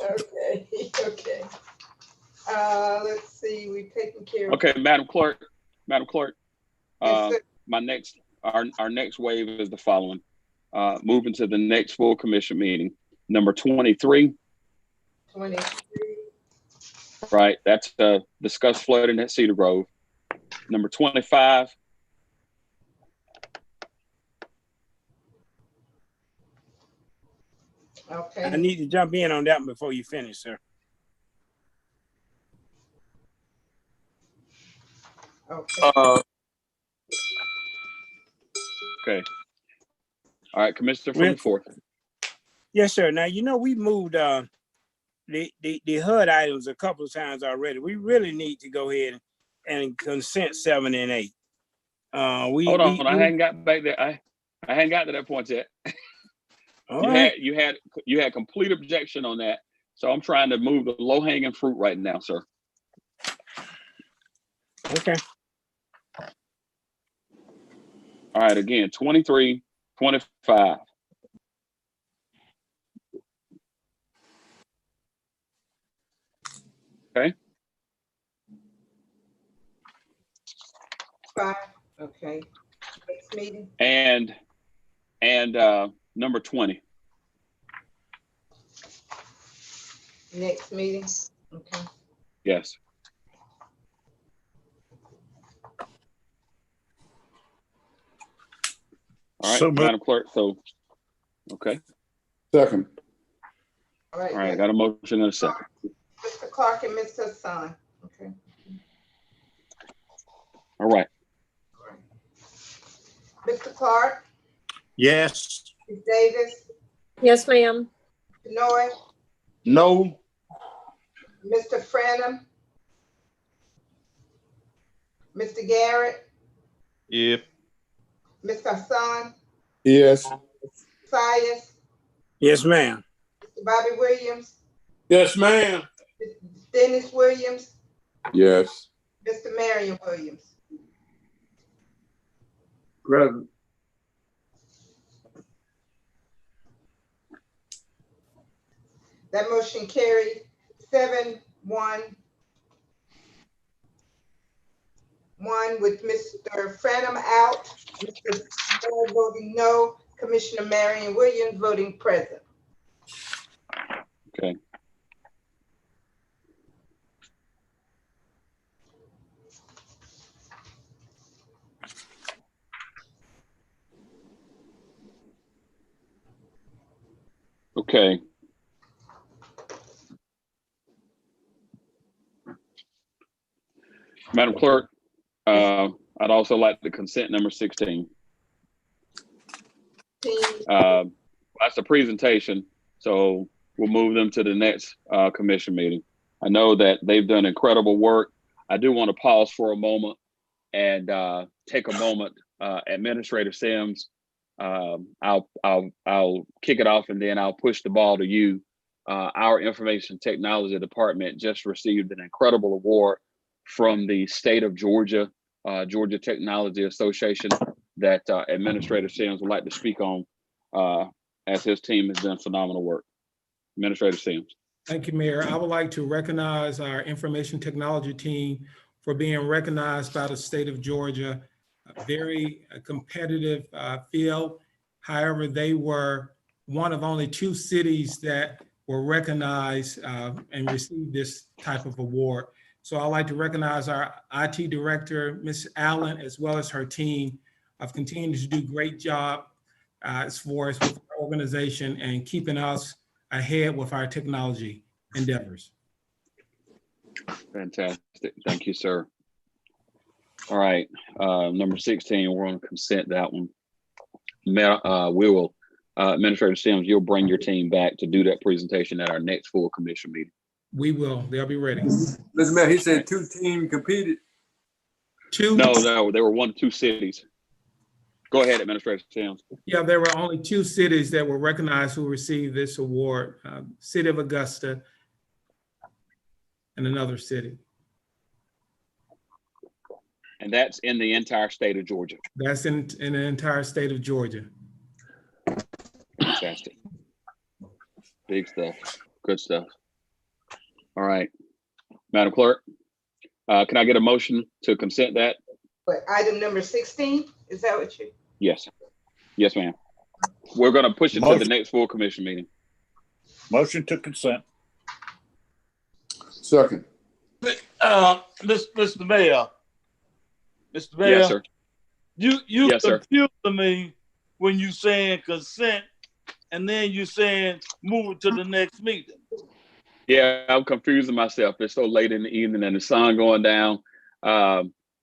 Okay, okay. Let's see, we've taken care of. Okay, Madam Clerk, Yes, sir. our next wave is the following. Moving to the next full commission meeting, number 23. 23. Right, that's discuss flooding at Cedar Grove. Number 25. Okay. I need to jump in on that one before you finish, sir. Okay. Okay. All right, Commissioner from the 4th. Yes, sir. Now, you know, we moved the HUD items a couple of times already. We really need to go ahead and consent 7 and 8. Hold on, I hadn't got back there. I hadn't got to that point yet. You had complete objection on that. So I'm trying to move the low-hanging fruit right now, sir. Okay. All right, again, 23, 25. Okay. 5. Okay. Next meeting. And number 20. Next meeting. Okay. Yes. All right, So Madam Clerk. So, okay. Second. All right. All right, I got a motion and a second. Mr. Clark and Mr. Hassan. Okay. All right. Mr. Clark, Yes. Ms. Davis, Yes, ma'am. Noy, No. Mr. Franham, Mr. Garrett, Yep. Mr. Hassan, Yes. Sias, Yes, ma'am. Mr. Bobby Williams, Yes, ma'am. Mr. Dennis Williams, Yes. Mr. Marion Williams. Present. That motion carried 7-1. 1 with Mr. Franham out, Mr. Moore voting no, Commissioner Marion Williams voting present. Okay. Okay. Madam Clerk, I'd also like the consent number 16. That's the presentation, so we'll move them to the next commission meeting. I know that they've done incredible work. I do want to pause for a moment and take a moment. Administrator Sims, I'll kick it off and then I'll push the ball to you. Our information technology department just received an incredible award from the state of Georgia, Georgia Technology Association, that Administrator Sims would like to speak on, as his team has done phenomenal work. Administrator Sims. Thank you, Mayor. I would like to recognize our information technology team for being recognized by the state of Georgia. A very competitive field. However, they were one of only 2 cities that were recognized and received this type of award. So I'd like to recognize our IT director, Ms. Allen, as well as her team of continuing to do a great job as far as with our organization and keeping us ahead with our technology endeavors. Fantastic. Thank you, sir. All right. Number 16, we're on consent that one. We will, Administrator Sims, you'll bring your team back to do that presentation at our next full commission meeting. We will. They'll be ready. Mr. Mayor, he said 2 teams competed. Two? No, there were 1 or 2 cities. Go ahead, Administrator Sims. Yeah, there were only 2 cities that were recognized who received this award, City of Augusta and another city. And that's in the entire state of Georgia. That's in the entire state of Georgia. Fantastic. Big stuff. Good stuff. All right. Madam Clerk, can I get a motion to consent that? But item number 16, is that what you? Yes. Yes, ma'am. We're going to push it to the next full commission meeting. Motion to consent. Second. Mr. Mayor. Mr. Mayor. Yes, sir. You Yes, sir. confused me when you saying consent and then you saying move it to the next meeting. Yeah, I'm confusing myself. It's so late in the evening and the sun going down.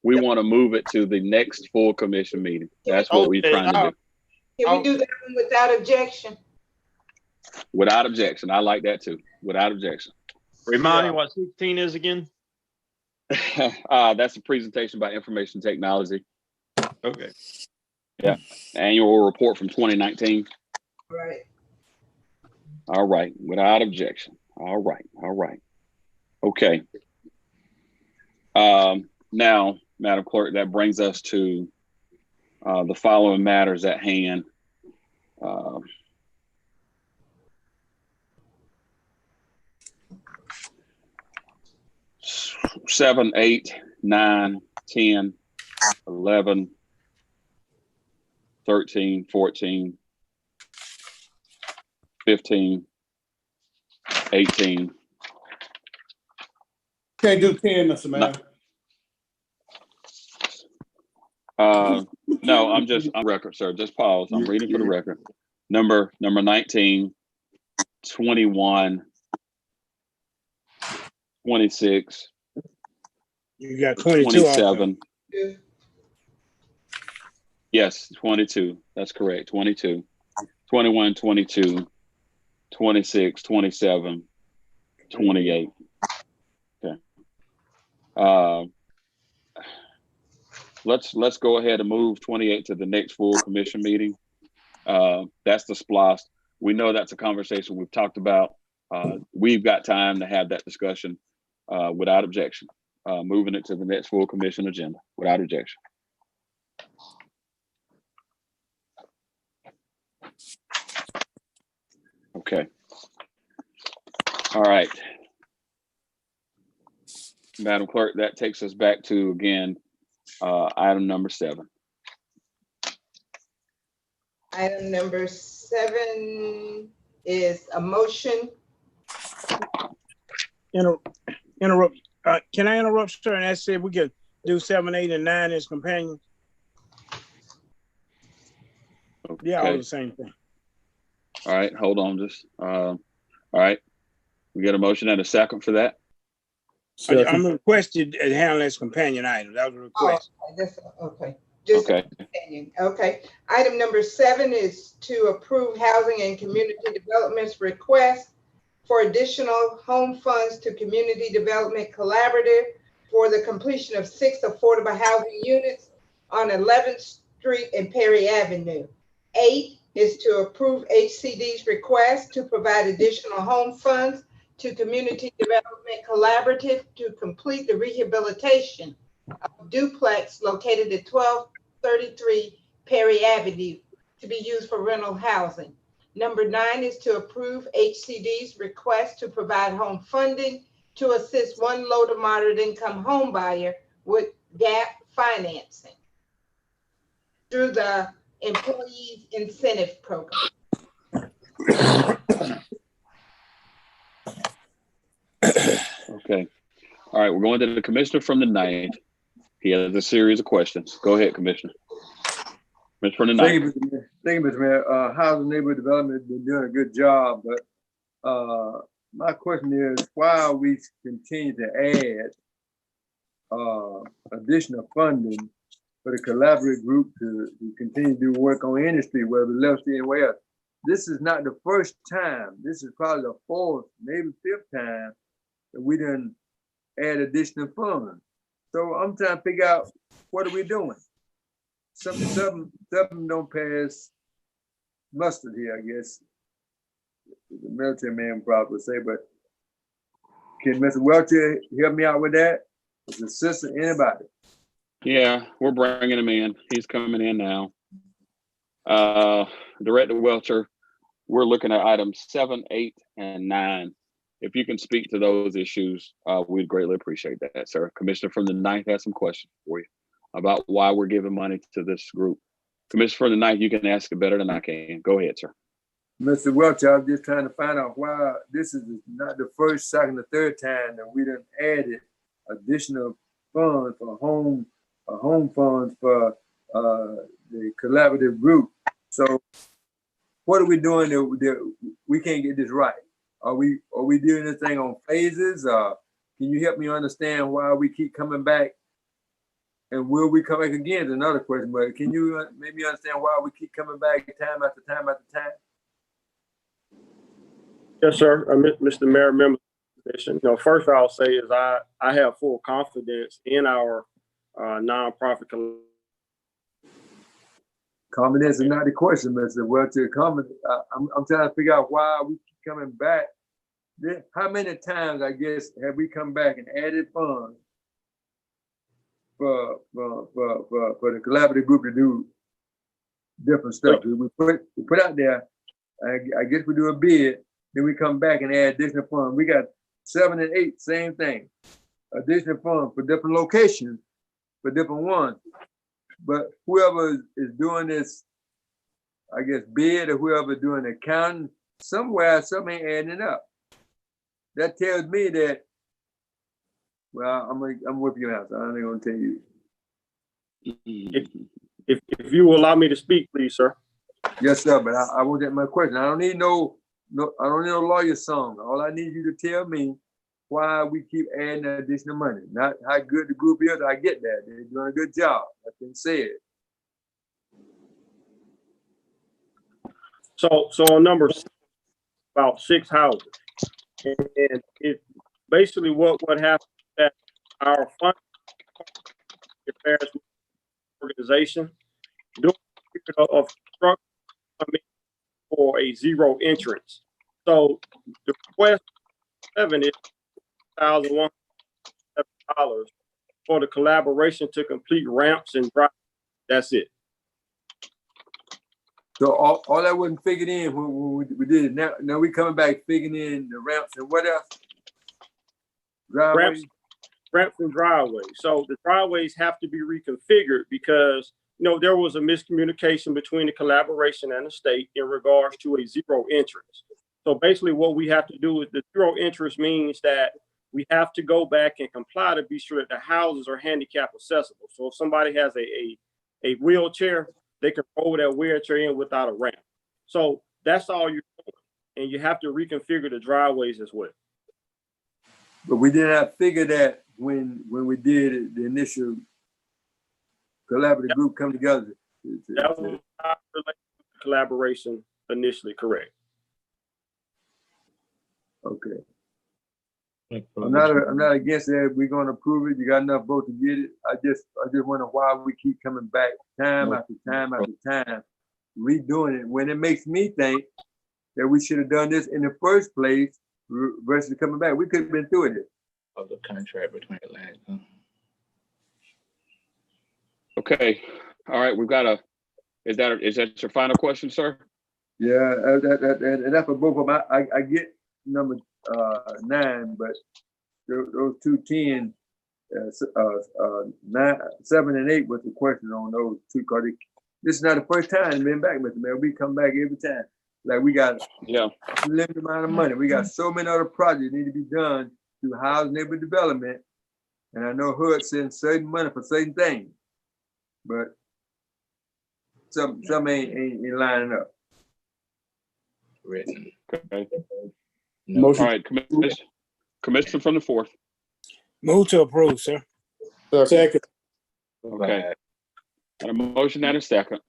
We want to move it to the next full commission meeting. That's what we're trying to do. Can we do that one without objection? Without objection. I like that too. Without objection. Remind me what 16 is again? That's a presentation by information technology. Okay. Yeah. Annual report from 2019. Right. All right. Without objection. All right. All right. Okay. Now, Madam Clerk, that brings us to the following matters at hand. 7, 8, 9, 10, 11, 13, 14, 15, 18. Can't do 10, Mr. Mayor. No, I'm just on record, sir. Just pause. I'm reading for the record. Number 19, 21, 26. You got 22. 27. Yes, 22. That's correct. 22, 21, 22, 26, 27, 28. Okay. Let's go ahead and move 28 to the next full commission meeting. That's the SPLOST. We know that's a conversation we've talked about. We've got time to have that discussion without objection. Moving it to the next full commission agenda without objection. Okay. All right. Madam Clerk, that takes us back to, again, item number 7. Item number 7 is a motion. Interrupt. Can I interrupt, sir? And I said we could do 7, 8, and 9 as companions. Okay. Yeah, all the same thing. All right, hold on. Just all right. We get a motion and a second for that. I'm requested to handle as companion item. That was a request. Okay. Just okay. Companion. Okay. Item number 7 is to approve Housing and Community Development's request for additional home funds to Community Development Collaborative for the completion of 6 affordable housing units on 11th Street and Perry Avenue. 8 is to approve HCD's request to provide additional home funds to Community Development Collaborative to complete the rehabilitation of duplex located at 1233 Perry Avenue to be used for rental housing. Number 9 is to approve HCD's request to provide home funding to assist one low to moderate income home buyer with gap financing through the Employees Incentive Program. Okay. All right, we're going to the commissioner from the 9th. He has a series of questions. Go ahead, Commissioner. Commissioner from the 9th. Thank you, Mr. Mayor. Housing Neighborhood Development has been doing a good job, but my question is why we continue to add additional funding for the collaborative group to continue to do work on industry, whether left anywhere else. This is not the first time. This is probably the 4th, maybe 5th time that we didn't add additional funds. So I'm trying to figure out what are we doing? Something don't pass mustard here, I guess. The military man probably would say, but can Mr. Welcher help me out with that? His assistant, anybody? Yeah, we're bringing him in. He's coming in now. Director Welcher, we're looking at items 7, 8, and 9. If you can speak to those issues, we'd greatly appreciate that, sir. Commissioner from the 9th has some questions for you about why we're giving money to this group. Commissioner from the 9th, you can ask it better than I can. Go ahead, sir. Mr. Welcher, I'm just trying to find out why this is not the first, second, or third time that we done added additional funds for home funds for the collaborative group. So what are we doing that we can't get this right? Are we doing this thing on phases? Can you help me understand why we keep coming back? And will we come back again is another question, but can you make me understand why we keep coming back time after time after time? Yes, sir. Mr. Mayor, member of the commission. First I'll say is I have full confidence in our nonprofit. Confidence is not the question, Mr. Welcher. I'm trying to figure out why we keep coming back. How many times, I guess, have we come back and added funds for the collaborative group to do different stuff? We put out there, I guess we do a bid, then we come back and add additional funds. We got 7 and 8, same thing. Additional funds for different locations, for different ones. But whoever is doing this, I guess, bid or whoever doing the accounting, somewhere something ain't adding up. That tells me that, well, I'm with you now, so I'm not gonna tell you. If you will allow me to speak, please, sir. Yes, sir, but I want that my question. I don't need no lawyer song. All I need you to tell me why we keep adding additional money. Not how good the group is. I get that. They're doing a good job. That's been said. So on number 6, about 6 houses. And it basically what happened is that our fund affairs organization doing a period of construction for a zero entrance. So the request 7 is $1,107 for the collaboration to complete ramps and drive. That's it. So all that wasn't figured in when we did it. Now we coming back figuring in the ramps and what else? Driveways? Ramps and driveways. So the driveways have to be reconfigured because there was a miscommunication between the collaboration and the state in regards to a zero entrance. So basically what we have to do is the zero entrance means that we have to go back and comply to be sure that the houses are handicap accessible. So if somebody has a wheelchair, they can roll that wheelchair in without a ramp. So that's all you're doing. And you have to reconfigure the driveways as well. But we did not figure that when we did the initial collaborative group come together. That was not related to collaboration initially, correct. Okay. I'm not against that. We're gonna approve it. You got enough votes to get it. I just wonder why we keep coming back time after time after time, redoing it when it makes me think that we should have done this in the first place versus coming back. We could have been through it. Of the contract between Atlanta. Okay. All right. We've got is that your final question, sir? Yeah, and that's for both of them. I get number 9, but those 2, 10, 9, 7, and 8 was the question on those 2 because this is not the first time been back, Mr. Mayor. We come back every time. Like we got a limited amount of money. We got so many other projects need to be done through housing neighborhood development. And I know HUD sends certain money for certain things, but some ain't lining up. Written. Okay. Motion. All right, Commissioner from the 4th. Move to approve, sir. Second. Okay. Got a motion and a second.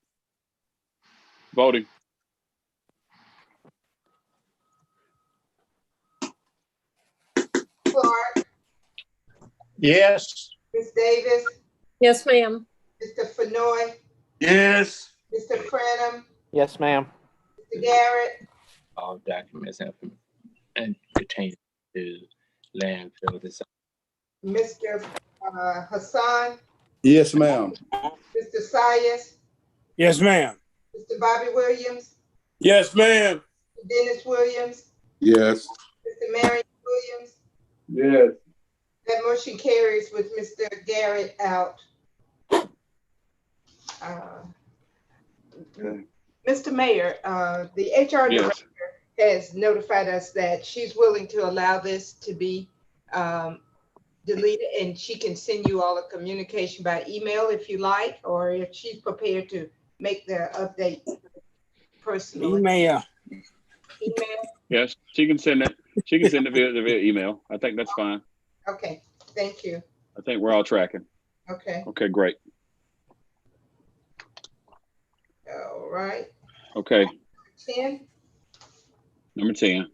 Voting. Clark, Yes. Ms. Davis, Yes, ma'am. Mr. Fenoy, Yes. Mr. Frenham, Yes, ma'am. Mr. Garrett, All documents have been and pertaining to landfill design. Mr. Hassan, Yes, ma'am. Mr. Sayas, Yes, ma'am. Mr. Bobby Williams, Yes, ma'am. Dennis Williams, Yes. Mr. Marion Williams. Yes. That motion carries with Mr. Garrett out. Mr. Mayor, the HR Yes. director has notified us that she's willing to allow this to be deleted, and she can send you all a communication by email if you like, or if she's prepared to make the update personally. Email. Email? Yes, she can send it. She can send it via email. I think that's fine. Okay, thank you. I think we're all tracking. Okay, Okay, great. all right. Okay, 10. number 10.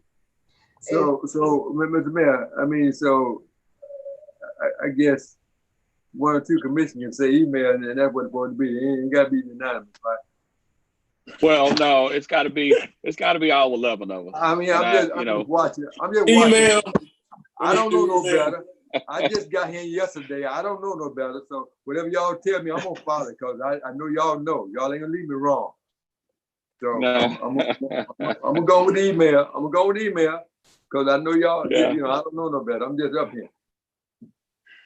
So, Mr. Mayor, I mean, so I guess one or two commissioners can say email, and that's what it's supposed to be. It ain't got to be unanimous, right? Well, no, it's got to be all 11 of us. I mean, And I'm just watching. I'm just Email. watching. I don't know no Email. better. I just got here yesterday. I don't know no better. So whatever y'all tell me, I'm gonna follow it because I know y'all know. Y'all ain't gonna leave me wrong. So No. I'm gonna go with email. I'm gonna go with email because I know y'all. Yeah. You know, I don't know no better. I'm just up here.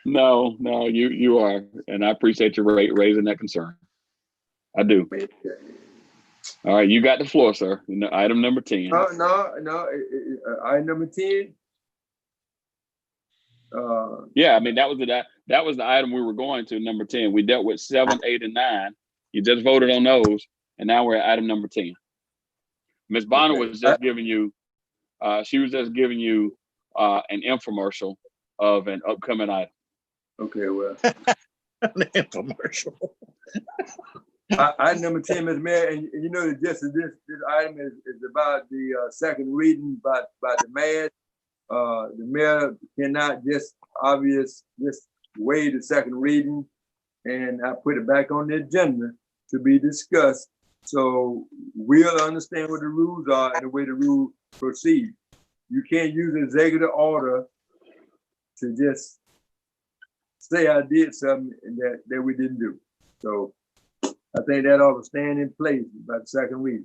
No, you are, and I appreciate you raising that concern. I do. All right, you got the floor, sir. Item number 10. No. Item number 10. Yeah, I mean that was the item we were going to, number 10. We dealt with 7, 8, and 9. You just voted on those, and now we're at item number 10. Ms. Bonner was just giving you, she was just giving you an infomercial of an upcoming item. Okay, well. An infomercial. Item number 10, Mr. Mayor, and you know that just this item is about the second reading by the mayor. The mayor cannot just waive the second reading, and I put it back on the agenda to be discussed. So we'll understand what the rules are and the way the rules proceed. You can't use executive order to just say I did something that we didn't do. So I think that ought to stand in place by the second reading.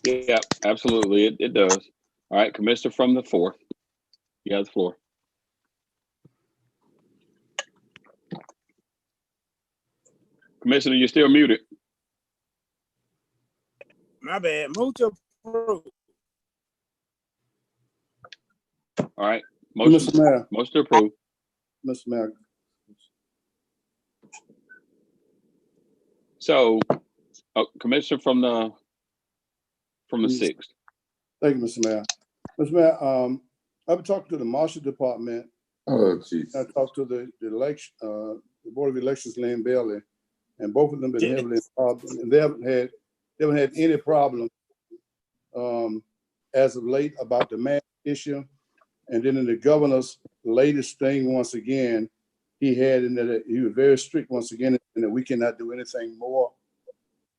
Yeah, absolutely, it does. All right, Commissioner from the 4th, you have the floor. Commissioner, you're still muted. My bad. Move to approve. All right, motion to approve. Mr. Mayor. So, Commissioner from the 6th. Thank you, Mr. Mayor. Mr. Mayor, I've talked to the Marshal Department. Oh, jeez. I talked to the election, the Board of Elections, Lynn Bailey, and both of them been heavily involved, and they haven't had any problem as of late about the mask issue. And then in the governor's latest thing, once again, he had in that he was very strict once again, and that we cannot do anything more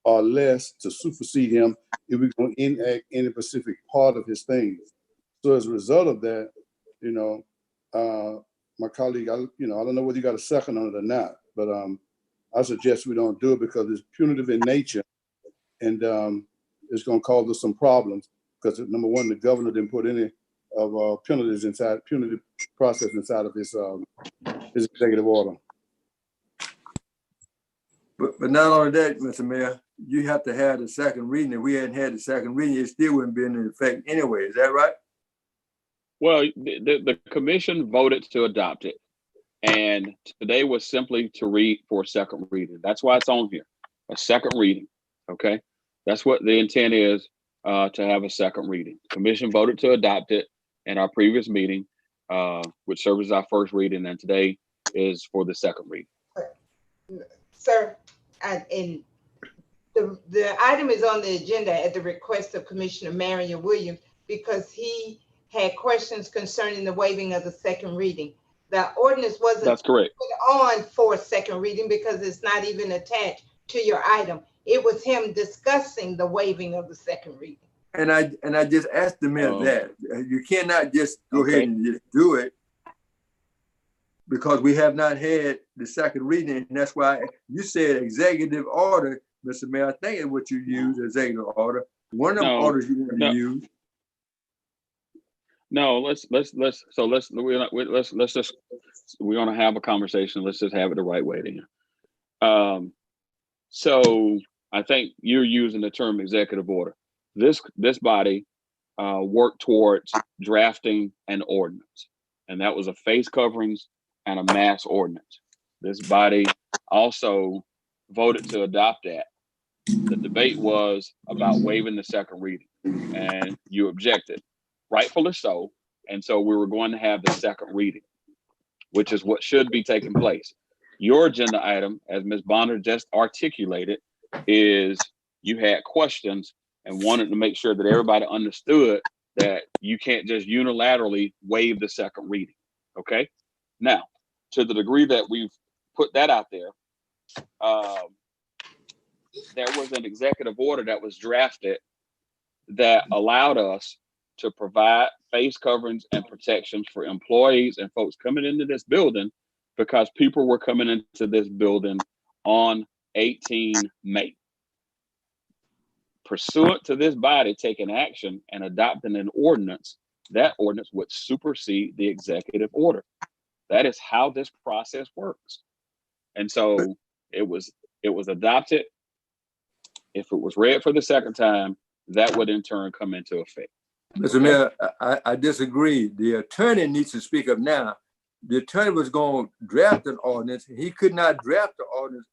or less to supersede him if we're going to enact any specific part of his things. So as a result of that, my colleague, I don't know whether you got a second on it or not, but I suggest we don't do it because it's punitive in nature, and it's going to cause us some problems because number one, the governor didn't put any of punitive process inside of his executive order. But not only that, Mr. Mayor, you have to have the second reading. If we hadn't had the second reading, it still wouldn't be in effect anyway. Is that right? Well, the commission voted to adopt it, and today was simply to read for a second reading. That's why it's on here, a second reading. Okay, that's what the intent is, to have a second reading. Commission voted to adopt it in our previous meeting, which serves as our first reading, and today is for the second reading. Sir, and the item is on the agenda at the request of Commissioner Marion Williams because he had questions concerning the waiving of the second reading. The ordinance wasn't That's correct. put on for second reading because it's not even attached to your item. It was him discussing the waiving of the second reading. And I just asked the mayor that you cannot just go ahead and just do it because we have not had the second reading. And that's why you said executive order, Mr. Mayor. I think it's what you use, executive order. One of the orders you want to use. No, let's just, we're gonna have a conversation. Let's just have it the right way then. So I think you're using the term executive order. This body worked towards drafting an ordinance, and that was a face coverings and a mask ordinance. This body also voted to adopt that. The debate was about waiving the second reading, and you objected, rightfully so. And so we were going to have the second reading, which is what should be taking place. Your agenda item, as Ms. Bonner just articulated, is you had questions and wanted to make sure that everybody understood that you can't just unilaterally waive the second reading. Okay. Now, to the degree that we've put that out there, there was an executive order that was drafted that allowed us to provide face coverings and protections for employees and folks coming into this building because people were coming into this building on 18 May. Pursuant to this body taking action and adopting an ordinance, that ordinance would supersede the executive order. That is how this process works. And so it was adopted. If it was read for the second time, that would in turn come into effect. Mr. Mayor, I disagree. The attorney needs to speak up now. The attorney was going to draft an ordinance. He could not draft the ordinance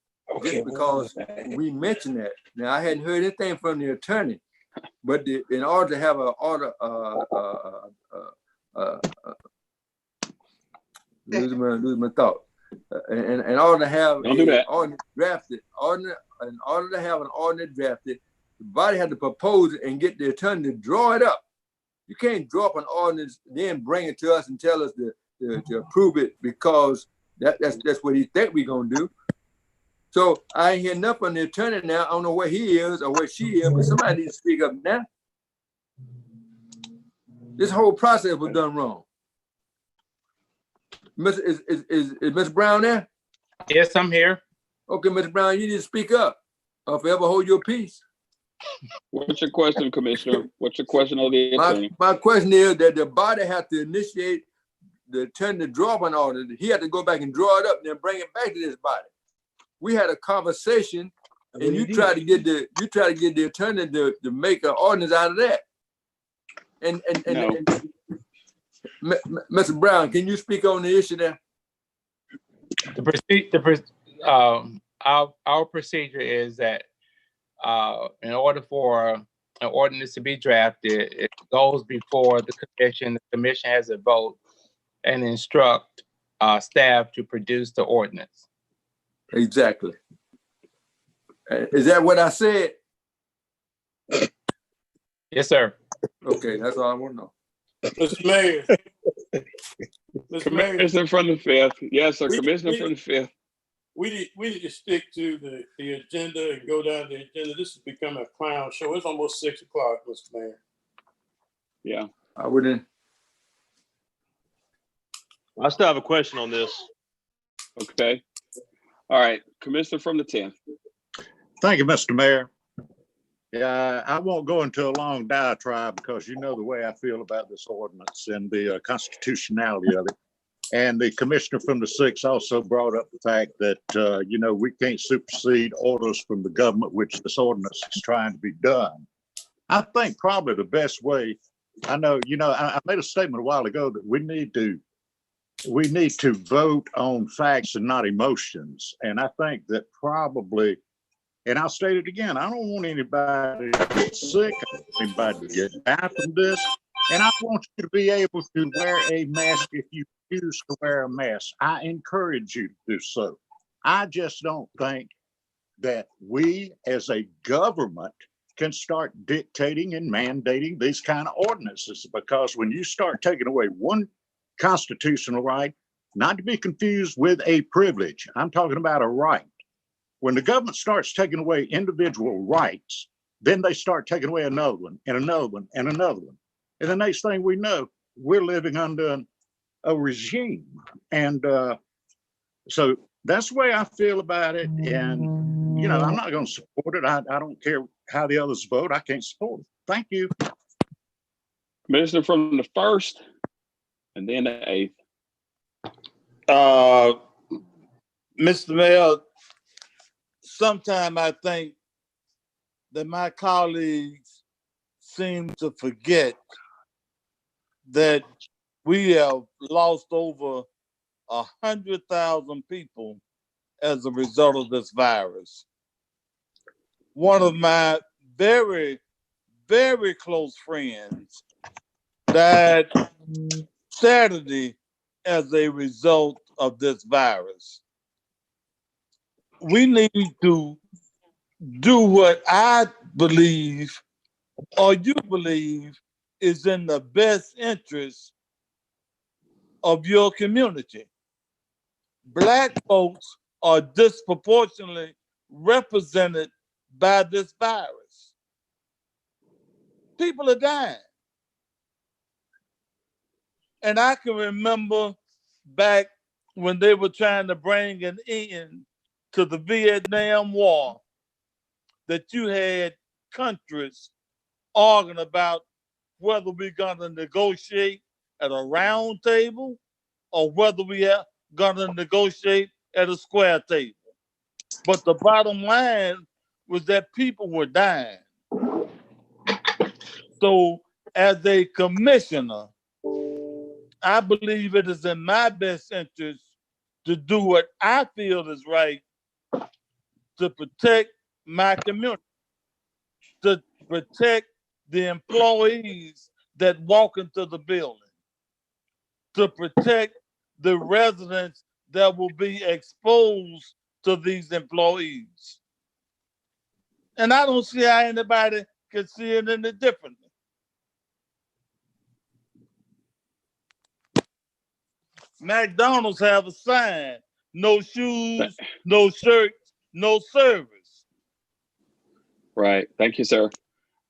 just because we mentioned that. Now, I hadn't heard anything from the attorney, but in order to have an order, lose my thought. In order to have an ordinance drafted, in order to have an ordinance drafted, the body had to propose it and get the attorney to draw it up. You can't draw up an ordinance, then bring it to us and tell us to approve it because that's what he think we're gonna do. So I ain't hear nothing from the attorney now. I don't know where he is or where she is, but somebody needs to speak up now. This whole process was done wrong. Is Ms. Brown there? Yes, I'm here. Okay, Ms. Brown, you need to speak up or forever hold your peace. What's your question, Commissioner? What's your question of the attorney? My question is that the body had to initiate the attorney to draw up an order. He had to go back and draw it up and then bring it back to this body. We had a conversation and you tried to get the attorney to make an ordinance out of that. And Mr. Brown, can you speak on the issue there? Our procedure is that in order for an ordinance to be drafted, it goes before the commission. The commission has a vote and instruct staff to produce the ordinance. Exactly. Is that what I said? Yes, sir. Okay, that's all I want to know. Mr. Mayor. Mr. Mayor. Commissioner from the 5th. Yes, sir. Commissioner from the 5th. We need to stick to the agenda and go down the agenda. This has become a clown show. It's almost 6 o'clock, Mr. Mayor. Yeah. I wouldn't. I still have a question on this. Okay. All right. Commissioner from the 10th. Thank you, Mr. Mayor. Yeah, I won't go into a long diatribe because you know the way I feel about this ordinance and the constitutionality of it. And the commissioner from the 6th also brought up the fact that, we can't supersede orders from the government, which this ordinance is trying to be done. I think probably the best way, I made a statement a while ago that we need to vote on facts and not emotions. And I think that probably, and I'll state it again, I don't want anybody to get sick, I don't want anybody to get down from this. And I want you to be able to wear a mask if you choose to wear a mask. I encourage you to do so. I just don't think that we as a government can start dictating and mandating these kind of ordinances, because when you start taking away one constitutional right, not to be confused with a privilege. I'm talking about a right. When the government starts taking away individual rights, then they start taking away another one and another one and another one. And the next thing we know, we're living under a regime. And so that's the way I feel about it. And, you know, I'm not going to support it. I don't care how the others vote. I can't support it. Thank you. Commissioner from the 1st and then the 8th. Mr. Mayor, sometimes I think that my colleagues seem to forget that we have lost over 100,000 people as a result of this virus. One of my very, very close friends died Saturday as a result of this virus. We need to do what I believe or you believe is in the best interest of your community. Black folks are disproportionately represented by this virus. People are dying. And I can remember back when they were trying to bring an end to the Vietnam War, that you had countries arguing about whether we're gonna negotiate at a round table or whether we are gonna negotiate at a square table. But the bottom line was that people were dying. So as a commissioner, I believe it is in my best interest to do what I feel is right to protect my community, to protect the employees that walk into the building, to protect the residents that will be exposed to these employees. And I don't see how anybody can see it any differently. McDonald's have a sign, no shoes, no shirts, no service. Right. Thank you, sir.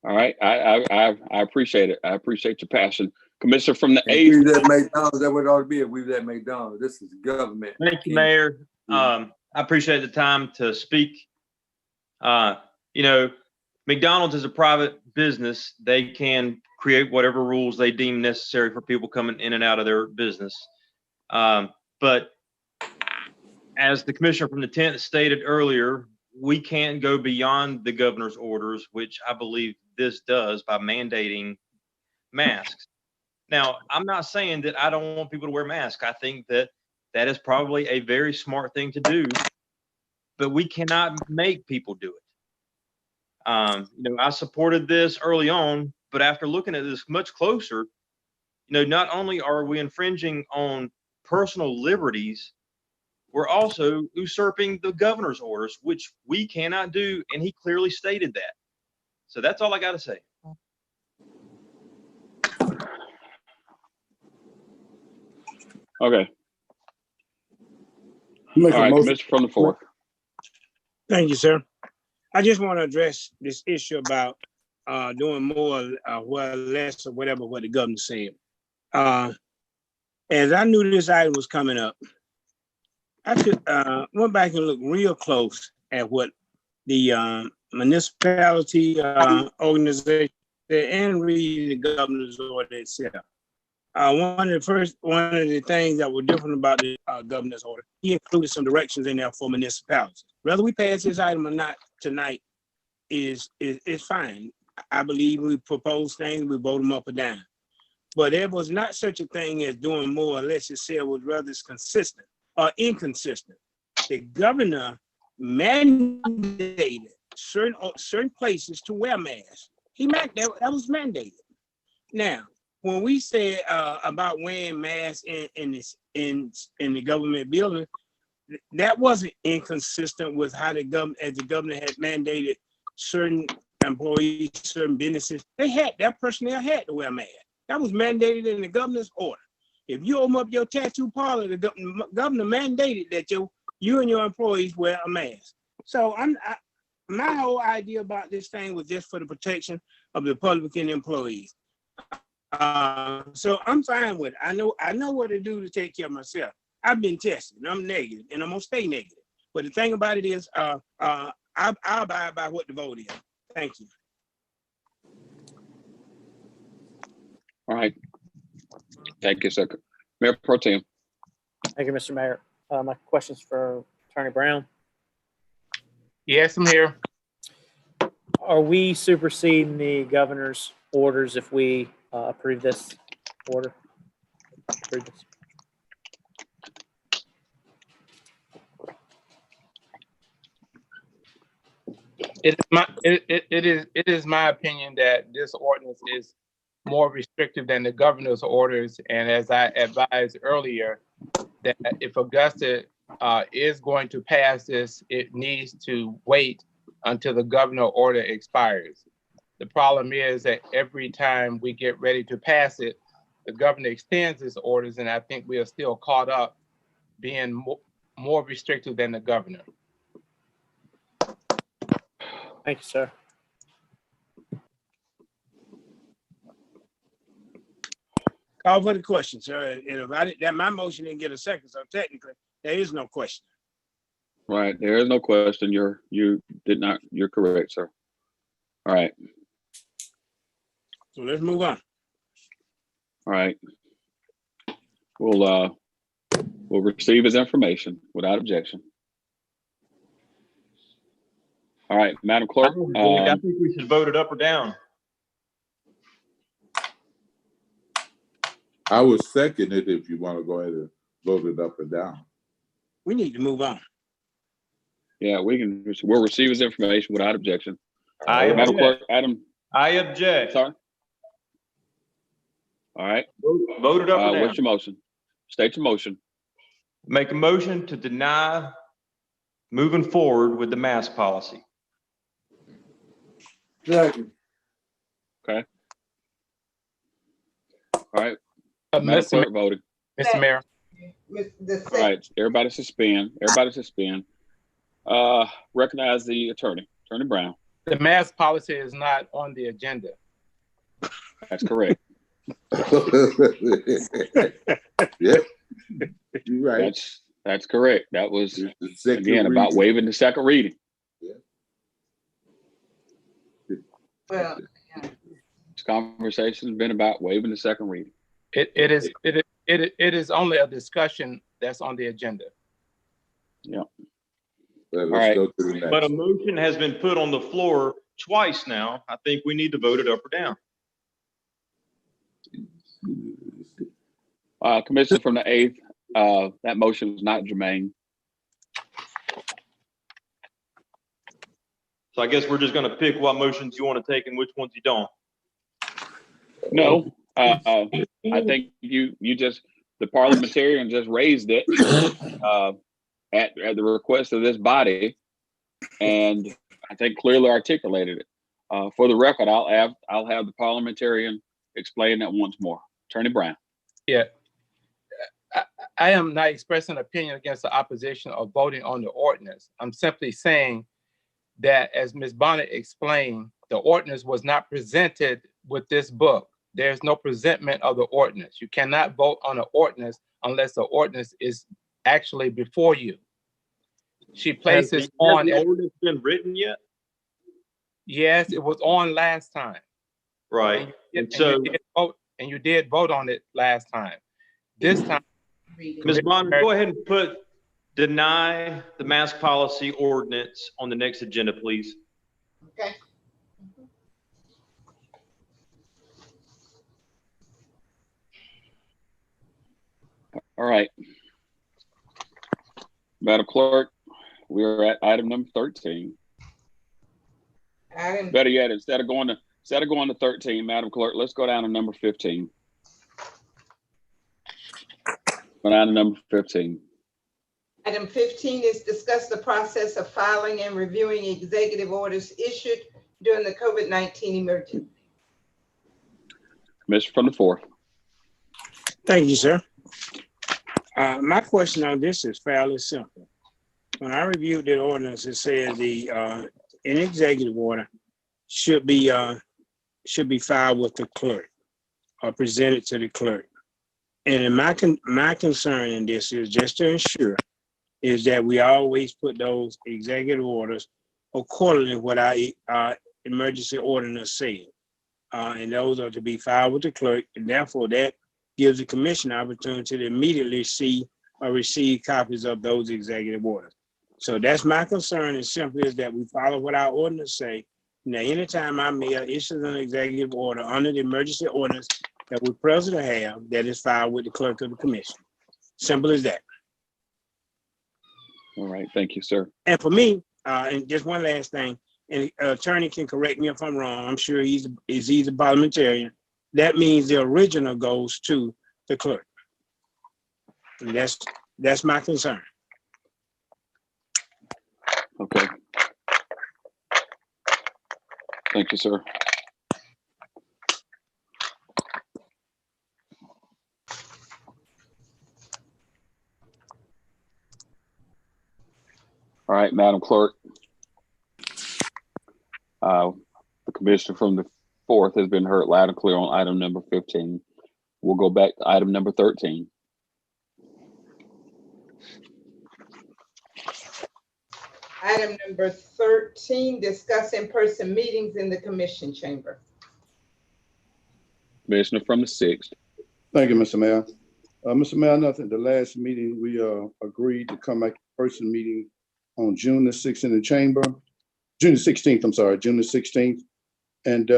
All right. I appreciate it. I appreciate your passion. Commissioner from the 8th. We was at McDonald's. That's what it ought to be. We was at McDonald's. This is government. Thank you, Mayor. I appreciate the time to speak. You know, McDonald's is a private business. They can create whatever rules they deem necessary for people coming in and out of their business. But as the commissioner from the 10th stated earlier, we can't go beyond the governor's orders, which I believe this does by mandating masks. Now, I'm not saying that I don't want people to wear masks. I think that that is probably a very smart thing to do, but we cannot make people do it. You know, I supported this early on, but after looking at this much closer, you know, not only are we infringing on personal liberties, we're also usurping the governor's orders, which we cannot do, and he clearly stated that. So that's all I got to say. Okay. All right, Commissioner from the 4th. Thank you, sir. I just want to address this issue about doing more, well, less, or whatever what the governor said. As I knew this item was coming up, I just went back and looked real close at what the municipality organization and read the governor's order itself. One of the things that were different about the governor's order, he included some directions in there for municipalities. Whether we pass this item or not tonight is fine. I believe we propose things, we vote them up or down. But there was not such a thing as doing more or less. It was rather consistent or inconsistent. The governor mandated certain places to wear masks. That was mandated. Now, when we said about wearing masks in the government building, that wasn't inconsistent with how the governor had mandated certain employees, certain businesses. Their personnel had to wear masks. That was mandated in the governor's order. If you open up your tattoo parlor, the governor mandated that you and your employees wear a mask. So my whole idea about this thing was just for the protection of the public and employees. So I'm fine with it. I know what to do to take care of myself. I've been tested and I'm negative and I'm gonna stay negative. But the thing about it is, I'll abide by what the vote is. Thank you. All right. Thank you, sir. Mayor Pro Tem. Thank you, Mr. Mayor. My question's for Attorney Brown. Yes, I'm here. Are we superseding the governor's orders if we approve this order? Approve this. It is my opinion that this ordinance is more restrictive than the governor's orders. And as I advised earlier, that if Augusta is going to pass this, it needs to wait until the governor order expires. The problem is that every time we get ready to pass it, the governor extends his orders, and I think we are still caught up being more restrictive than the governor. Thank you, sir. Call for the question, sir. And if my motion didn't get a second, so technically there is no question. Right, there is no question. You're correct, sir. All right. So let's move on. All right. We'll receive his information without objection. All right, Madam Clerk. I think we should vote it up or down. I would second it if you want to go ahead and vote it up or down. We need to move on. Yeah, we'll receive his information without objection. Madam Clerk, Adam. I object. Sorry. All right. Vote it up or down. What's your motion? State your motion. Make a motion to deny moving forward with the mask policy. Second. Okay. All right. Madam Clerk voting. Mr. Mayor. All right. Everybody suspend. Recognize the Attorney Brown. The mask policy is not on the agenda. That's correct. Yeah, you're right. That's correct. That was again about waiving the second reading. Yeah. Well, This conversation has been about waiving the second reading. It is only a discussion that's on the agenda. Yeah. Let's go to the next. But a motion has been put on the floor twice now. I think we need to vote it up or down. Commissioner from the 8th, that motion is not germane. So I guess we're just going to pick what motions you want to take and which ones you don't. No, I think the parliamentarian just raised it at the request of this body, and I think clearly articulated it. For the record, I'll have the parliamentarian explain that once more. Attorney Brown. Yeah. I am not expressing an opinion against the opposition or voting on the ordinance. I'm simply saying that, as Ms. Bonnet explained, the ordinance was not presented with this book. There's no presentment of the ordinance. You cannot vote on an ordinance unless the ordinance is actually before you. She places on. Has the ordinance been written yet? Yes, it was on last time. Right. And you did vote on it last time. This time, Ms. Bond, go ahead and put deny the mask policy ordinance on the next agenda, please. Okay. All right. Madam Clerk, we are at item number 13. Better yet, instead of going to 13, Madam Clerk, let's go down to number 15. Go down to number 15. Item 15 is discuss the process of filing and reviewing executive orders issued during the COVID-19 emergency. Commissioner from the 4th. Thank you, sir. My question on this is fairly simple. When I reviewed the ordinance, it said the an executive order should be filed with the clerk or presented to the clerk. And my concern in this is just to ensure is that we always put those executive orders accordingly what our emergency ordinance said. And those are to be filed with the clerk, and therefore that gives the commission opportunity to immediately see or receive copies of those executive orders. So that's my concern, and simply is that we follow what our ordinance say. Now, anytime our mayor issues an executive order under the emergency ordinance that we presently have, that is filed with the clerk of the commission. Simple as that. All right, thank you, sir. And for me, and just one last thing, and attorney can correct me if I'm wrong. I'm sure he's a parliamentarian. That means the original goes to the clerk. And that's my concern. Okay. Thank you, sir. All right, Madam Clerk. The commissioner from the 4th has been heard loud and clear on item number 15. We'll go back to item number 13. Item number 13, discuss in-person meetings in the commission chamber. Commissioner from the 6th. Thank you, Mr. Mayor. Mr. Mayor, I know at the last meeting, we agreed to come back in-person meeting on June the 6th in the chamber. June the 16th, I'm sorry, June the 16th. And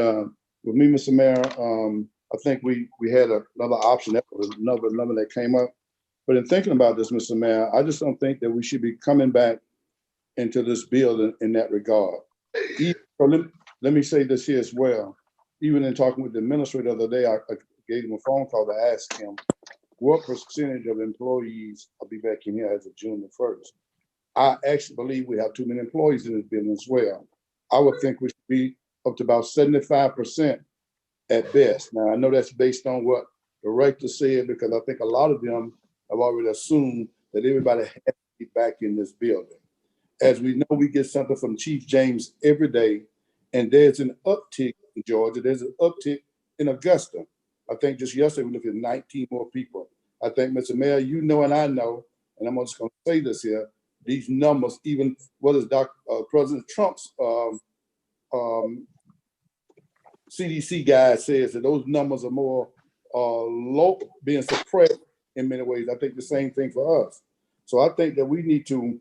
with me, Mr. Mayor, I think we had another option. That was another number that came up. But in thinking about this, Mr. Mayor, I just don't think that we should be coming back into this bill in that regard. Let me say this here as well. Even in talking with the administrator the other day, I gave him a phone call to ask him what percentage of employees will be back in here as of June the 1st. I actually believe we have too many employees in this building as well. I would think we should be up to about 75% at best. Now, I know that's based on what the rector said, because I think a lot of them have already assumed that everybody has to be back in this building. As we know, we get something from Chief James every day, and there's an uptick in Georgia. There's an uptick in Augusta. I think just yesterday we looked at 19 more people. I think, Mr. Mayor, you know and I know, and I'm just going to say this here, these numbers, even what is President Trump's CDC guy says that those numbers are more low, being suppressed in many ways. I think the same thing for us. So I think that we need to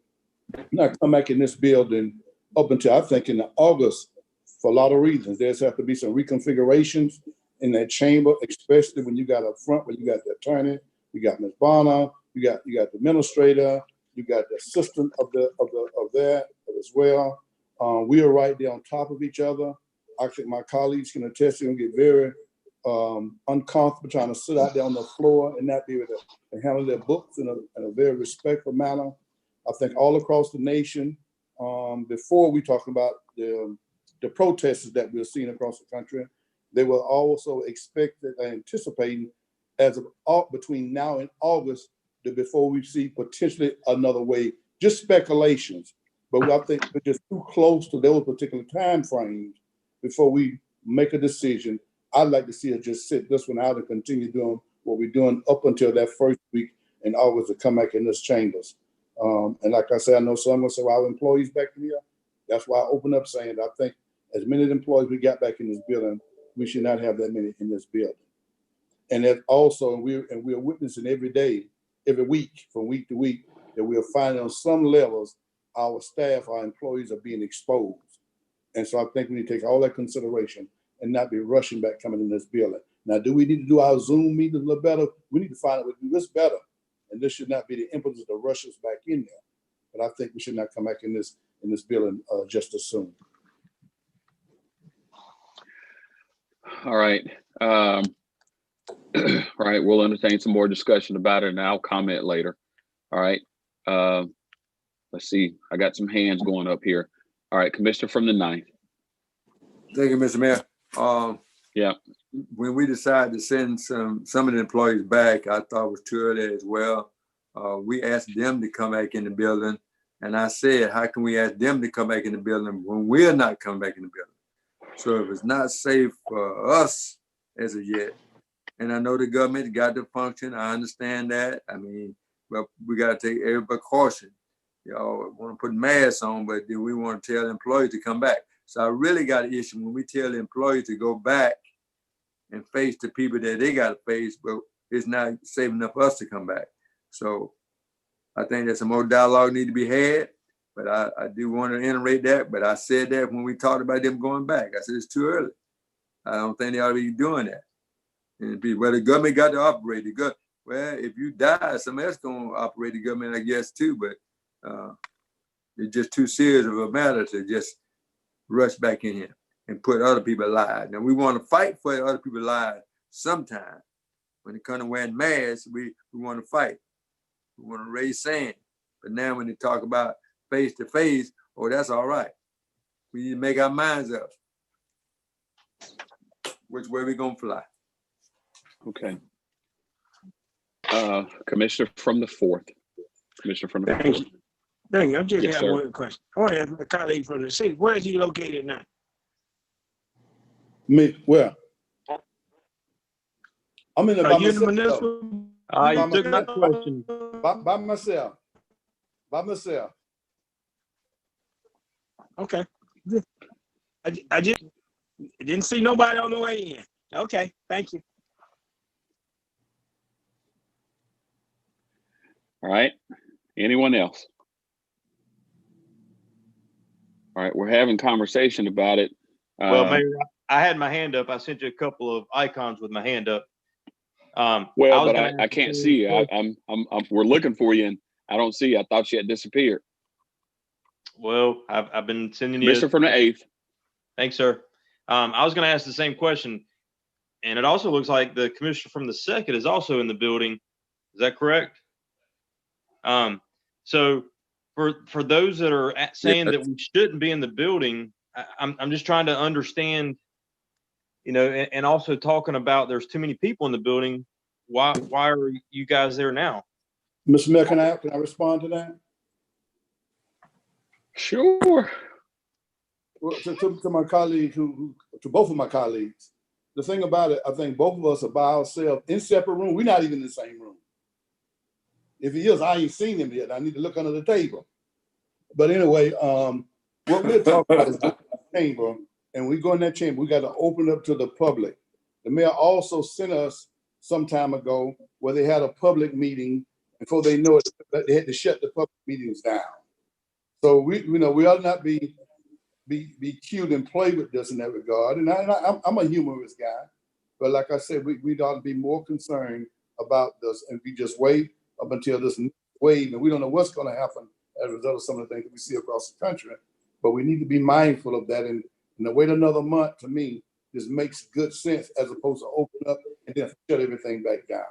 not come back in this building up until, I think, in August, for a lot of reasons. There's have to be some reconfigurations in that chamber, especially when you got up front, where you got the attorney, you got Ms. Bonner, you got the administrator, you got the assistant of that as well. We are right there on top of each other. I think my colleagues can attest and get very uncomfortable trying to sit out there on the floor and not be able to handle their books in a very respectful manner. I think all across the nation, before we talk about the protests that we're seeing across the country, they were also expected and anticipating as of between now and August, that before we see potentially another wave, just speculations. But I think we're just too close to those particular time frames before we make a decision. I'd like to see us just sit this one out and continue doing what we're doing up until that first week in August to come back in this chambers. And like I said, I know some of our employees back here. That's why I open up saying that I think as many employees we got back in this building, we should not have that many in this building. And that also, we're witnessing every day, every week, from week to week, that we are finding on some levels, our staff, our employees are being exposed. And so I think we need to take all that consideration and not be rushing back coming in this building. Now, do we need to do our Zoom meetings a little better? We need to find out we do this better. And this should not be the impetus to rush us back in there. But I think we should not come back in this building just as soon. All right. All right, we'll entertain some more discussion about it, and I'll comment later. All right. Let's see. I got some hands going up here. All right, Commissioner from the 9th. Thank you, Mr. Mayor. Yeah. When we decided to send some of the employees back, I thought it was too early as well. we asked them to come back in the building. And I said, how can we ask them to come back in the building when we're not coming back in the building? So if it's not safe for us as of yet, and I know the government got to function, I understand that. I mean, but we got to take every precaution. Y'all want to put masks on, but do we want to tell employees to come back? So I really got an issue when we tell the employees to go back and face the people that they got to face, but it's not safe enough for us to come back. So I think there's some more dialogue need to be had, but I do want to iterate that. But I said that when we talked about them going back, I said it's too early. I don't think they ought to be doing that. And well, the government got to operate. Well, if you die, somebody else gonna operate the government, I guess too. But it's just too serious of a matter to just rush back in here and put other people alive. Now we want to fight for other people alive sometime. When it comes to wearing masks, we want to fight. We want to raise sand. But now when they talk about face to face, oh, that's all right. We need to make our minds up. Which way we gonna fly? Okay. Commissioner from the 4th. Commissioner from the 4th. Thank you. Thank you. I just Yes, have sir. one question. I want to ask my colleague from the city. Where is he located now? Me, where? I'm in the, Are by you in the myself. municipal? By You took my myself. question. By myself. By myself. Okay. I just didn't see nobody on the way in. Okay, thank you. All right. Anyone else? All right. We're having conversation about it. Well, Mayor, I had my hand up. I sent you a couple of icons with my hand up. Well, but I can't see you. We're looking for you and I don't see you. I thought you had disappeared. Well, I've been sending you. Commissioner from the 8th. Thanks, sir. I was going to ask the same question, and it also looks like the commissioner from the 2nd is also in the building. Is that correct? So for those that are saying that we shouldn't be in the building, I'm just trying to understand, you know, and also talking about there's too many people in the building. Why are you guys there now? Mr. Mayor, can I respond to that? Sure. Well, to my colleague, to both of my colleagues, the thing about it, I think both of us are by ourselves in separate rooms. We're not even in the same room. If he is, I ain't seen him yet. I need to look under the table. But anyway, what we're talking about is the chamber, and we go in that chamber. We got to open up to the public. The mayor also sent us some time ago where they had a public meeting. Before they know it, they had to shut the public meetings down. So we ought not be cute and play with this in that regard. And I'm a humorous guy, but like I said, we ought to be more concerned about this, and we just wait up until this wave, and we don't know what's going to happen as a result of some of the things that we see across the country. But we need to be mindful of that, and to wait another month, to me, this makes good sense as opposed to open up and then shut everything back down,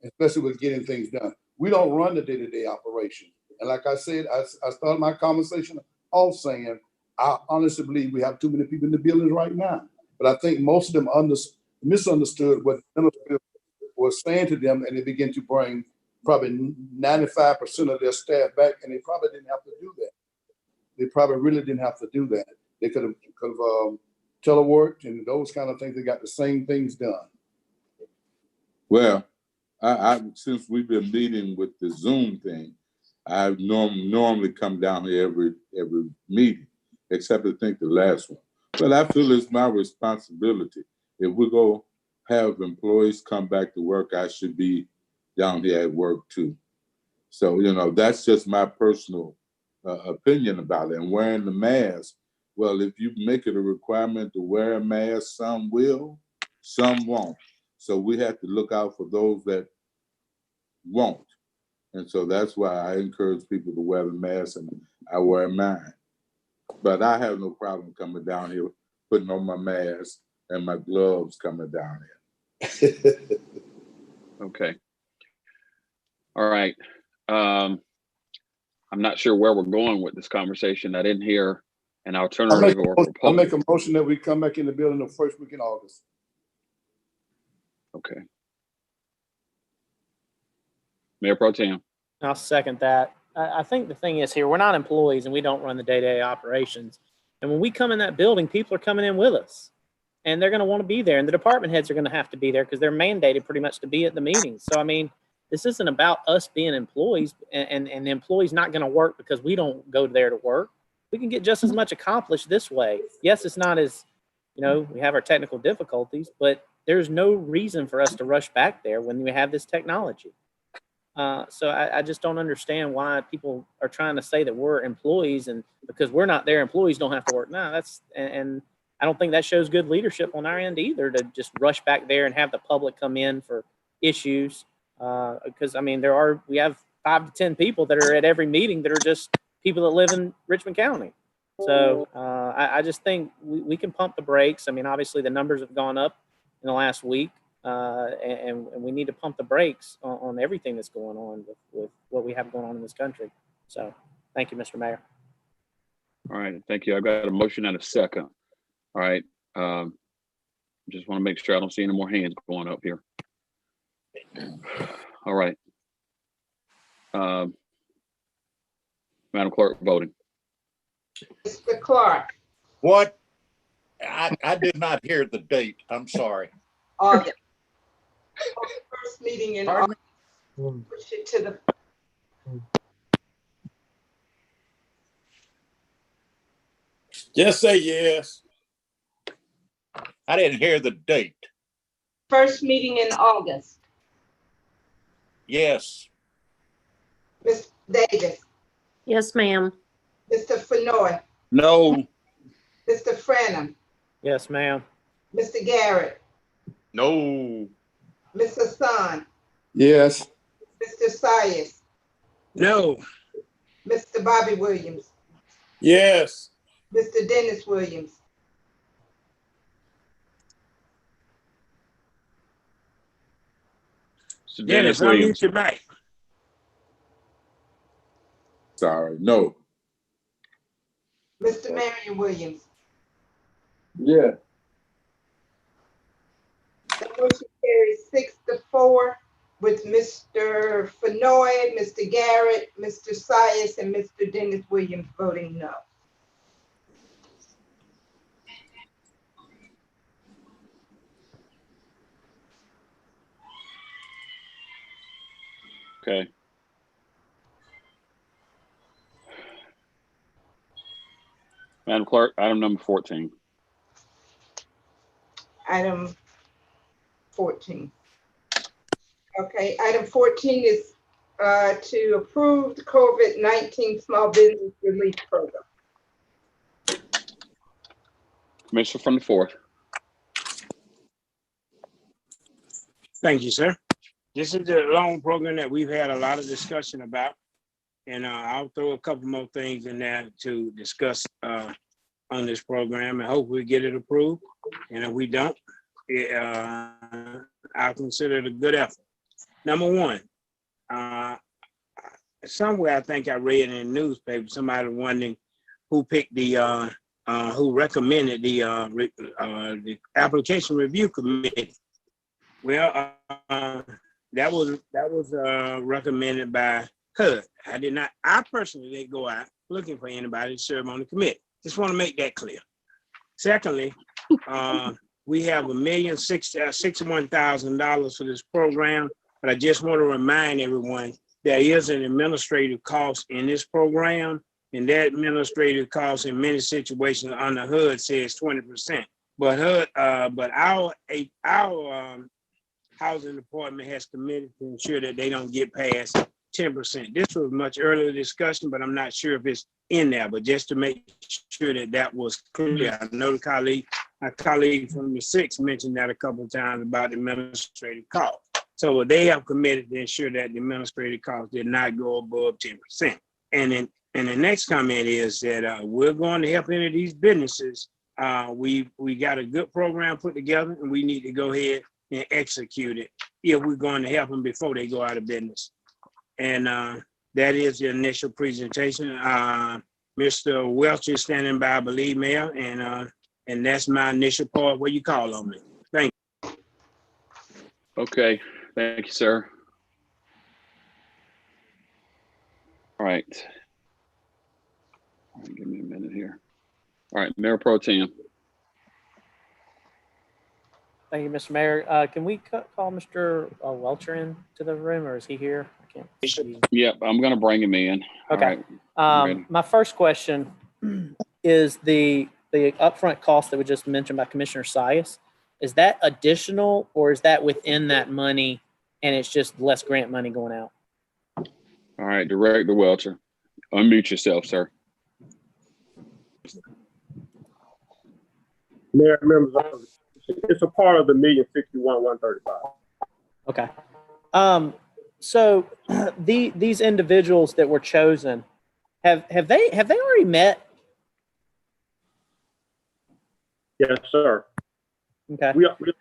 especially with getting things done. We don't run the day-to-day operation. And like I said, I started my conversation off saying, I honestly believe we have too many people in the buildings right now. But I think most of them misunderstood what the minister was saying to them, and they began to bring probably 95% of their staff back, and they probably didn't have to do that. They probably really didn't have to do that. They could have teleworked and those kind of things. They got the same things done. Well, I since we've been meeting with the Zoom thing, I normally come down here every meeting, except I think the last one. But I feel it's my responsibility. If we go have employees come back to work, I should be down here at work too. So, you know, that's just my personal opinion about it. And wearing the mask, well, if you make it a requirement to wear a mask, some will, some won't. So we have to look out for those that won't. And so that's why I encourage people to wear the mask, and I wear mine. But I have no problem coming down here, putting on my mask and my gloves coming down here. Okay. All right. I'm not sure where we're going with this conversation. I didn't hear an alternative or proposal. I'll make a motion that we come back in the building the first week in August. Okay. Mayor Pro Tem. I'll second that. I think the thing is here, we're not employees and we don't run the day-to-day operations. And when we come in that building, people are coming in with us and they're going to want to be there. And the department heads are going to have to be there because they're mandated pretty much to be at the meetings. So, I mean, this isn't about us being employees and the employee's not going to work because we don't go there to work. We can get just as much accomplished this way. Yes, it's not as, you know, we have our technical difficulties, but there's no reason for us to rush back there when we have this technology. So I just don't understand why people are trying to say that we're employees and because we're not there, employees don't have to work. No, and I don't think that shows good leadership on our end either to just rush back there and have the public come in for issues. Because I mean, we have 5 to 10 people that are at every meeting that are just people that live in Richmond County. So I just think we can pump the brakes. I mean, obviously the numbers have gone up in the last week. And we need to pump the brakes on everything that's going on with what we have going on in this country. So thank you, Mr. Mayor. All right, thank you. I've got a motion and a second. All right. Just want to make sure I don't see any more hands going up here. All right. Madam Clerk, voting. Mr. Clark. What? I did not hear the date. I'm sorry. August. First meeting in August. Push it to the. Just say yes. I didn't hear the date. First meeting in August. Yes. Ms. Davis. Yes, ma'am. Mr. Fenoy. No. Mr. Franham. Yes, ma'am. Mr. Garrett. No. Mr. Son. Yes. Mr. Sias. No. Mr. Bobby Williams. Yes. Mr. Dennis Williams. So Dennis Williams. Your mic. Sorry, no. Mr. Marion Williams. Yeah. The motion carries 6-4 with Mr. Fenoy, Mr. Garrett, Mr. Sias, and Mr. Dennis Williams voting no. Okay. Madam Clerk, item number 14. Item 14. Okay, item 14 is to approve the COVID-19 Small Business Relief Program. Commissioner from the 4th. Thank you, sir. This is a long program that we've had a lot of discussion about. And I'll throw a couple more things in there to discuss on this program and hope we get it approved. And if we don't, I'll consider it a good effort. Number one, somewhere I think I read in the newspaper, somebody wondering who picked the, who recommended the application review committee. Well, that was recommended by HUD. I personally didn't go out looking for anybody to serve on the committee. Just want to make that clear. Secondly, we have $1,061,000 for this program, but I just want to remind everyone there is an administrative cost in this program, and that administrative cost in many situations on the HUD says 20%. But our housing department has committed to ensure that they don't get past 10%. This was much earlier discussion, but I'm not sure if it's in there, but just to make sure that that was clear. I know my colleague from the 6th mentioned that a couple of times about the administrative cost. So they have committed to ensure that the administrative cost did not go above 10%. And then the next comment is that we're going to help any of these businesses. We got a good program put together, and we need to go ahead and execute it if we're going to help them before they go out of business. And that is the initial presentation. Mr. Welch is standing by, I believe, Mayor, and that's my initial part. What you call on me? Thank you. Okay, thank you, sir. All right. Give me a minute here. All right, Mayor Pro Tem. Thank you, Mr. Mayor. Can we call Mr. Welcher in to the room, or is he here? I can't see. Yep, I'm going to bring him in. Okay. All right. My first question is the upfront cost that was just mentioned by Commissioner Sias. Is that additional, or is that within that money and it's just less grant money going out? All right, Director Welcher, unmute yourself, sir. Mayor, members, it's a part of the $1,061,135. Okay. So these individuals that were chosen, have they already met? Yes, sir. Okay. We understand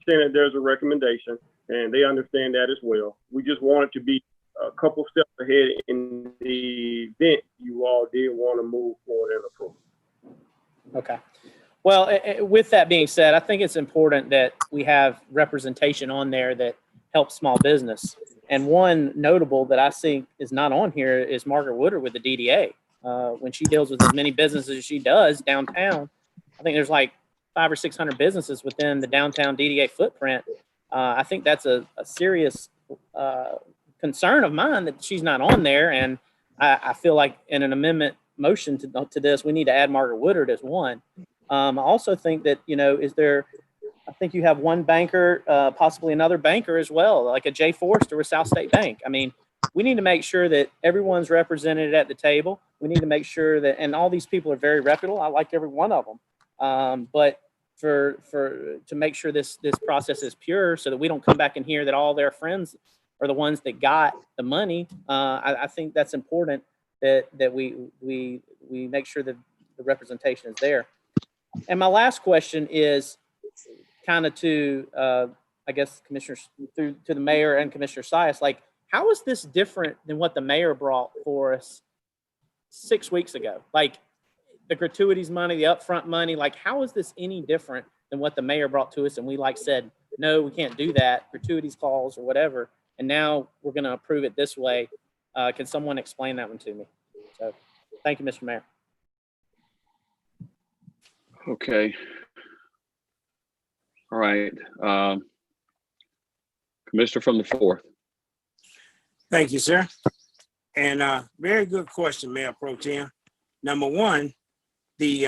that there's a recommendation, and they understand that as well. We just wanted to be a couple steps ahead in the event you all did want to move forward and approve. Okay. Well, with that being said, I think it's important that we have representation on there that helps small business. And one notable that I see is not on here is Margaret Woodard with the DDA. When she deals with as many businesses as she does downtown, I think there's like 500 or 600 businesses within the downtown DDA footprint. I think that's a serious concern of mine that she's not on there. And I feel like in an amendment motion to this, we need to add Margaret Woodard as one. I also think that, I think you have one banker, possibly another banker as well, like a Jay Forrest or a South State Bank. I mean, we need to make sure that everyone's represented at the table. We need to make sure that, and all these people are very reputable. I like every one of them. But to make sure this process is pure, so that we don't come back and hear that all their friends are the ones that got the money. I think that's important that we make sure that the representation is there. And my last question is kind of to, I guess, commissioners, to the mayor and Commissioner Sias, like, how is this different than what the mayor brought for us 6 weeks ago? Like the gratuities money, the upfront money, like how is this any different than what the mayor brought to us? And we said, no, we can't do that, gratuities clause or whatever. And now we're going to approve it this way. Can someone explain that one to me? So thank you, Mr. Mayor. Okay. All right. Commissioner from the 4th. Thank you, sir. And very good question, Mayor Pro Tem. Number one, the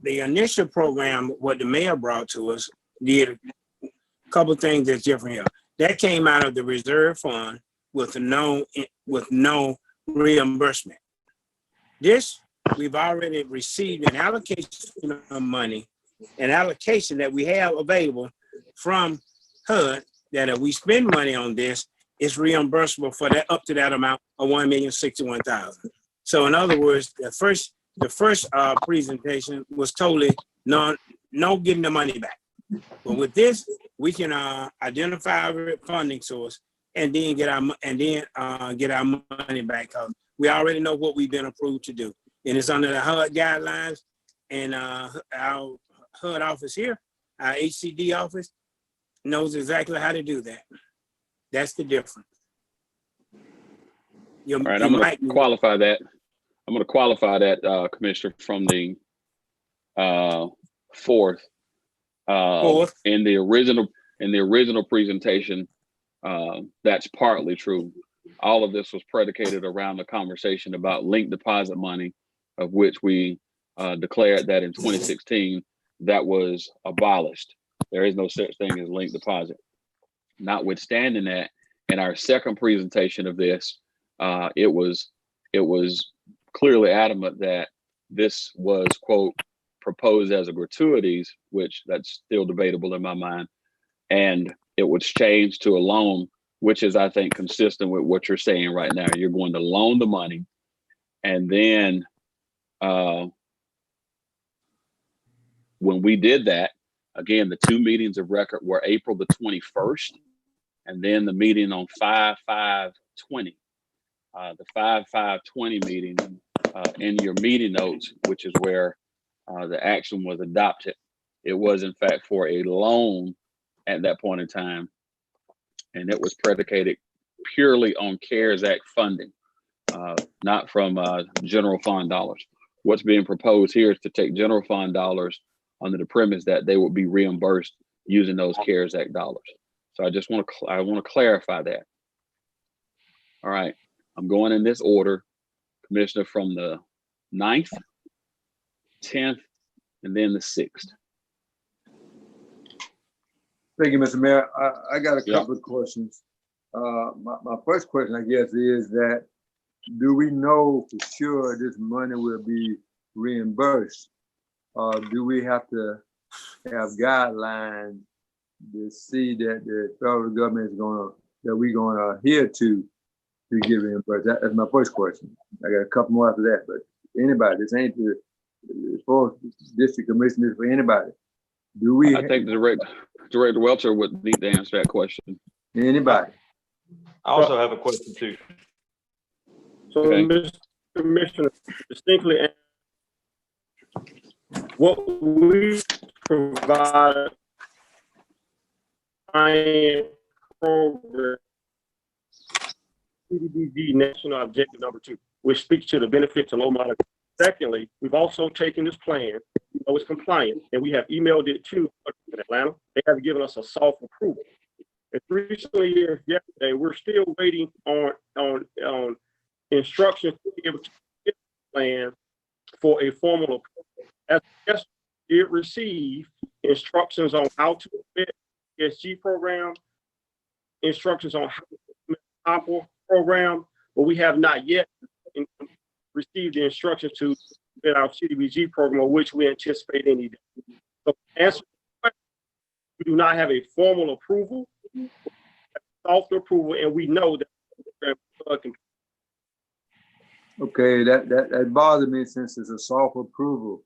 initial program, what the mayor brought to us, did a couple of things that's different here. That came out of the reserve fund with no reimbursement. This, we've already received an allocation of money, an allocation that we have available from HUD, that if we spend money on this, it's reimbursable for that up to that amount of $1,061,000. So in other words, the first presentation was totally no getting the money back. But with this, we can identify our funding source and then get our money back. We already know what we've been approved to do, and it's under the HUD guidelines. And our HUD office here, our HCD office, knows exactly how to do that. That's the difference. All right, I'm going to qualify that. I'm going to qualify that, Commissioner, from the 4th. In the original presentation, that's partly true. All of this was predicated around the conversation about linked deposit money, of which we declared that in 2016 that was abolished. There is no such thing as linked deposit. Notwithstanding that, in our second presentation of this, it was clearly adamant that this was, quote, proposed as a gratuities, which that's still debatable in my mind, and it was changed to a loan, which is, I think, consistent with what you're saying right now. You're going to loan the money, and then when we did that, again, the 2 meetings of record were April the 21st, and then the meeting on 5/5/20. The 5/5/20 meeting, in your meeting notes, which is where the action was adopted, it was in fact for a loan at that point in time, and it was predicated purely on CARES Act funding, not from general fund dollars. What's being proposed here is to take general fund dollars under the premise that they will be reimbursed using those CARES Act dollars. So I just want to clarify that. All right, I'm going in this order, Commissioner, from the 9th, 10th, and then the 6th. Thank you, Mr. Mayor. I got a couple of questions. My first question, I guess, is that do we know for sure this money will be reimbursed? Or do we have to have guidelines to see that the federal government is we're gonna adhere to get reimbursed? That's my first question. I got a couple more after that, but anybody, this ain't the fourth district commissioners for anybody. Do we? I think Director Welcher would need to answer that question. Anybody? I also have a question too. So, Okay. Mr. Commissioner, distinctly, what we provide program, CDBG National Objective Number 2, which speaks to the benefit to low moderate. Secondly, we've also taken this plan, it's compliant, and we have emailed it to Atlanta. They have given us a soft approval. As recently as yesterday, we're still waiting on instructions to be able to get the plan for a formal approval. As yes, did receive instructions on how to implement the ESG program, instructions on how to implement the OPERA program, but we have not yet received the instructions to implement our CDBG program, of which we anticipate any day. So to answer the question, we do not have a formal approval, soft approval, and we know that the program can. Okay, that bothers me since it's a soft approval.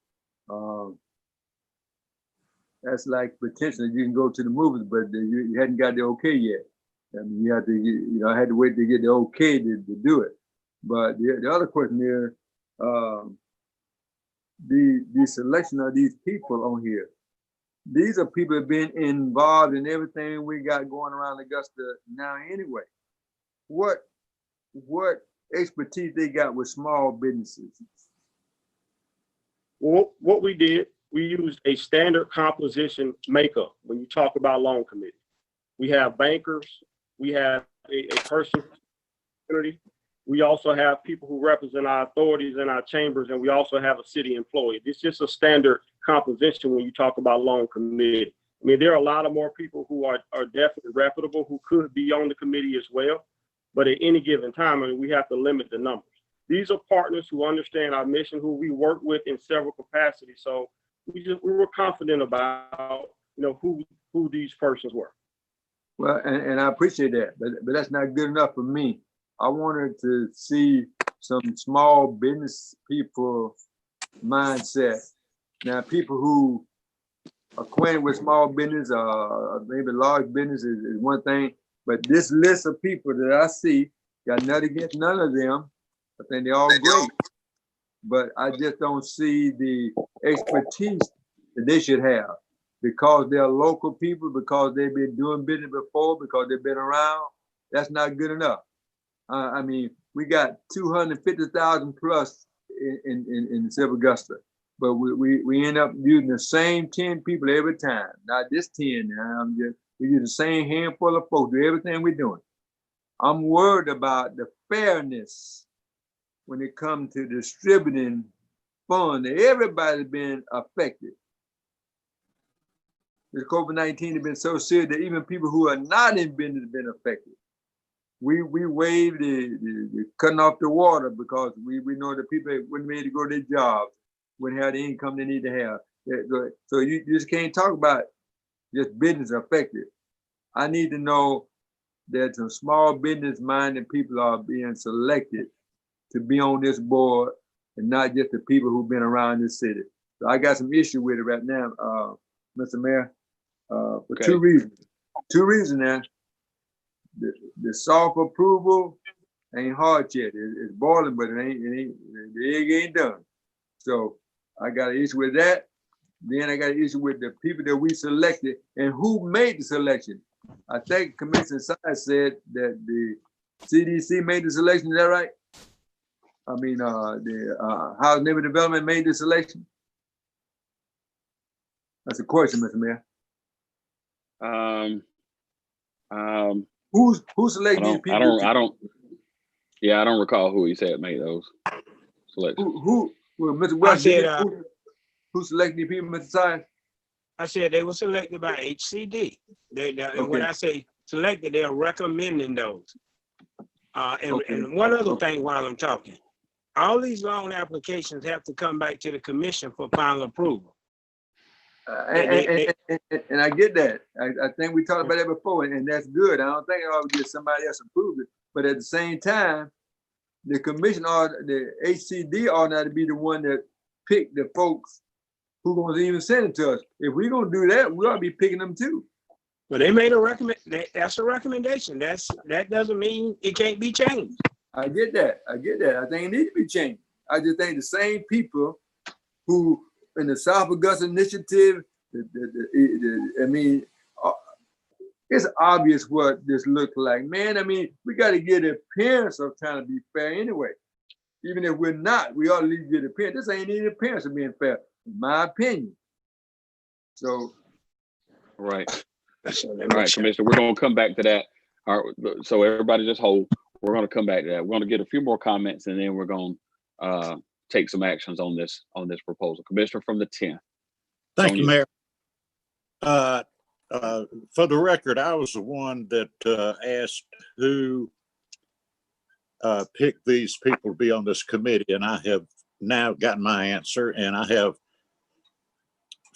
That's like potentially you can go to the movies, but you hadn't got the okay yet. I mean, you have to get, I had to wait to get the okay to do it. But the other question is, the selection of these people on here. These are people that have been involved in everything we got going around Augusta now anyway. What expertise they got with small businesses? Well, what we did, we used a standard composition makeup when you talk about loan committee. We have bankers, we have a person community. We also have people who represent our authorities in our chambers, and we also have a city employee. It's just a standard composition when you talk about loan committee. I mean, there are a lot of more people who are definitely reputable who could be on the committee as well. But at any given time, I mean, we have to limit the numbers. These are partners who understand our mission, who we work with in several capacities. So we were confident about, who these persons were. Well, and I appreciate that, but that's not good enough for me. I wanted to see some small business people mindset. Now, people who are acquainted with small business, maybe large business is one thing, but this list of people that I see, got nothing against none of them. I think they're all great, but I just don't see the expertise that they should have because they're local people, because they've been doing business before, because they've been around. That's not good enough. I mean, we got 250,000 plus in Silver Augusta, but we end up using the same 10 people every time. Not this 10 now. We use the same handful of folks do everything we're doing. I'm worried about the fairness when it comes to distributing funds. Everybody's been affected. The COVID-19 has been so serious that even people who are not in business have been affected. We waived the cutting off the water because we know that people wouldn't be able to go to their jobs, wouldn't have the income they need to have. So you just can't talk about just business affected. I need to know that some small business minded people are being selected to be on this board and not just the people who've been around this city. So I got some issue with it right now, Mr. Mayor, for Okay. two reasons. Two reasons now. The soft approval ain't hard yet. It's boiling, but the egg ain't done. So I got an issue with that. Then I got an issue with the people that we selected and who made the selection. I think Commissioner Sides said that CDC made the selection, is that right? I mean, the House and Neighborhood Development made the selection? That's a question, Mr. Mayor. Who's selecting these people? I don't recall who he said made those selections. Well, Mr. Welch, who selected these people, Mr. Science? I said they were selected by HCD. And when I say selected, they are recommending those. And one other thing while I'm talking, all these loan applications have to come back to the commission for final approval. And I get that. I think we talked about that before, and that's good. I don't think it ought to get somebody else approve it. But at the same time, the commission or the HCD ought not to be the one that pick the folks who gonna even send it to us. If we're gonna do that, we ought to be picking them too. But they made a that's a recommendation. That doesn't mean it can't be changed. I get that. I think it needs to be changed. I just think the same people who in the South Augusta Initiative, I mean, it's obvious what this looks like, man. I mean, we got to get the appearance of trying to be fair anyway. Even if we're not, we ought to at least get the appearance. This ain't any appearance of being fair, in my opinion. So, right, Commissioner, we're gonna come back to that. All right, so everybody just hold. We're gonna come back to that. We're gonna get a few more comments, and then we're gonna take some actions on this proposal. Commissioner from the 10th. Thank you, Mayor. For the record, I was the one that asked who picked these people to be on this committee, and I have now gotten my answer, and I have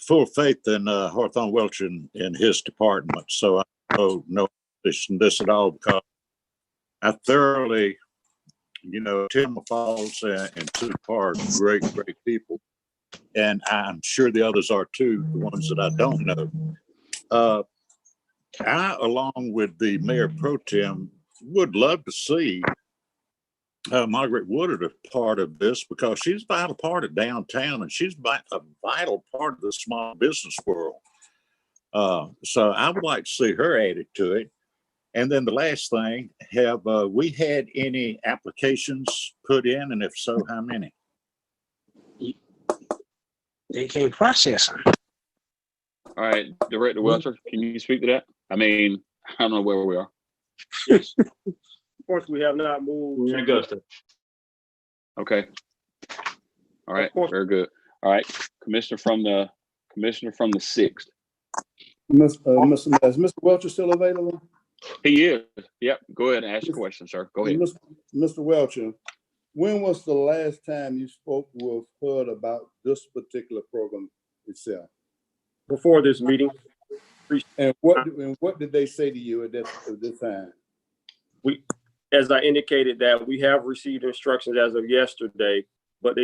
full faith in Hawthorne Welch in his department. So I owe no this at all, because I thoroughly, Tim Falls and Sue Parr are great people. And I'm sure the others are too, the ones that I don't know. I, along with the Mayor Pro Tem, would love to see Margaret Woodard a part of this, because she's a vital part of downtown, and she's a vital part of the small business world. So I would like to see her added to it. And then the last thing, have we had any applications put in, and if so, how many? They can't process them. All right, Director Welcher, can you speak to that? I mean, I don't know where we are. Of course, we have not moved. We're in Augusta. Okay. All right, very good. All right, Commissioner from the 6th. Is Mr. Welcher still available? He is. Yep. Go ahead and ask your question, sir. Go ahead. Mr. Welcher, when was the last time you spoke with HUD about this particular program itself? Before this meeting. And what did they say to you at this time? As I indicated, that we have received instructions as of yesterday, but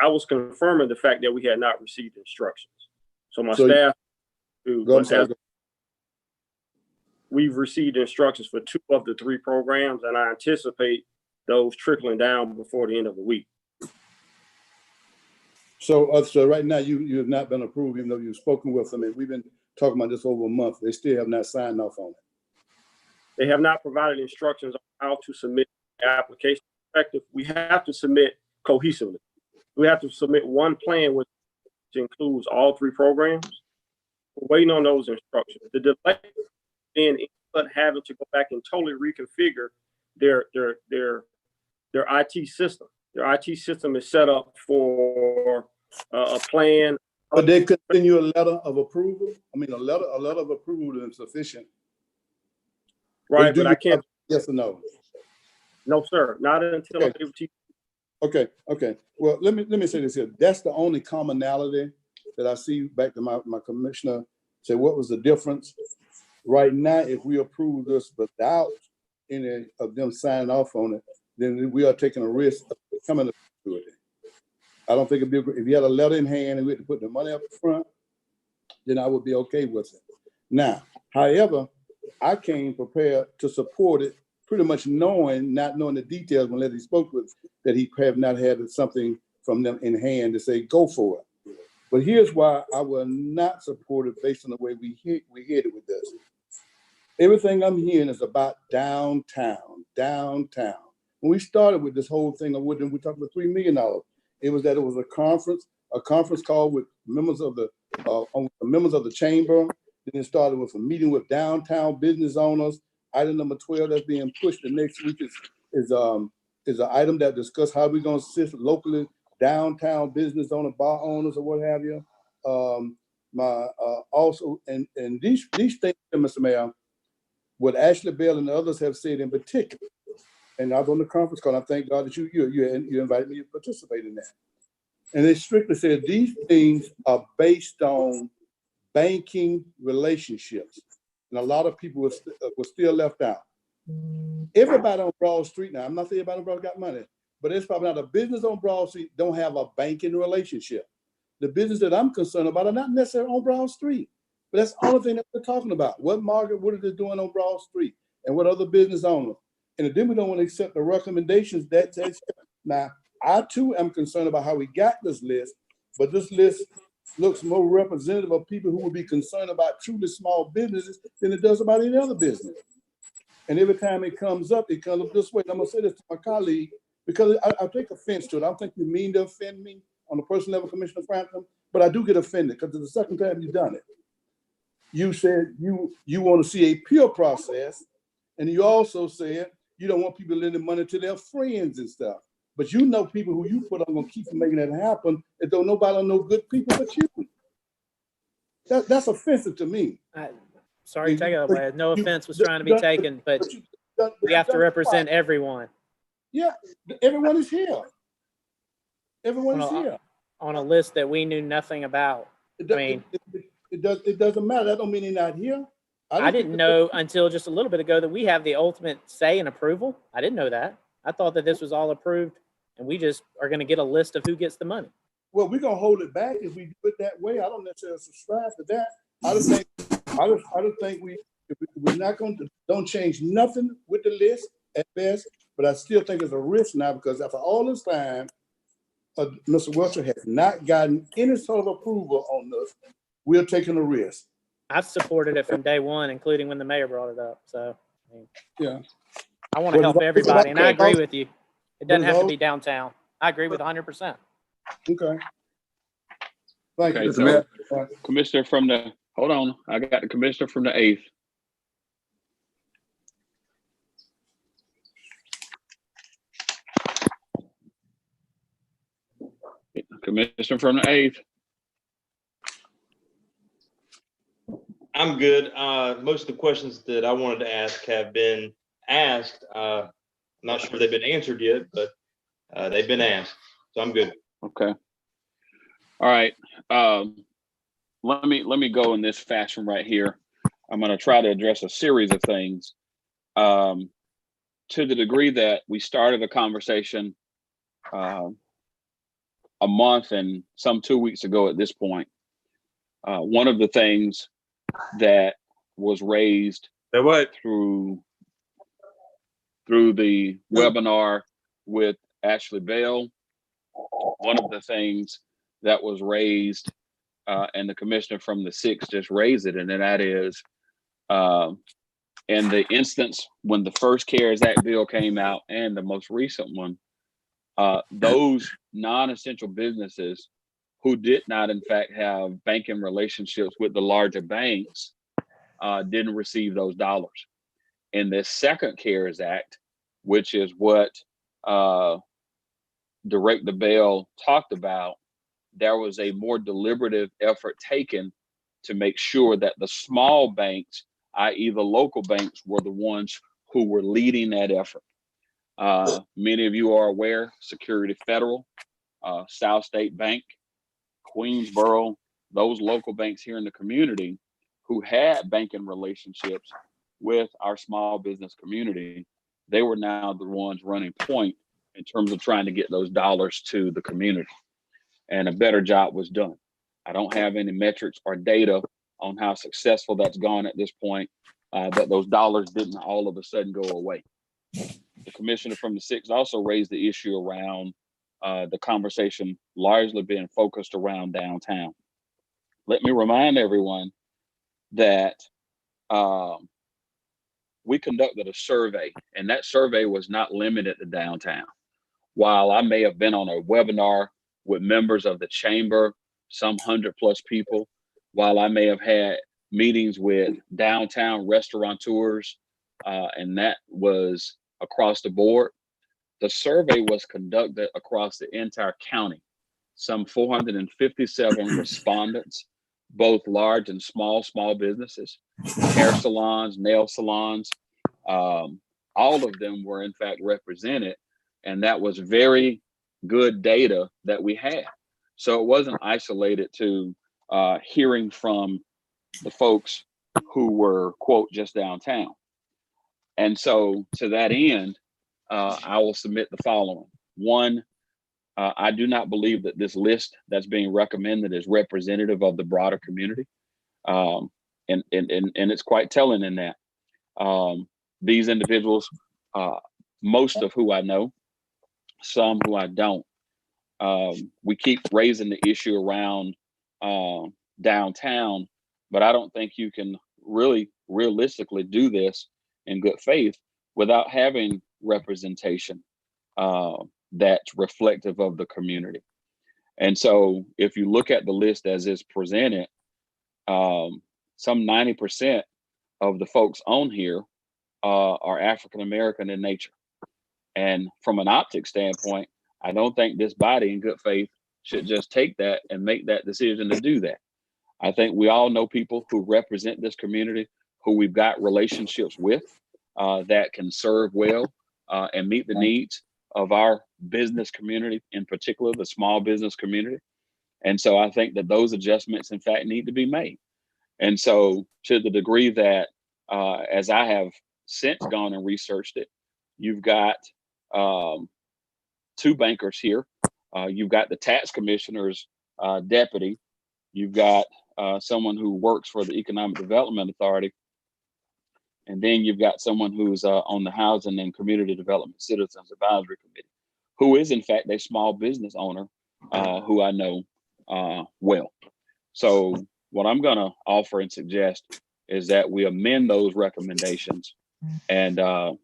I was confirming the fact that we had not received instructions. So my staff, we've received instructions for 2 of the 3 programs, and I anticipate those trickling down before the end of the week. So right now you have not been approved, even though you've spoken with them, and we've been talking about this over a month. They still have not signed off on it. They have not provided instructions on how to submit the application. We have to submit cohesively. We have to submit one plan which includes all 3 programs. We're waiting on those instructions. The delay in having to go back and totally reconfigure their IT system. Their IT system is set up for a plan. But they continue a letter of approval. I mean, a letter of approval is sufficient. Right, but I can't. Yes or no? No, sir. Not until I'm able to. Okay. Well, let me say this here. That's the only commonality that I see. Back to my commissioner. Say, what was the difference? Right now, if we approve this without any of them signing off on it, then we are taking a risk of coming to it. I don't think it'd be, if you had a letter in hand and we had to put the money up front, then I would be okay with it. Now, however, I came prepared to support it, pretty much not knowing the details when he spoke with, that he have not had something from them in hand to say, go for it. But here's why I will not support it based on the way we headed with this. Everything I'm hearing is about downtown. downtown. When we started with this whole thing, we talked about $3 million. It was a conference call with members of the chamber. Then it started with a meeting with downtown business owners. Item number 12 that's being pushed the next week is an item that discuss how we're going to assist locally downtown business owner, bar owners, or what have you. Also, and these things, Mr. Mayor, what Ashley Bell and others have said in particular, and I was on the conference call. I thank God that you invited me to participate in that. And they strictly said these things are based on banking relationships, and a lot of people were still left out. Everybody on Broad Street now, I'm not saying everybody on Broad got money, but it's probably not a business on Broad Street don't have a banking relationship. The business that I'm concerned about are not necessarily on Broad Street, but that's the only thing that we're talking about. What Margaret Wood is doing on Broad Street and what other business owners. And then we don't want to accept the recommendations that now, I too am concerned about how we got this list, but this list looks more representative of people who would be concerned about truly small businesses than it does about any other business. And every time it comes up this way. And I'm gonna say this to my colleague, because I take offense to it. I don't think you mean to offend me on a personal level, Commissioner Franklin, but I do get offended because it's the second time you've done it. You said you want to see a pure process, and you also said you don't want people lending money to their friends and stuff. But you know people who you put on gonna keep from making that happen, and don't nobody know good people but you. That's offensive to me. Sorry to take it away. No offense was trying to be taken, but we have to represent everyone. Yeah, everyone is here. Everyone is here. On a list that we knew nothing about. It doesn't matter. That don't mean they're not here. I didn't know until just a little bit ago that we have the ultimate say and approval. I didn't know that. I thought that this was all approved and we just are going to get a list of who gets the money. Well, we're going to hold it back if we do it that way. I don't necessarily subscribe to that. I just think we're not going to, don't change nothing with the list at best, but I still think it's a risk now because after all this time, Mr. Wilson has not gotten any sort of approval on this. We're taking a risk. I've supported it from day one, including when the mayor brought it up. So, yeah, I want to help everybody, and I agree with you. It doesn't have to be downtown. I agree with 100%. Okay. Thank you. So, Commissioner from the, hold on, I got the commissioner from the 8th. Commissioner from the 8th. I'm good. Most of the questions that I wanted to ask have been asked. I'm not sure they've been answered yet, but they've been asked. So I'm good. Okay. All right. Let me go in this fashion right here. I'm going to try to address a series of things. To the degree that we started a conversation a month and some 2 weeks ago at this point, one of the things that was raised through the webinar with Ashley Bell, one of the things that was raised, and the commissioner from the 6th just raised it, and then that is, in the instance when the first CARES Act bill came out and the most recent one, those non-essential businesses who did not, in fact, have banking relationships with the larger banks didn't receive those dollars. In this second CARES Act, which is what Director Bell talked about, there was a more deliberative effort taken to make sure that the small banks, i.e. the local banks, were the ones who were leading that effort. Many of you are aware, Security Federal, South State Bank, Queensboro, those local banks here in the community who had banking relationships with our small business community, they were now the ones running point in terms of trying to get those dollars to the community. And a better job was done. I don't have any metrics or data on how successful that's gone at this point, but those dollars didn't all of a sudden go away. The commissioner from the 6th also raised the issue around the conversation largely being focused around downtown. Let me remind everyone that we conducted a survey, and that survey was not limited to downtown. While I may have been on a webinar with members of the chamber, some 100+ people, while I may have had meetings with downtown restaurateurs, and that was across the board, the survey was conducted across the entire county. Some 457 respondents, both large and small businesses, hair salons, nail salons, all of them were in fact represented. And that was very good data that we had. So it wasn't isolated to hearing from the folks who were, quote, just downtown. And so to that end, I will submit the following. One, I do not believe that this list that's being recommended is representative of the broader community. And it's quite telling in that. These individuals, most of who I know, some who I don't, we keep raising the issue around downtown, but I don't think you can really realistically do this in good faith without having representation that's reflective of the community. And so if you look at the list as is presented, some 90% of the folks on here are African-American in nature. And from an optics standpoint, I don't think this body in good faith should just take that and make that decision to do that. I think we all know people who represent this community, who we've got relationships with, that can serve well and meet the needs of our business community, in particular, the small business community. And so I think that those adjustments, in fact, need to be made. And so to the degree that, as I have since gone and researched it, you've got 2 bankers here. You've got the tax commissioner's deputy. You've got someone who works for the Economic Development Authority. And then you've got someone who's on the Housing and Community Development Citizens Advisory Committee, who is in fact a small business owner who I know well. So what I'm gonna offer and suggest is that we amend those recommendations. And I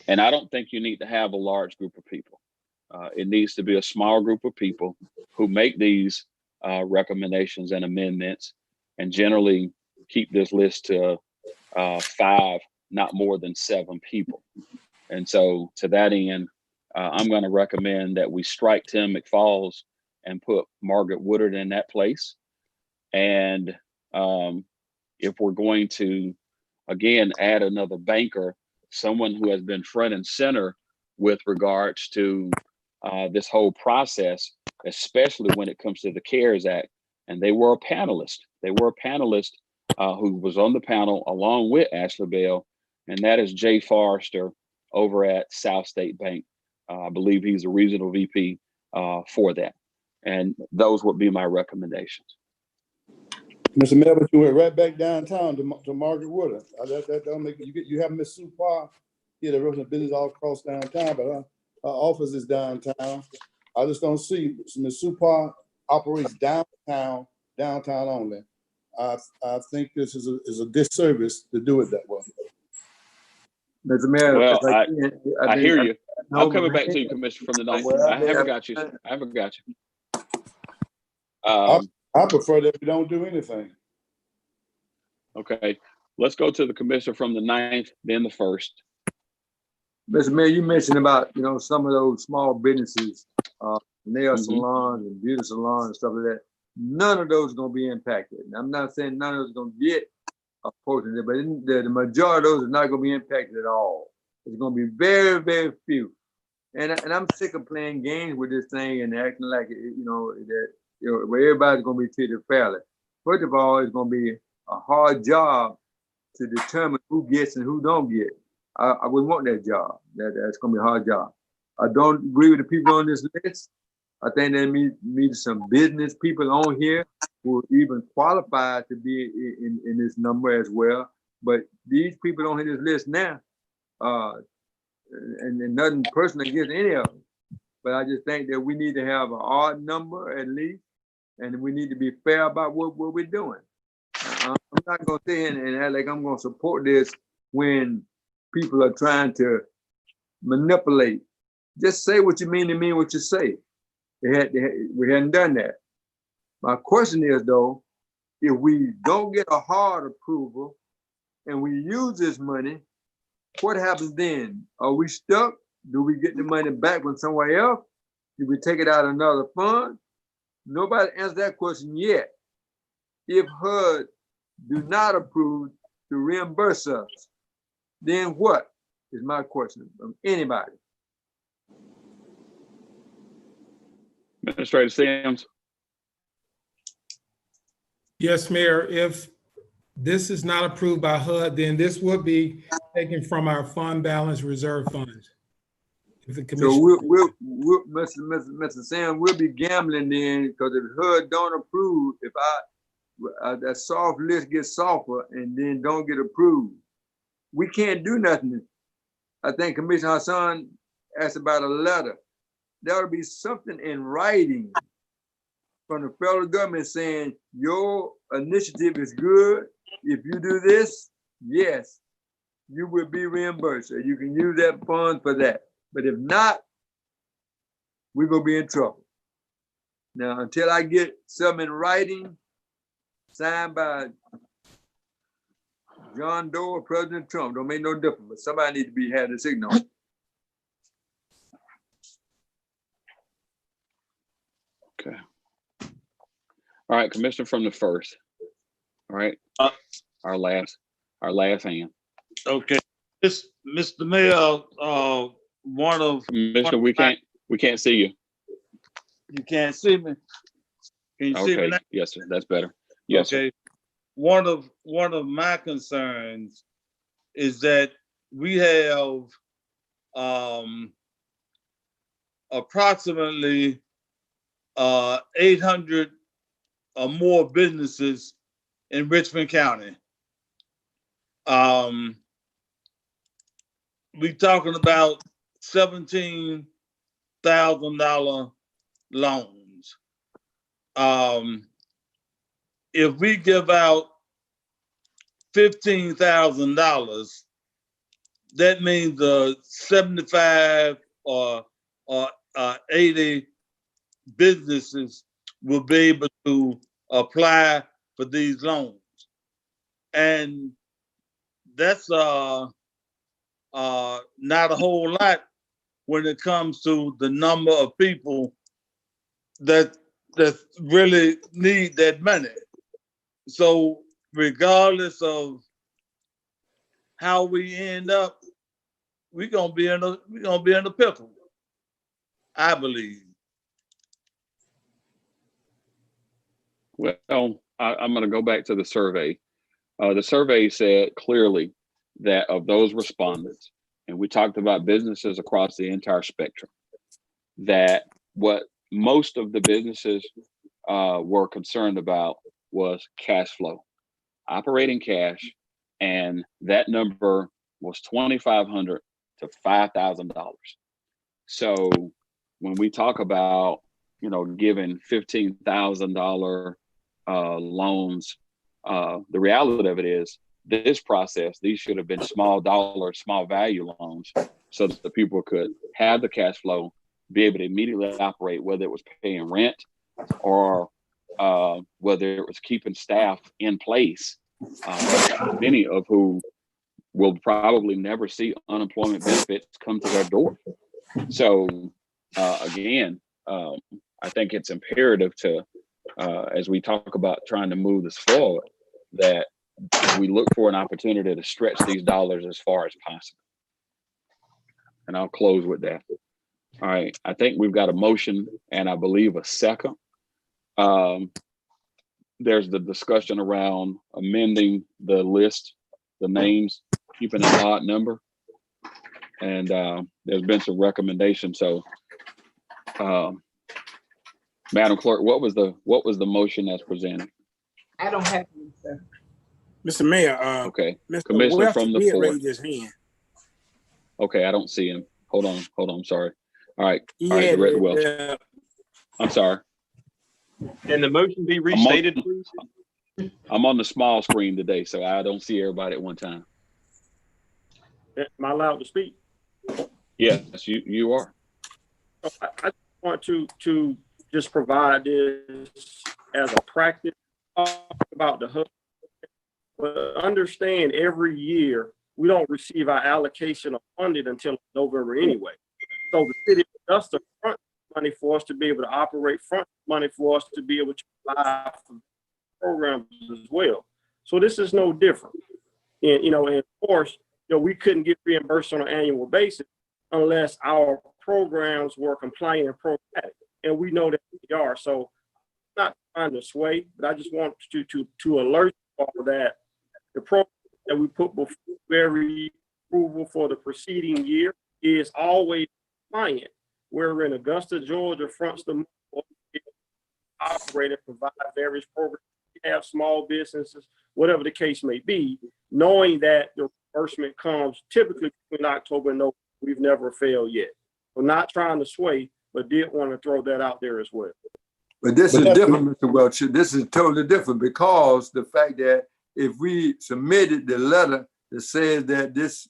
don't think you need to have a large group of people. It needs to be a small group of people who make these recommendations and amendments, and generally keep this list to 5, not more than 7 people. And so to that end, I'm going to recommend that we strike Tim McFalls and put Margaret Woodard in that place. And if we're going to, again, add another banker, someone who has been front and center with regards to this whole process, especially when it comes to the CARES Act. And they were a panelist. They were a panelist who was on the panel along with Ashley Bell, and that is Jay Forrester over at South State Bank. I believe he's a regional VP for that. And those would be my recommendations. Mr. Mayor, but you went right back downtown to Margaret Woodard. That don't make you have Miss Sue Parr here that runs a business all across downtown, but her office is downtown. I just don't see Miss Sue Parr operates downtown only. I think this is a disservice to do it that way. Mr. Mayor, well, I hear you. I'm coming back to you, Commissioner from the Ninth. I haven't got you. I prefer that we don't do anything. Okay, let's go to the Commissioner from the 9th, then the 1st. Mr. Mayor, you mentioned about, some of those small businesses, nail salons and beauty salons and stuff like that. None of those are going to be impacted. I'm not saying none of those are going to get a portion of it, but the majority of those are not going to be impacted at all. It's going to be very, very few. And I'm sick of playing games with this thing and acting like, where everybody's going to be treated fairly. First of all, it's going to be a hard job to determine who gets and who don't get. I wouldn't want that job. That's going to be a hard job. I don't agree with the people on this list. I think there need some business people on here who are even qualified to be in this number as well. But these people on this list now, and nothing personal against any of them, but I just think that we need to have an odd number at least, and we need to be fair about what we're doing. I don't not gonna say and act like I'm gonna support this when people are trying to manipulate. Just say what you mean and mean what you say. We hadn't done that. My question is though, if we don't get a hard approval and we use this money, what happens then? Are we stuck? Do we get the money back from somewhere else? Do we take it out of another fund? Nobody answered that question yet. If HUD do not approve to reimburse us, then what is my question from anybody? Administrator Sims. Yes, Mayor, if this is not approved by HUD, then this would be taken from our fund balance reserve funds. If the commission. So we'll Mr. Sam, we'll be gambling then, because if HUD don't approve, if that soft list gets softer and then don't get approved, we can't do nothing. I think Commissioner Hassan asked about a letter. There will be something in writing from the federal government saying your initiative is good. If you do this, yes, you will be reimbursed. So you can use that fund for that. But if not, we're gonna be in trouble. Now, until I get something in writing, signed by John Doe or President Trump, don't make no difference, but somebody need to be had a signal. Okay. All right, Commissioner from the first. All right. Our last hand. Okay. This, Mr. Mayor, Commissioner, we can't see you. You can't see me? Can you see me now? Yes, sir. That's better. Yes, okay. Sir. One of my concerns is that we have approximately 800 or more businesses in Richmond County. We talking about $17,000 loans. If we give out $15,000, that means 75 or 80 businesses will be able to apply for these loans. And that's not a whole lot when it comes to the number of people that really need that money. So regardless of how we end up, we're gonna be in a pickle, I believe. Well, I'm going to go back to the survey. The survey said clearly that of those respondents, and we talked about businesses across the entire spectrum, that what most of the businesses were concerned about was cash flow, operating cash, and that number was $2,500 to $5,000. So when we talk about, giving $15,000 loans, the reality of it is this process, these should have been small dollar, small value loans so that the people could have the cash flow, be able to immediately operate, whether it was paying rent or whether it was keeping staff in place, many of who will probably never see unemployment benefits come to their door. So again, I think it's imperative to, as we talk about trying to move this forward, that we look for an opportunity to stretch these dollars as far as possible. And I'll close with that. All right, I think we've got a motion and I believe a second. There's the discussion around amending the list, the names, keeping an odd number. And there's been some recommendations. So Madam Clerk, what was the motion that's presented? I don't have any, sir. Mr. Mayor, okay. Mr. Commissioner from the fourth. raised his hand. Okay, I don't see him. Hold on, sorry. All right, Director Welch. I'm sorry. Can the motion be restated, please? I'm on the small screen today, so I don't see everybody at one time. Am I allowed to speak? Yes, you are. I want to just provide this as a practice about the HUD. But understand every year we don't receive our allocation of funding until November anyway. So the city of Augusta front money for us to be able to operate, front money for us to be able to apply for programs as well. So this is no different. And and of course, we couldn't get reimbursed on an annual basis unless our programs were compliant and programmatic. And we know that we are. So I'm not trying to sway, but I just want to alert you all that the program that we put before every approval for the preceding year is always compliant. We're in Augusta, Georgia, fronts the operate and provide various programs. We have small businesses, whatever the case may be, knowing that the reimbursement comes typically between October and November. We've never failed yet. We're not trying to sway, but did want to throw that out there as well. But this is different, Mr. Welch. This is totally different because the fact that if we submitted the letter that says that this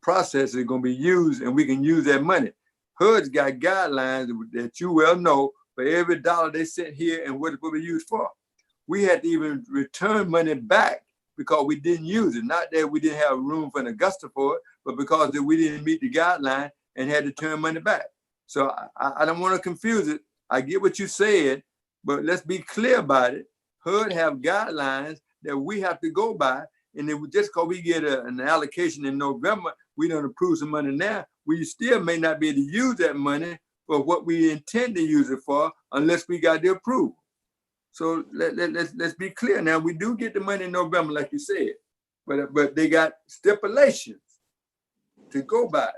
process is going to be used and we can use that money, HUD's got guidelines that you well know for every dollar they sent here and what it will be used for. We had to even return money back because we didn't use it. Not that we didn't have room for an Augusta for it, but because that we didn't meet the guideline and had to turn money back. So I don't want to confuse it. I get what you said, but let's be clear about it. HUD have guidelines that we have to go by. And then just because we get an allocation in November, we don't approve some money now. We still may not be able to use that money for what we intend to use it for unless we got the approval. So let's be clear now. We do get the money in November, like you said, but they got stipulations to go by.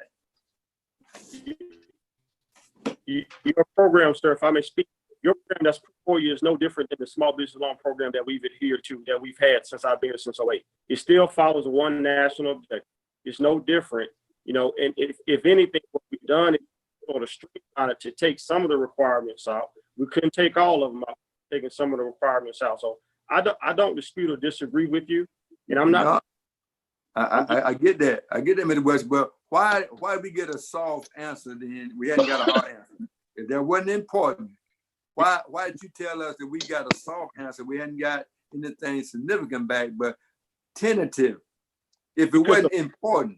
Your program, sir, if I may speak, your program that's before you is no different than the small business loan program that we've adhered to, that we've had since I've been here since 2008. It still follows one national objective. It's no different, and if anything, what we've done is sort of streamline it to take some of the requirements out. We couldn't take all of them out, taking some of the requirements out. So I don't dispute or disagree with you, and I'm not. No, I get that. I get that, Mr. West, but why did we get a soft answer then? We hadn't got a hard answer. If that wasn't important, why did you tell us that we got a soft answer? We hadn't got anything significant back, but tentative. If it wasn't important,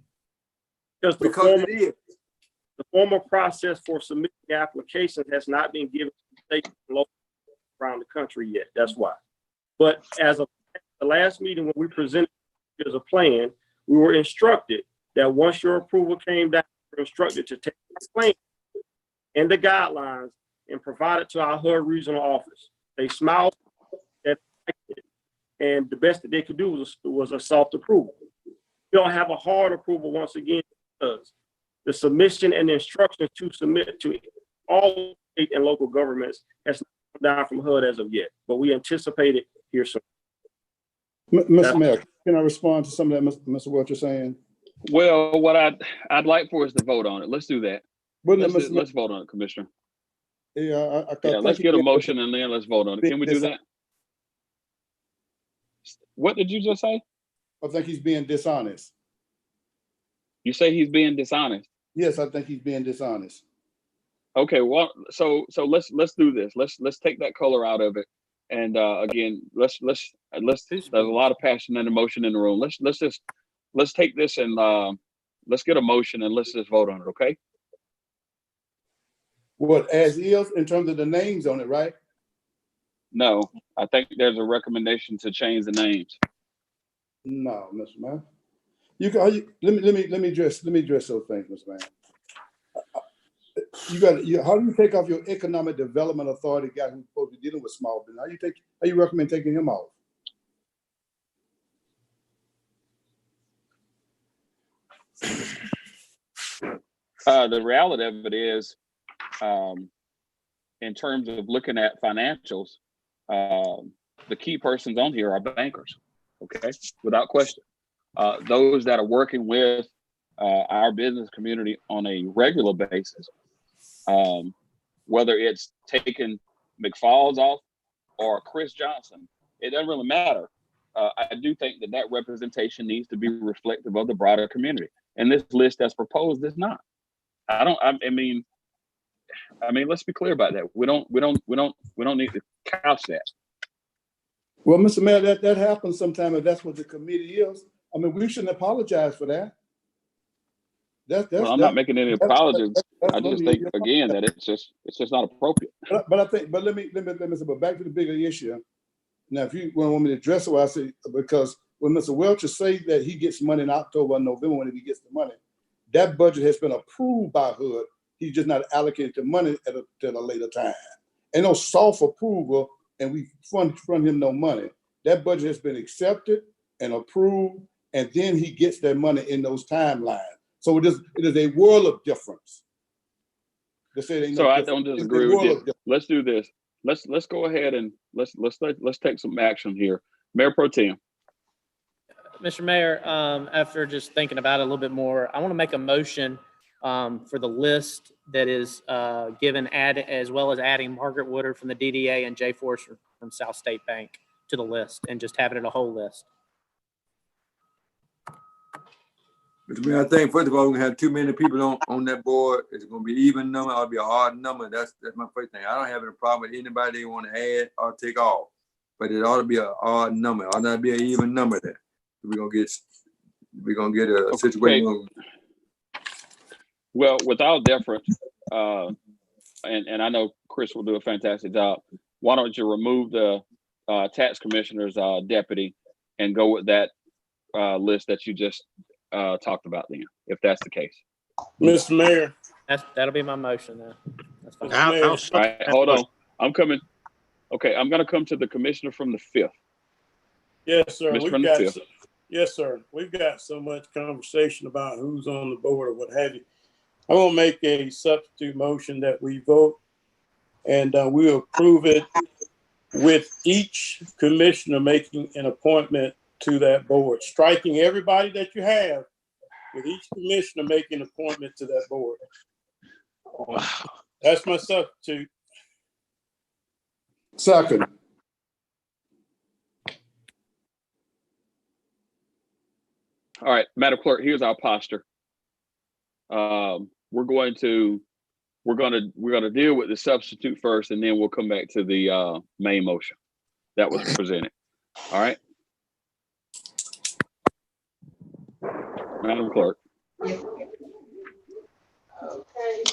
because it is. The formal process for submitting applications has not been given to state and local around the country yet. That's why. But as of the last meeting when we presented as a plan, we were instructed that once your approval came down, we were instructed to take the plan and the guidelines and provide it to our HUD regional office. They smiled at it, and the best that they could do was a soft approval. We don't have a hard approval once again because the submission and the instructions to submit to all state and local governments has not come down from HUD as of yet, but we anticipate it here soon. Mr. Mayor, can I respond to some of that, Mr. What you're saying? Well, what I'd like for us to vote on it. Let's do that. Let's vote on it, Commissioner. Yeah, let's get a motion and then let's vote on it. Can we do that? What did you just say? I think he's being dishonest. You say he's being dishonest? Yes, I think he's being dishonest. Okay, well, so let's do this. Let's take that color out of it. And again, let's there's a lot of passion and emotion in the room. Let's take this and let's get a motion and let's just vote on it, okay? What, as is in terms of the names on it, right? No, I think there's a recommendation to change the names. No, Mr. Mayor. You can let me address those things, Mr. Mayor. How do you take off your economic development authority guy who's supposed to be dealing with small business? How you recommend taking him off? The reality of it is, in terms of looking at financials, the key persons on here are bankers, okay, without question. Those that are working with our business community on a regular basis, whether it's taking McFalls off or Chris Johnson, it doesn't really matter. I do think that representation needs to be reflective of the broader community. And this list that's proposed is not. I mean, let's be clear about that. We don't need to couch that. Well, Mr. Mayor, that happens sometimes if that's what the committee is. I mean, we shouldn't apologize for that. Well, I'm not making any apologies. I just think again that it's just not appropriate. But let me say, but back to the bigger issue. Now, if you want me to address it, I say, because when Mr. Welcher say that he gets money in October and November when he gets the money, that budget has been approved by HUD. He's just not allocated the money at a later time. Ain't no soft approval, and we fund him no money. That budget has been accepted and approved, and then he gets that money in those timelines. So it is a world of difference. I don't disagree with you. Let's do this. Let's go ahead and let's take some action here. Mayor Pro Tem. Mr. Mayor, after just thinking about it a little bit more, I want to make a motion for the list that is given, as well as adding Margaret Woodard from the DDA and Jay Forster from South State Bank to the list, and just having it a whole list. Mr. Mayor, I think first of all, we're gonna have too many people on that board. It's gonna be even number or be a odd number. That's my first thing. I don't have any problem with anybody they want to add or take off, but it ought to be an odd number. It ought not be an even number there. We're gonna get a situation. Okay. Well, with all deference, and I know Chris will do a fantastic job. Why don't you remove the tax commissioner's deputy and go with that list that you just talked about then, if that's the case. Mr. Mayor. That'll be my motion then. That's fine. All right, hold on. I'm coming. Okay, I'm gonna come to the commissioner from the 5th. Yes, sir. Yes, sir. We've got so much conversation about who's on the board or what have you. I'm gonna make a substitute motion that we vote, and we'll approve it with each commissioner making an appointment to that board, striking everybody that you have, with each commissioner making an appointment to that board. Wow. That's my substitute. Second. All right, Madam Clerk, here's our posture. We're gonna deal with the substitute first, and then we'll come back to the main motion that was presented. All right. Madam Clerk. Yes. Okay.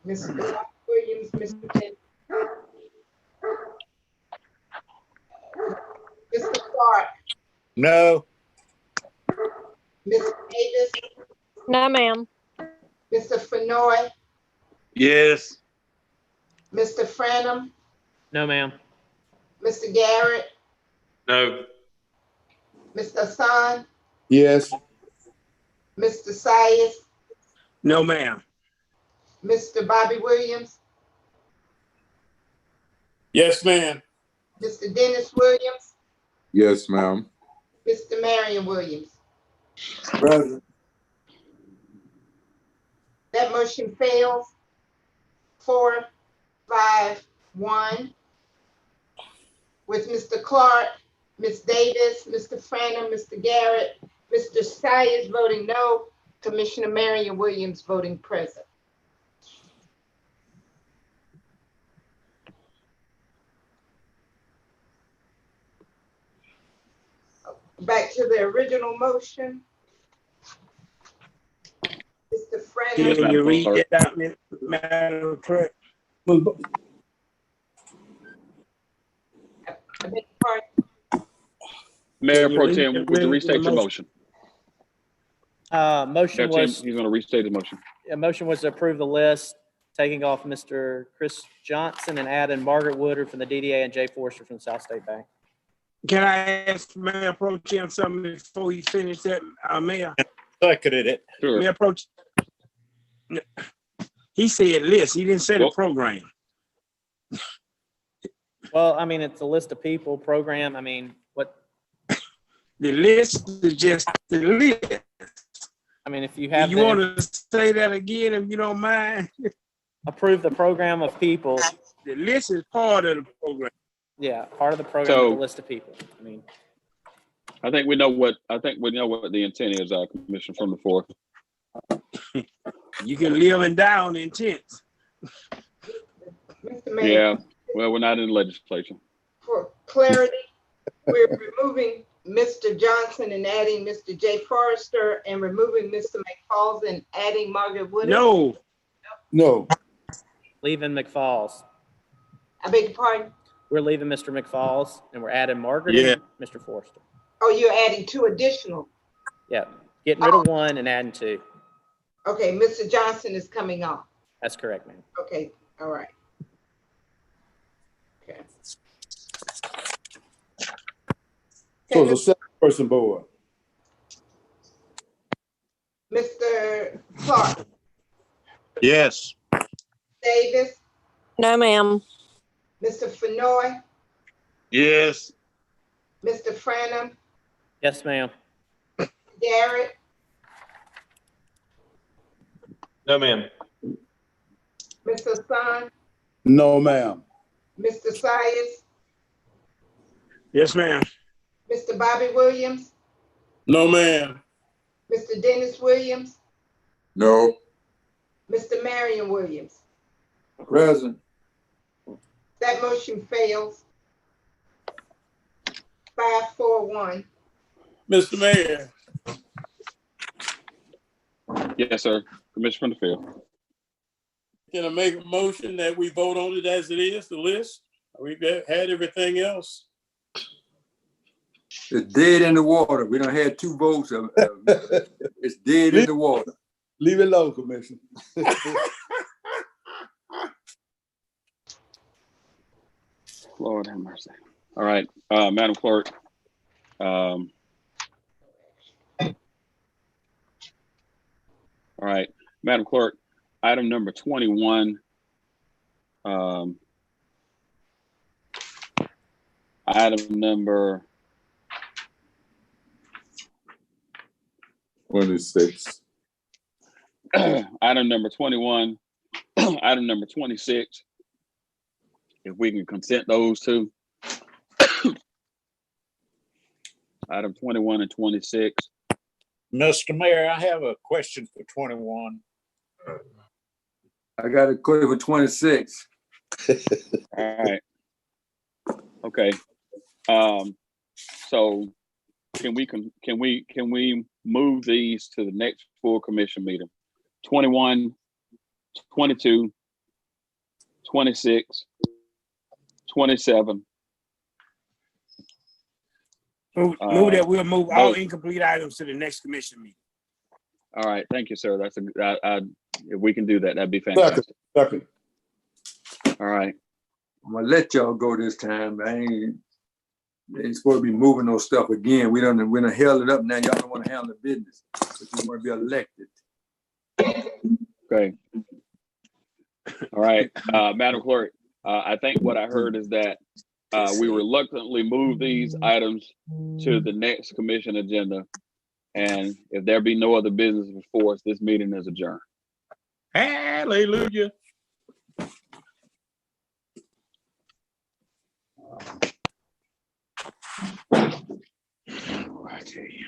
Mr. Williams, Mr. Pitt. Mr. Clark. No. Ms. Davis. No, ma'am. Mr. Fenoy. Yes. Mr. Franum. No, ma'am. Mr. Garrett. No. Mr. Hassan. Yes. Mr. Sayers. No, ma'am. Mr. Bobby Williams. Yes, ma'am. Mr. Dennis Williams. Yes, ma'am. Mr. Marion Williams. President. That motion fails. 4-5-1. With Mr. Clark, Ms. Davis, Mr. Franum, Mr. Garrett, Mr. Sayers voting no, Commissioner Marion Williams voting present. Back to the original motion. Mr. Franum. Can you read it out, Madam Clerk? Mayor Pro Tem, would you restate your motion? Motion was, he's going to restate his motion. a motion was to approve the list, taking off Mr. Chris Johnson and adding Margaret Woodard from the DDA and Jay Forster from South State Bank. Can I ask Mayor Pro Tem something before you finish that, Mayor? Seconded it. Sure. Mayor Pro Tem, he said list, he didn't say the program. Well, I mean, it's a list of people, program, I mean, what? The list is just the list. I mean, if you have. You want to say that again, if you don't mind? Approve the program of people the list is part of the program. Yeah, part of the program So- with the list of people. I mean, I think we know what the intent is, Commissioner from the 4th. You can live and die on intents. Mr. Mayor, Yeah, well, we're not in the legislature. for clarity, we're removing Mr. Johnson and adding Mr. J. Forrester and removing Mr. McFalls and adding Margaret Wood. No, No, leaving McFalls. I beg your pardon? We're leaving Mr. McFalls and we're adding Margaret Yeah. and Mr. Forrester. Oh, you're adding 2 additional. Yeah, getting rid of 1 and adding 2. Okay, Mr. Johnson is coming off. That's correct, ma'am. Okay, all right. Okay. so it's a 7-person board. Mr. Clark, Yes. Davis, No, ma'am. Mr. Fenoy, Yes. Mr. Franum, Yes, ma'am. Garrett, No, ma'am. Mr. Hassan, No, ma'am. Mr. Sias, yes, ma'am. Mr. Bobby Williams, No, ma'am. Mr. Dennis Williams, No. Mr. Marion Williams. Present. That motion fails. 5-4-1. Mr. Mayor, Yes, sir. Commissioner from the field. can I make a motion that we vote on it as it is, the list? We've had everything else. It's dead in the water. We done had 2 votes. It's dead in the water. Leave it alone, Commissioner. Lord have mercy. All right, Madam Clerk. All right, Madam Clerk, item number 21. Item number 26. Item number 21, item number 26. If we can consent those 2. Item 21 and 26. Mr. Mayor, I have a question for 21. I got a question for 26. All right. Okay. So can we move these to the next full commission meeting? 21, 22, 26, 27. Move that we'll move all incomplete items to the next commission meeting. All right, thank you, sir. That's if we can do that, that'd be fantastic. Second. All right. I'm gonna let y'all go this time. They ain't supposed to be moving no stuff again. We done held it up now. Y'all don't want to handle the business, but you want to be elected. Okay. All right, Madam Clerk, I think what I heard is that we reluctantly move these items to the next commission agenda. And if there be no other business before us, this meeting is adjourned. Hallelujah. I tell you.